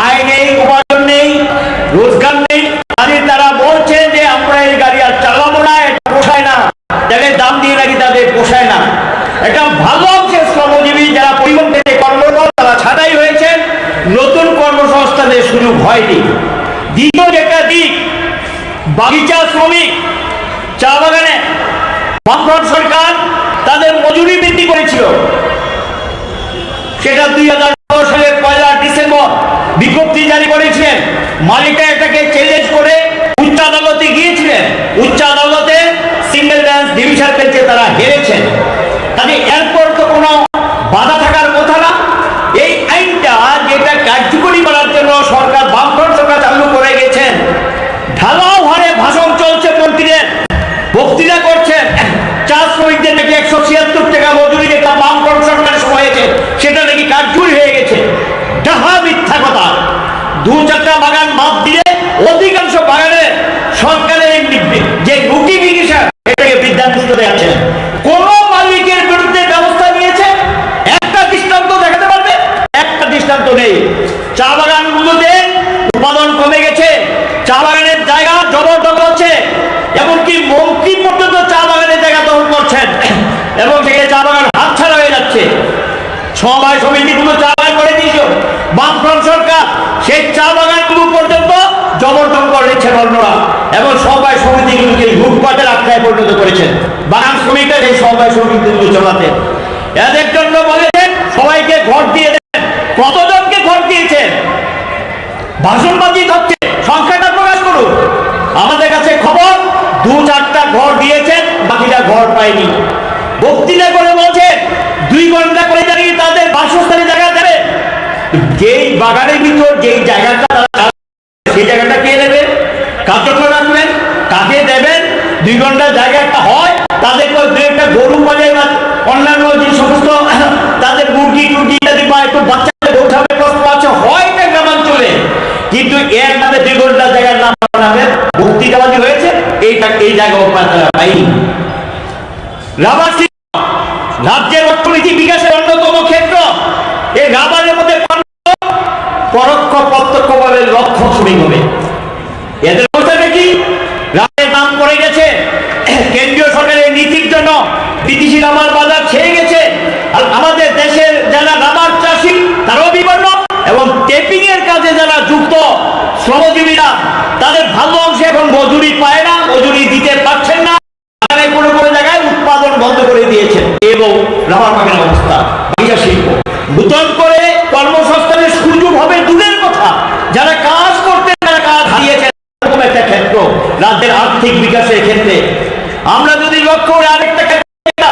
আয় নেই, উপার্জন নেই, রোজগার নেই, তারা বলছেন যে আমরা এই গাড়ি আর চালাবো না, এটা পোষায় না, যাদের দাম দিয়ে নাকি তাদের পোষায় না। এটা ভালো অংশের শ্রমজীবী যারা পরিবহন ক্ষেত্রে কর্মরত তারা ছাঁটাই হয়েছেন, নতুন কর্মসংস্থানের সুযোগ হয়নি। দ্বিতীয় যেটা দিক, বাগিচা শ্রমিক, চা বাগানে বামফ্রন্ট সরকার তাদের মজুরি বৃদ্ধি করেছিল, সেটা 2010 সালের 1 ডিসেম্বর বিজ্ঞপ্তি জারি করেছিলেন। মালিকরা এটাকে চ্যালেঞ্জ করে উচ্চ আদালতে গিয়েছিলেন, উচ্চ আদালতে সিঙ্গেল বেঞ্চ ডিভিশন বেঞ্চে তারা হেরেছেন। কাজে এরপর তো কোনো বাধা থাকার কথা না। এই আইনটা যেটা কার্যকরী করার জন্য সরকার, বামফ্রন্ট সরকার চালু করে গেছেন, ঢালাও হারে ভাষণ চলছে, মন্ত্রীদের বক্তৃতা করছেন, চা শ্রমিকদের নাকি 176 টাকা মজুরি যেটা বামফ্রন্ট সরকারের সময় হয়েছে সেটা নাকি কার্যকরী হয়ে গেছে। ডাহা মিথ্যা কথা। 2-4টা বাগান বাদ দিয়ে অধিকাংশ বাগানে সরকারের যে নোটিফিকেশন এটাকে বিদ্যানুষ্ঠ দেখাচ্ছেন। কোন মালিকের বিরুদ্ধে ব্যবস্থা নিয়েছে একটা দৃষ্টান্ত দেখাতে পারবে? একটা দৃষ্টান্ত নেই। চা বাগানগুলোতে উৎপাদন কমে গেছে, চা বাগানের জায়গা জবরদখল হচ্ছে, এমনকি মন্ত্রী পর্যন্ত চা বাগানের জায়গা দখল করছেন এবং সেখানে চা বাগান হাতছাড়া হয়ে যাচ্ছে। সমবায় সমিতিগুলো চা বাগান করে দিয়েছিল বামফ্রন্ট সরকার, সেই চা বাগানগুলো পর্যন্ত জবরদখল করেছেন অন্যরা এবং সমবায় সমিতিগুলোকে লুটপাটের আখ্যায় পরিণত করেছেন। বাগান শ্রমিকরা সেই সমবায় সমিতিগুলো চালাতেন। এদের জন্য বলেছেন সবাইকে ঘর দিয়ে দেন। কতজনকে ঘর দিয়েছেন? ভাষণবাজি হচ্ছে, সংখ্যাটা প্রকাশ করুন। আমাদের কাছে খবর 2-4টা ঘর দিয়েছেন, বাকিটা ঘর পায়নি। বক্তৃতা করে বলছেন 2 ঘন্টা করে দাঁড়িয়ে তাদের বাসস্থানে জায়গা দেবে। যেই বাগানের ভিতর যেই জায়গাটা তারা সেই জায়গাটা কে দেবে? কার জন্য রাখবেন? কাকে দেবেন? 2 ঘন্টা জায়গা একটা হয়, তাদের 2-1টা গরু পালে বা অন্যান্য যে সমস্ত তাদের মুরগি টুরগি ইত্যাদি বা একটু বাচ্চাদের উঠাবে প্রশ্ন আছে, হয় না গ্রামাঞ্চলে, কিন্তু এর নামে 2 ঘন্টা জায়গার নাম নামে বক্তৃতাবাজি হয়েছে। এই জায়গা তারা পাইনি। রাবার রাজ্যের অর্থনীতি বিকাশের অন্যতম ক্ষেত্র। এই রাবারের মধ্যে পরোক্ষ প্রত্যক্ষভাবে লক্ষ শ্রমিক হবে। এদের অবস্থাটা কি? রাবারের দাম পড়ে গেছে, কেন্দ্রীয় সরকারের নীতির জন্য বিদেশি রাবার বাজার ছেয়ে গেছে। আর আমাদের দেশের যারা রাবার চাষী তারাও বিপন্ন, এবং টেপিং এর কাজে যারা যুক্ত শ্রমজীবীরা তাদের ভালো অংশে এখন মজুরি পায় না, মজুরি দিতে পারছেন না। কোনো কোনো জায়গায় উৎপাদন বন্ধ করে দিয়েছেন এবং রাবার বাগানের অবস্থা, বাগিচা শিল্প নতুন করে কর্মসংস্থানের সুযোগ হবে দূরের কথা, যারা কাজ করতে তারা কাজ হারিয়েছেন। এরকম একটা ক্ষেত্র রাজ্যের আর্থিক বিকাশের ক্ষেত্রে। আমরা যদি লক্ষ্য করি আরেকটা ক্ষেত্র,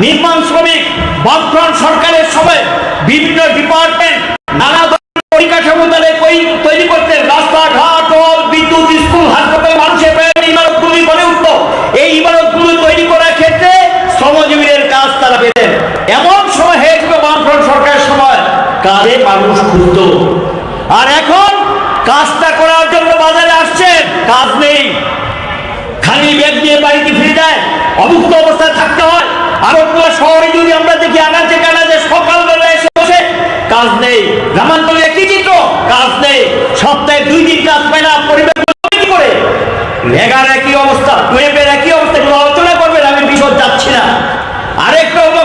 নির্মাণ শ্রমিক বামফ্রন্ট সরকারের সময় বিভিন্ন ডিপার্টমেন্ট নানা ধরনের পরিকাঠামো তৈরি করতেন, রাস্তাঘাট, বিদ্যুৎ, স্কুল, হাসপাতাল, মানুষের ইমারতগুলি গড়ে উঠত। এই ইমারতগুলো তৈরি করার ক্ষেত্রে শ্রমজীবীদের কাজ তারা পেতেন। এমন সময় হয়েছিল বামফ্রন্ট সরকারের সময় কাজে মানুষ খুঁজত। আর এখন কাজটা করার জন্য বাজারে আসছেন, কাজ নেই, খালি ব্যাগ দিয়ে বাড়িতে ফিরে যায়, অভুক্ত অবস্থায় থাকতে হয়। আগরতলা শহরে যদি আমরা দেখি আনাচে কানাচে সকালবেলা এসে বসে, কাজ নেই। গ্রামাঞ্চলে একই চিত্র, কাজ নেই, সপ্তাহে 2 দিন কাজ পায় না। পরিবার কি করে? রেগার একই অবস্থা, টুয়েবের একই অবস্থা, এগুলো আলোচনা করবেন, আমি বিশদ যাচ্ছি না। আরেকটা হলো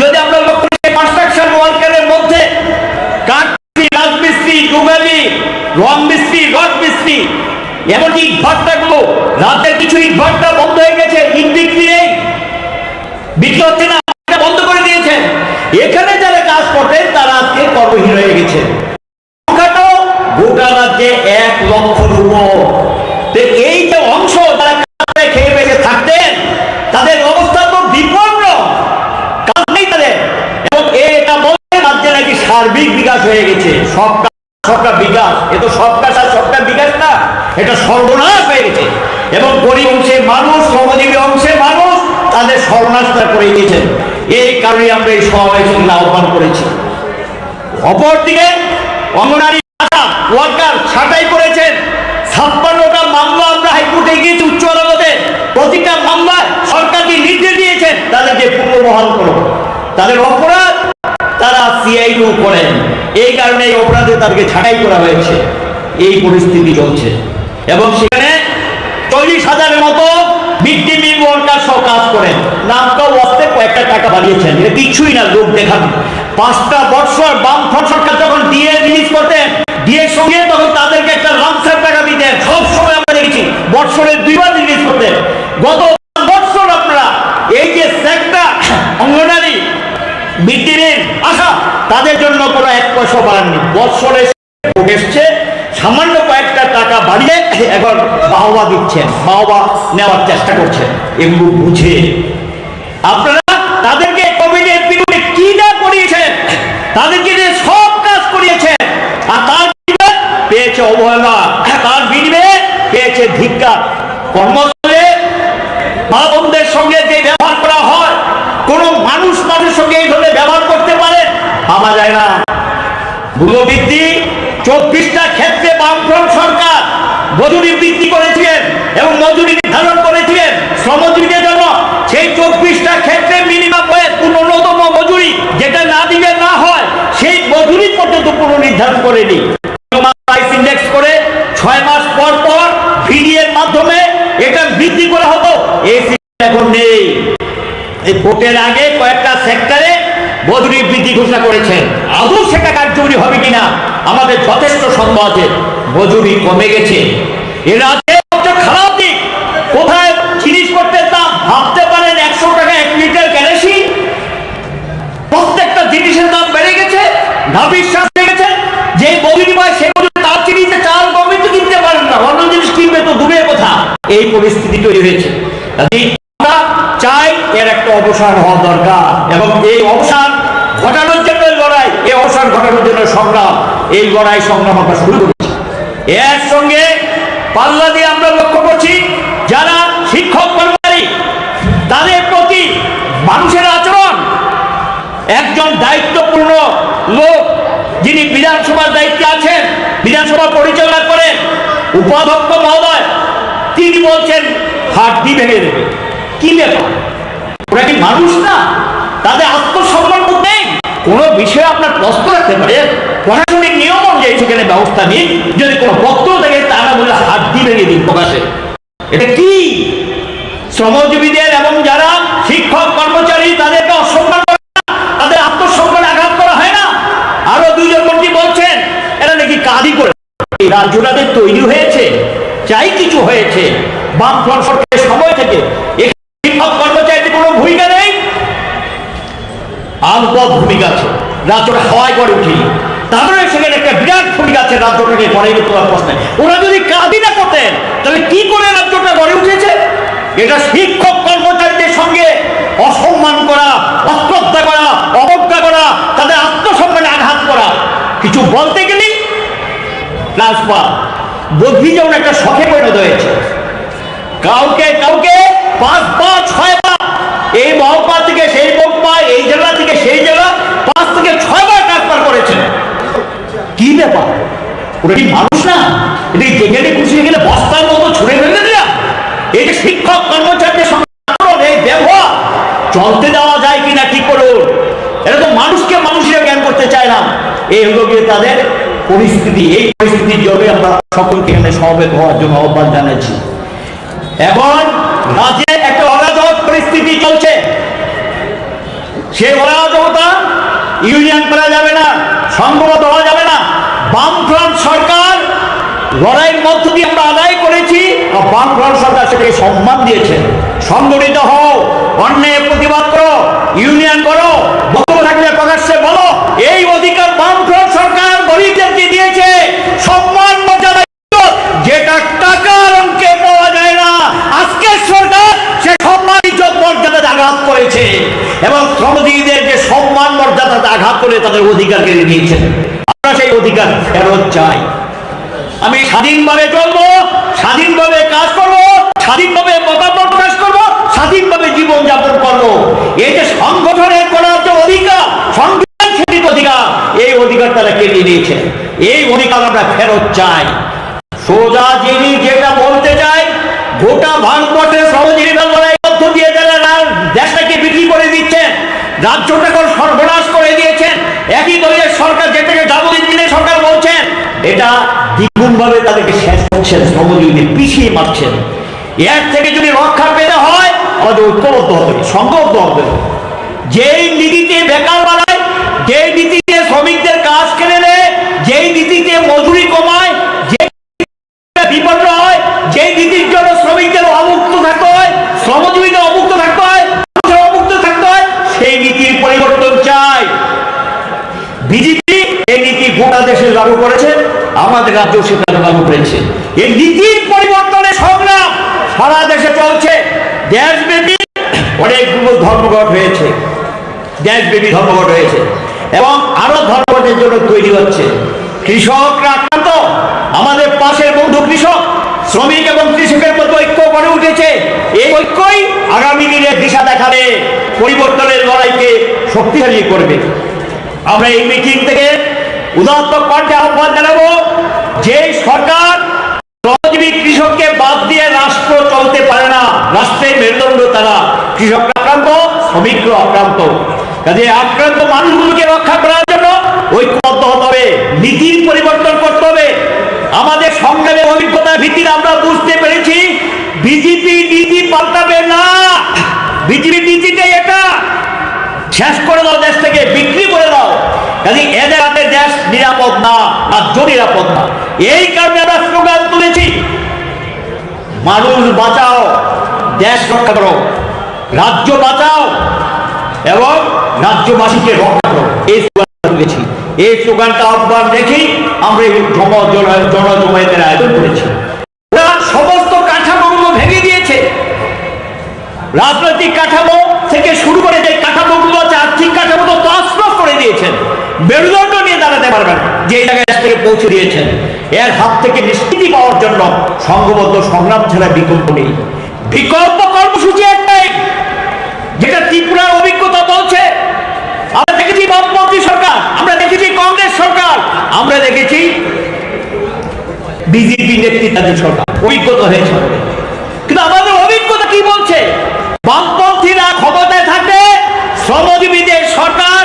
যদি আমরা লক্ষ্য করি কনস্ট্রাকশন ওয়ার্কারের মধ্যে কাঠমিস্ত্রি, রাজমিস্ত্রি, ডুবালি, রং মিস্ত্রি, রড মিস্ত্রি, এমনকি ইটভাটাগুলো, রাতের কিছু ইটভাটা বন্ধ হয়ে গেছে, ইট বিক্রি নেই, বিক্রি হচ্ছে না, বন্ধ করে দিয়েছেন। এখানে যারা কাজ করতেন তারা আজকে কর্মহীন হয়ে গেছে। সংখ্যাটাও গোটা রাজ্যে 1 লক্ষর উপর। এই যে অংশ তারা কাজে খেয়ে বেঁচে থাকতেন, তাদের অবস্থা তো বিপন্ন, কাজ নেই তাদের। এবং এটা বলতে রাজ্যে নাকি সার্বিক বিকাশ হয়ে গেছে, সবটা বিকাশ। এ তো সবটা বিকাশ না, এটা সর্বনাশ হয়ে গেছে। এবং গরিব অংশের মানুষ, শ্রমজীবী অংশের মানুষ তাদের সর্বনাশটা করে দিয়েছেন। এই কারণে আমরা এই সমাবেশন আহ্বান করেছি। অপরদিকে অঙ্গনারী ওয়ার্কার ছাঁটাই করেছেন। 56টা মামলা আমরা হাইকোর্টে গিয়েছি, উচ্চ আদালতে। প্রতিটা মামলায় সরকারকে নির্দেশ দিয়েছেন তাদেরকে পুনর্বহাল করো। তাদের অপরাধ তারা সিআইডিও করেন, এই কারণে এই অপরাধে তাদেরকে ছাঁটাই করা হয়েছে। এই পরিস্থিতি চলছে এবং সেখানে 40,000-এর মতো মিড ডে মিল ওয়ার্কার সব কাজ করেন। নামটা ওয়াস্তে কয়েকটা টাকা বাড়িয়েছেন, এটা কিছুই না, লোক দেখানো। 5টা বছর বামফ্রন্ট সরকার যখন ডিএ রিলিজ করতেন, ডিএর সঙ্গে তখন তাদেরকে একটা লামসাম টাকা দিতেন। সব সময় আমরা দেখেছি বছরে 2 বার রিলিজ করতেন। গত বছর আপনারা এই যে সেক্টর অঙ্গনারী মিড ডে মিল আসা, তাদের জন্য কোনো 1 পয়সা বাড়াননি। বছরে এসছে সামান্য কয়েকটা টাকা বাড়িয়ে এখন বাহবা দিচ্ছেন, বাহবা নেওয়ার চেষ্টা করছেন। এগুলো বুঝে আপনারা তাদেরকে কোভিডের পিরিয়ডে কি না করিয়েছেন, তাদেরকে যে সব কাজ করিয়েছেন, আর তার বিনিময়ে পেয়েছে অবহেলা, তার বিনিময়ে পেয়েছে ধিক্কার। কর্মস্থলে মা বোনদের সঙ্গে যে ব্যবহার করা হয়, কোন মানুষ মানুষের সঙ্গে এই ধরনের ব্যবহার করতে পারে ভাবা যায় না। মূল্যবৃদ্ধি 24টা ক্ষেত্রে বামফ্রন্ট সরকার মজুরি বৃদ্ধি করেছিলেন এবং মজুরি নির্ধারণ করেছিলেন শ্রমজীবীদের জন্য। সেই 24টা ক্ষেত্রে মিনিমাম ওয়েজ, ন্যূনতম মজুরি যেটা না দিলে না হয়, সেই মজুরি পর্যন্ত পুনর্নির্ধারণ করেনি। প্রাইস ইন্ডেক্স করে 6 মাস পর পর ভিডিএর মাধ্যমে এটা বৃদ্ধি করা হতো, এই এখন নেই। এই ভোটের আগে কয়েকটা সেক্টরে মজুরি বৃদ্ধি ঘোষণা করেছেন, আদৌ সেটা কার্যকরী হবে কিনা আমাদের যথেষ্ট সন্দেহ আছে। মজুরি কমে গেছে। এর আগে খারাপ দিক কোথায় জিনিসপত্রের দাম ভাবতে পারেন, 100 টাকা 1 লিটার কেরোসিন, প্রত্যেকটা জিনিসের দাম বেড়ে গেছে, নাবিশ্বাস হয়ে গেছে। যে মজুরি পায় সে মজুরি তার চিনিতে চাল গমই তো কিনতে পারেন না, অন্য জিনিস কিনবে তো দূরের কথা। এই পরিস্থিতি তৈরি হয়েছে। আমরা চাই এর একটা অবসান হওয়া দরকার, এবং এই অবসান ঘটানোর জন্য লড়াই, এই অবসান ঘটানোর জন্য সংগ্রাম, এই লড়াই সংগ্রাম আমরা শুরু করেছি। এর সঙ্গে পাল্লা দিয়ে আমরা লক্ষ্য করছি যারা শিক্ষক কর্মচারী, তাদের প্রতি মানুষের আচরণ। একজন দায়িত্বপূর্ণ লোক যিনি বিধানসভার দায়িত্বে আছেন, বিধানসভা পরিচালনা করেন, উপাধ্যক্ষ মহোদয়, তিনি বলছেন হাড্ডি ভেঙে দেবে। কি ব্যাপার? ওরা কি মানুষ না? তাদের আত্মসম্মান নেই? কোন বিষয়ে আপনার প্রশ্ন রাখতে পারে, প্রশাসনিক নিয়ম অনুযায়ী সেখানে ব্যবস্থা নিন। যদি কোনো বক্তব্য থাকে তারা বলে হাড্ডি ভেঙে দিন প্রকাশে। এটা কি? শ্রমজীবীদের এবং যারা শিক্ষক কর্মচারী তাদেরকে অসম্মান করা, তাদের আত্মসম্মানে আঘাত করা হয় না? আরো দুইজন মন্ত্রী বলছেন এরা নাকি কাঁদি করে। এই রাজ্যটাদের তৈরি হয়েছে, চাই কিছু হয়েছে বামফ্রন্ট সরকারের সময় থেকে। শিক্ষক কর্মচারীদের কোনো ভূমিকা নেই, আলপথ ভূমিকা আছে, রাজ্যটা হাওয়ায় গড়ে উঠিনি। তারপরে সেখানে একটা বিরাট ভূমিকা আছে রাজ্যটাকে গড়ে তোলার প্রশ্নে। ওরা যদি কাঁদি না করতেন তাহলে কি করে রাজ্যটা গড়ে উঠেছে? এটা শিক্ষক কর্মচারীদের সঙ্গে অসম্মান করা, অশ্রদ্ধা করা, অবজ্ঞা করা, তাদের আত্মসম্মানে আঘাত করা। কিছু বলতে গেলেই ট্রান্সফার, বদলি যেমন একটা শখে পরিণত হয়েছে। কাউকে কাউকে 5 পা 6 পা, এই মহকুমা থেকে সেই মহকুমা, এই জেলা থেকে সেই জেলা 5 থেকে 6 বার ট্রান্সফার করেছেন। কি ব্যাপার? ওরা কি মানুষ না? এটা যেখানে খুশি গেলে বস্তার মতো ছুড়ে ফেলে দিলাম। এই যে শিক্ষক কর্মচারীদের সঙ্গে এই ব্যবহার চলতে দেওয়া যায় কিনা ঠিক করুন। এটা তো মানুষকে মানুষের জ্ঞান করতে চায় না। এই হলো গিয়ে তাদের পরিস্থিতি। এই পরিস্থিতির জন্য আমরা সকলকে এখানে সমবেত হওয়ার জন্য আহ্বান জানাচ্ছি। এখন রাজ্যে একটা অরাজক পরিস্থিতি চলছে। সেই অরাজকতা ইউনিয়ন করা যাবে না, সংগত হওয়া যাবে না। বামফ্রন্ট সরকার লড়াইয়ের মধ্য দিয়ে আমরা আদায় করেছি, বামফ্রন্ট সরকার সেটাকে সম্মান দিয়েছে। সংগঠিত হও, অন্যায় প্রতিবাদ করো, ইউনিয়ন করো, বক্তব্য থাকলে প্রকাশ্যে বলো। এই অধিকার বামফ্রন্ট সরকার গরিবদেরকে দিয়েছে। সম্মান মর্যাদা যেটা টাকার অঙ্কে পাওয়া যায় না। আজকের সরকার সে সম্মান ইজ্জত মর্যাদা আঘাত করেছে এবং শ্রমজীবীদের যে সম্মান মর্যাদা আঘাত করে তাদের অধিকার কেড়ে নিয়েছে। আমরা সেই অধিকার ফেরত চাই। আমি স্বাধীনভাবে চলবো, স্বাধীনভাবে কাজ করবো, স্বাধীনভাবে মতামত প্রকাশ করবো, স্বাধীনভাবে জীবন যাপন করবো। এই যে সংগঠনের করার যে অধিকার, সংবিধান স্বীকৃত অধিকার, এই অধিকার তারা কেড়ে নিয়েছে। এই অধিকার আমরা ফেরত চাই। সোজা যিনি যেটা বলতে চাই, গোটা ভারতবর্ষের শ্রমজীবীদের লড়াই মধ্য দিয়ে যারা দেশটাকে বিক্রি করে দিচ্ছেন, রাজ্যটাকে সর্বনাশ করে দিয়েছেন, একই দলের সরকার যেটাকে ডাবল ইঞ্জিনের সরকার বলছেন, এটা দ্বিগুণ ভাবে তাদেরকে শেষ করছেন, শ্রমজীবীদের পিছিয়ে মারছেন। এর থেকে যদি রক্ষা পেতে হয় আমাদের ঐক্যবদ্ধ হবে, সংঘবদ্ধ হবে। যেই নীতিতে বেকার বাড়ায়, যেই নীতিতে শ্রমিকদের কাজ কেড়ে নেয়, যেই নীতিতে মজুরি কমায়, যে বিপন্ন হয়, যেই নীতির জন্য শ্রমিকদের অমুক্ত থাকতে হয়, শ্রমজীবীদের অমুক্ত থাকতে হয়, অমুক্ত থাকতে হয়, সেই নীতির পরিবর্তন চাই। বিজেপি এই নীতি গোটা দেশে লাগু করেছে। আমাদের রাজ্য সেটা লাগু করেছে। এই নীতির পরিবর্তনের সংগ্রাম সারা দেশে চলছে। দেশব্যাপী অনেকগুলো ধর্মঘট হয়েছে, দেশব্যাপী ধর্মঘট হয়েছে এবং আরো ধর্মঘটের জন্য তৈরি হচ্ছে। কৃষকরা আক্রান্ত, আমাদের পাশের বন্ধু কৃষক, শ্রমিক এবং কৃষকের মধ্যে ঐক্য গড়ে উঠেছে। এই ঐক্যই আগামী দিনে দিশা দেখাবে, পরিবর্তনের লড়াইকে শক্তিশালী করবে। আমরা এই মিটিং থেকে উদাত্ত কণ্ঠে আহ্বান জানাবো, যে সরকার শ্রমজীবী কৃষককে বাদ দিয়ে রাষ্ট্র চলতে পারে না, রাষ্ট্রের মেরুদণ্ড তারা, কৃষকরা আক্রান্ত, শ্রমিকরা আক্রান্ত। কাজে আক্রান্ত মানুষগুলোকে রক্ষা করার জন্য ঐক্যবদ্ধ হতে হবে, নীতির পরিবর্তন করতে হবে। আমাদের সংগ্রামের অভিজ্ঞতার ভিত্তিতে আমরা বুঝতে পেরেছি বিজেপি নীতি পাল্টাবে না। বিজেপি নীতিটাই এটা, শেষ করে দাও, দেশ থেকে বিক্রি করে দাও। কাজে এদের হাতে দেশ নিরাপদ না, রাজ্য নিরাপদ না। এই কারণে আমরা স্লোগান তুলেছি, মানুষ বাঁচাও, দেশ রক্ষা করো, রাজ্য বাঁচাও এবং রাজ্যবাসীকে রক্ষা করো। এই স্লোগান তুলেছি। এই স্লোগানটা আহ্বান রেখেই আমরা এই জনজমায়েতের আয়োজন করেছি। ওরা সমস্ত কাঠামোগুলো ভেঙে দিয়েছে, রাজনৈতিক কাঠামো থেকে শুরু করে যে কাঠামোগুলো আছে, আর্থিক কাঠামো তো তছনছ করে দিয়েছেন। মেরুদণ্ড নিয়ে দাঁড়াতে পারবেন যে জায়গায় দেশ থেকে পৌঁছে দিয়েছেন। এর হাত থেকে নিষ্কৃতি পাওয়ার জন্য সংঘবদ্ধ সংগ্রাম ছাড়া বিকল্প নেই। বিকল্প কর্মসূচি একটাই, যেটা ত্রিপুরার অভিজ্ঞতা বলছে। আমরা দেখেছি বামপন্থী সরকার, আমরা দেখেছি কংগ্রেস সরকার, আমরা দেখেছি বিজেপি নেতৃত্বাধীন সরকার, অভিজ্ঞতা হয়েছে। কিন্তু আমাদের অভিজ্ঞতা কি বলছে? বামপন্থীরা ক্ষমতায় থাকলে শ্রমজীবীদের সরকার,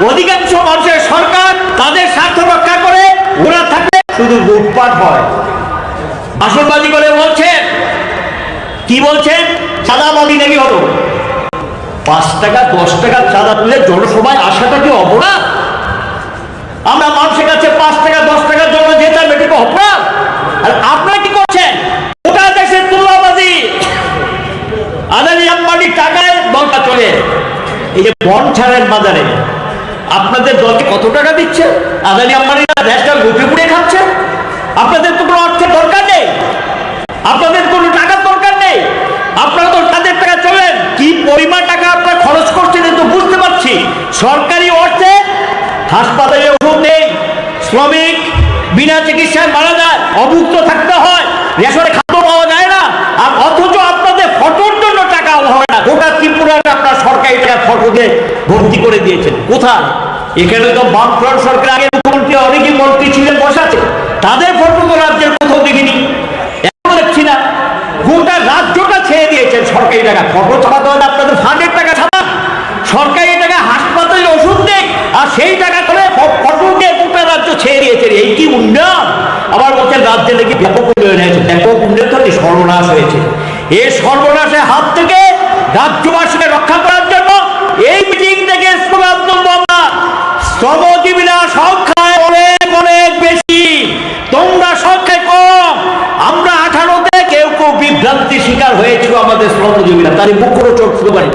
অধিকাংশ মানুষের সরকার, তাদের স্বার্থ রক্ষা করে। ওরা থাকলে শুধু লুটপাট হয়, আসলবাজি করে বলছেন। কি বলছেন? চাঁদাবাজি নাকি হলো, 5 টাকা 10 টাকা চাঁদা তুলে জনসভায় আসাটা কি অপরাধ? আমরা মানুষের কাছে 5 টাকা 10 টাকার জন্য যেতাম, এটা কি অপরাধ? আর আপনারা কি করছেন? গোটা দেশের তুলাবাজি, আদানি আম্বানির টাকায় দলটা চলে। এই যে বন ছাড়েন বাজারে, আপনাদের দলকে কত টাকা দিচ্ছে? আদানি আম্বানিরা দেশটা লুটে পুড়ে খাচ্ছে। আপনাদের তো কোনো অর্থের দরকার নেই, আপনাদের কোনো টাকার দরকার নেই, আপনারা তো তাদের টাকা চলেন। কি পরিমাণ টাকা আপনারা খরচ করছেন তো বুঝতে পারছি। সরকারি অর্থে হাসপাতালে ওষুধ নেই, শ্রমিক বিনা চিকিৎসায় মারা যায়, অভুক্ত থাকতে হয়, রেশনে খাদ্য পাওয়া যায় না। আর অথচ আপনাদের ফটোর জন্য টাকা হয় না। গোটা ত্রিপুরাটা আপনার সরকারি টাকা ফটোতে ভর্তি করে দিয়েছেন। কোথায়? এখানে তো বামফ্রন্ট সরকার আগে মুখ্যমন্ত্রী অনেকই মন্ত্রী ছিলেন বসাতে, তাদের ফটো তো রাজ্যের কোথাও দেখিনি, এখন দেখছি না। গোটা রাজ্যটা ছেড়ে দিয়েছেন সরকারি টাকা। ফটো ছাপাতে হয় না, আপনাদের ফান্ডের টাকা ছাপা, সরকারি টাকা হাসপাতালে ওষুধ নেই, আর সেই টাকা করে ফটো দিয়ে গোটা রাজ্য ছেড়ে দিয়েছেন। এই কি উন্নয়ন? আবার বলছেন রাজ্যে নাকি ব্যাপক উন্নয়ন হয়েছে। ব্যাপক উন্নয়ন তো সর্বনাশ হয়েছে। এই সর্বনাশের হাত থেকে রাজ্যবাসীকে রক্ষা করার জন্য এই মিটিং থেকে স্লোগান তুলব আমরা, শ্রমজীবীরা সংখ্যায় অনেক অনেক বেশি, তোমরা সংখ্যায় কম। আমরা 18তে কেউ কেউ বিভ্রান্তি শিকার হয়েছিল আমাদের শ্রমজীবীরা, তারই মুখরোচক স্লোগান।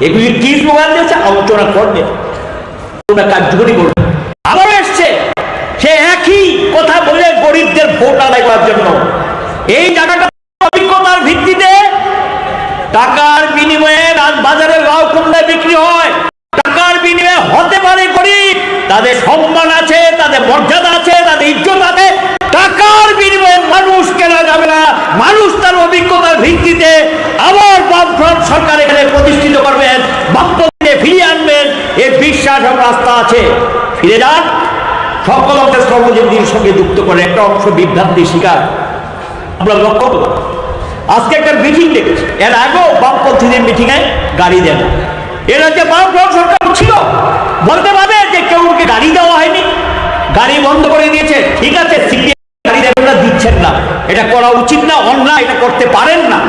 এগুলি কি স্লোগান দিয়েছে? আলোচনা করবে, তোমরা কার্যকরী করবে। আবার এসছে সে একই কথা বলে গরিবদের ভোট আদায় করার জন্য। এই জায়গাটা অভিজ্ঞতার ভিত্তিতে টাকার বিনিময়ে বাজারে লাউ কুমড়া বিক্রি হয়, টাকার বিনিময়ে হতে পারে গরিব, তাদের সম্মান আছে, তাদের মর্যাদা আছে, তাদের ইজ্জত আছে। টাকার বিনিময়ে মানুষ কেনা যাবে না। মানুষ তার অভিজ্ঞতার ভিত্তিতে আবার বামফ্রন্ট সরকার এখানে প্রতিষ্ঠিত করবেন, বামপন্থীকে ফিরিয়ে আনবেন। এই বিশ্বাস এবং আস্থা আছে। ফিরে যান, সকল অংশের শ্রমজীবীদের সঙ্গে যুক্ত করে। একটা অংশ বিভ্রান্তি শিকার আমরা লক্ষ্য করব। আজকে একটা মিটিং দেখেছি, এর আগেও বামপন্থীদের মিটিংয়ে গাড়ি দেন। এর যে বামফ্রন্ট সরকার ছিল বলতে পারবে যে কেউ গাড়ি দেওয়া হয়নি, গাড়ি বন্ধ করে দিয়েছে। ঠিক আছে, গাড়ি দেবেন না, দিচ্ছেন না, এটা করা উচিত না, অন্যায়, এটা করতে পারেন না।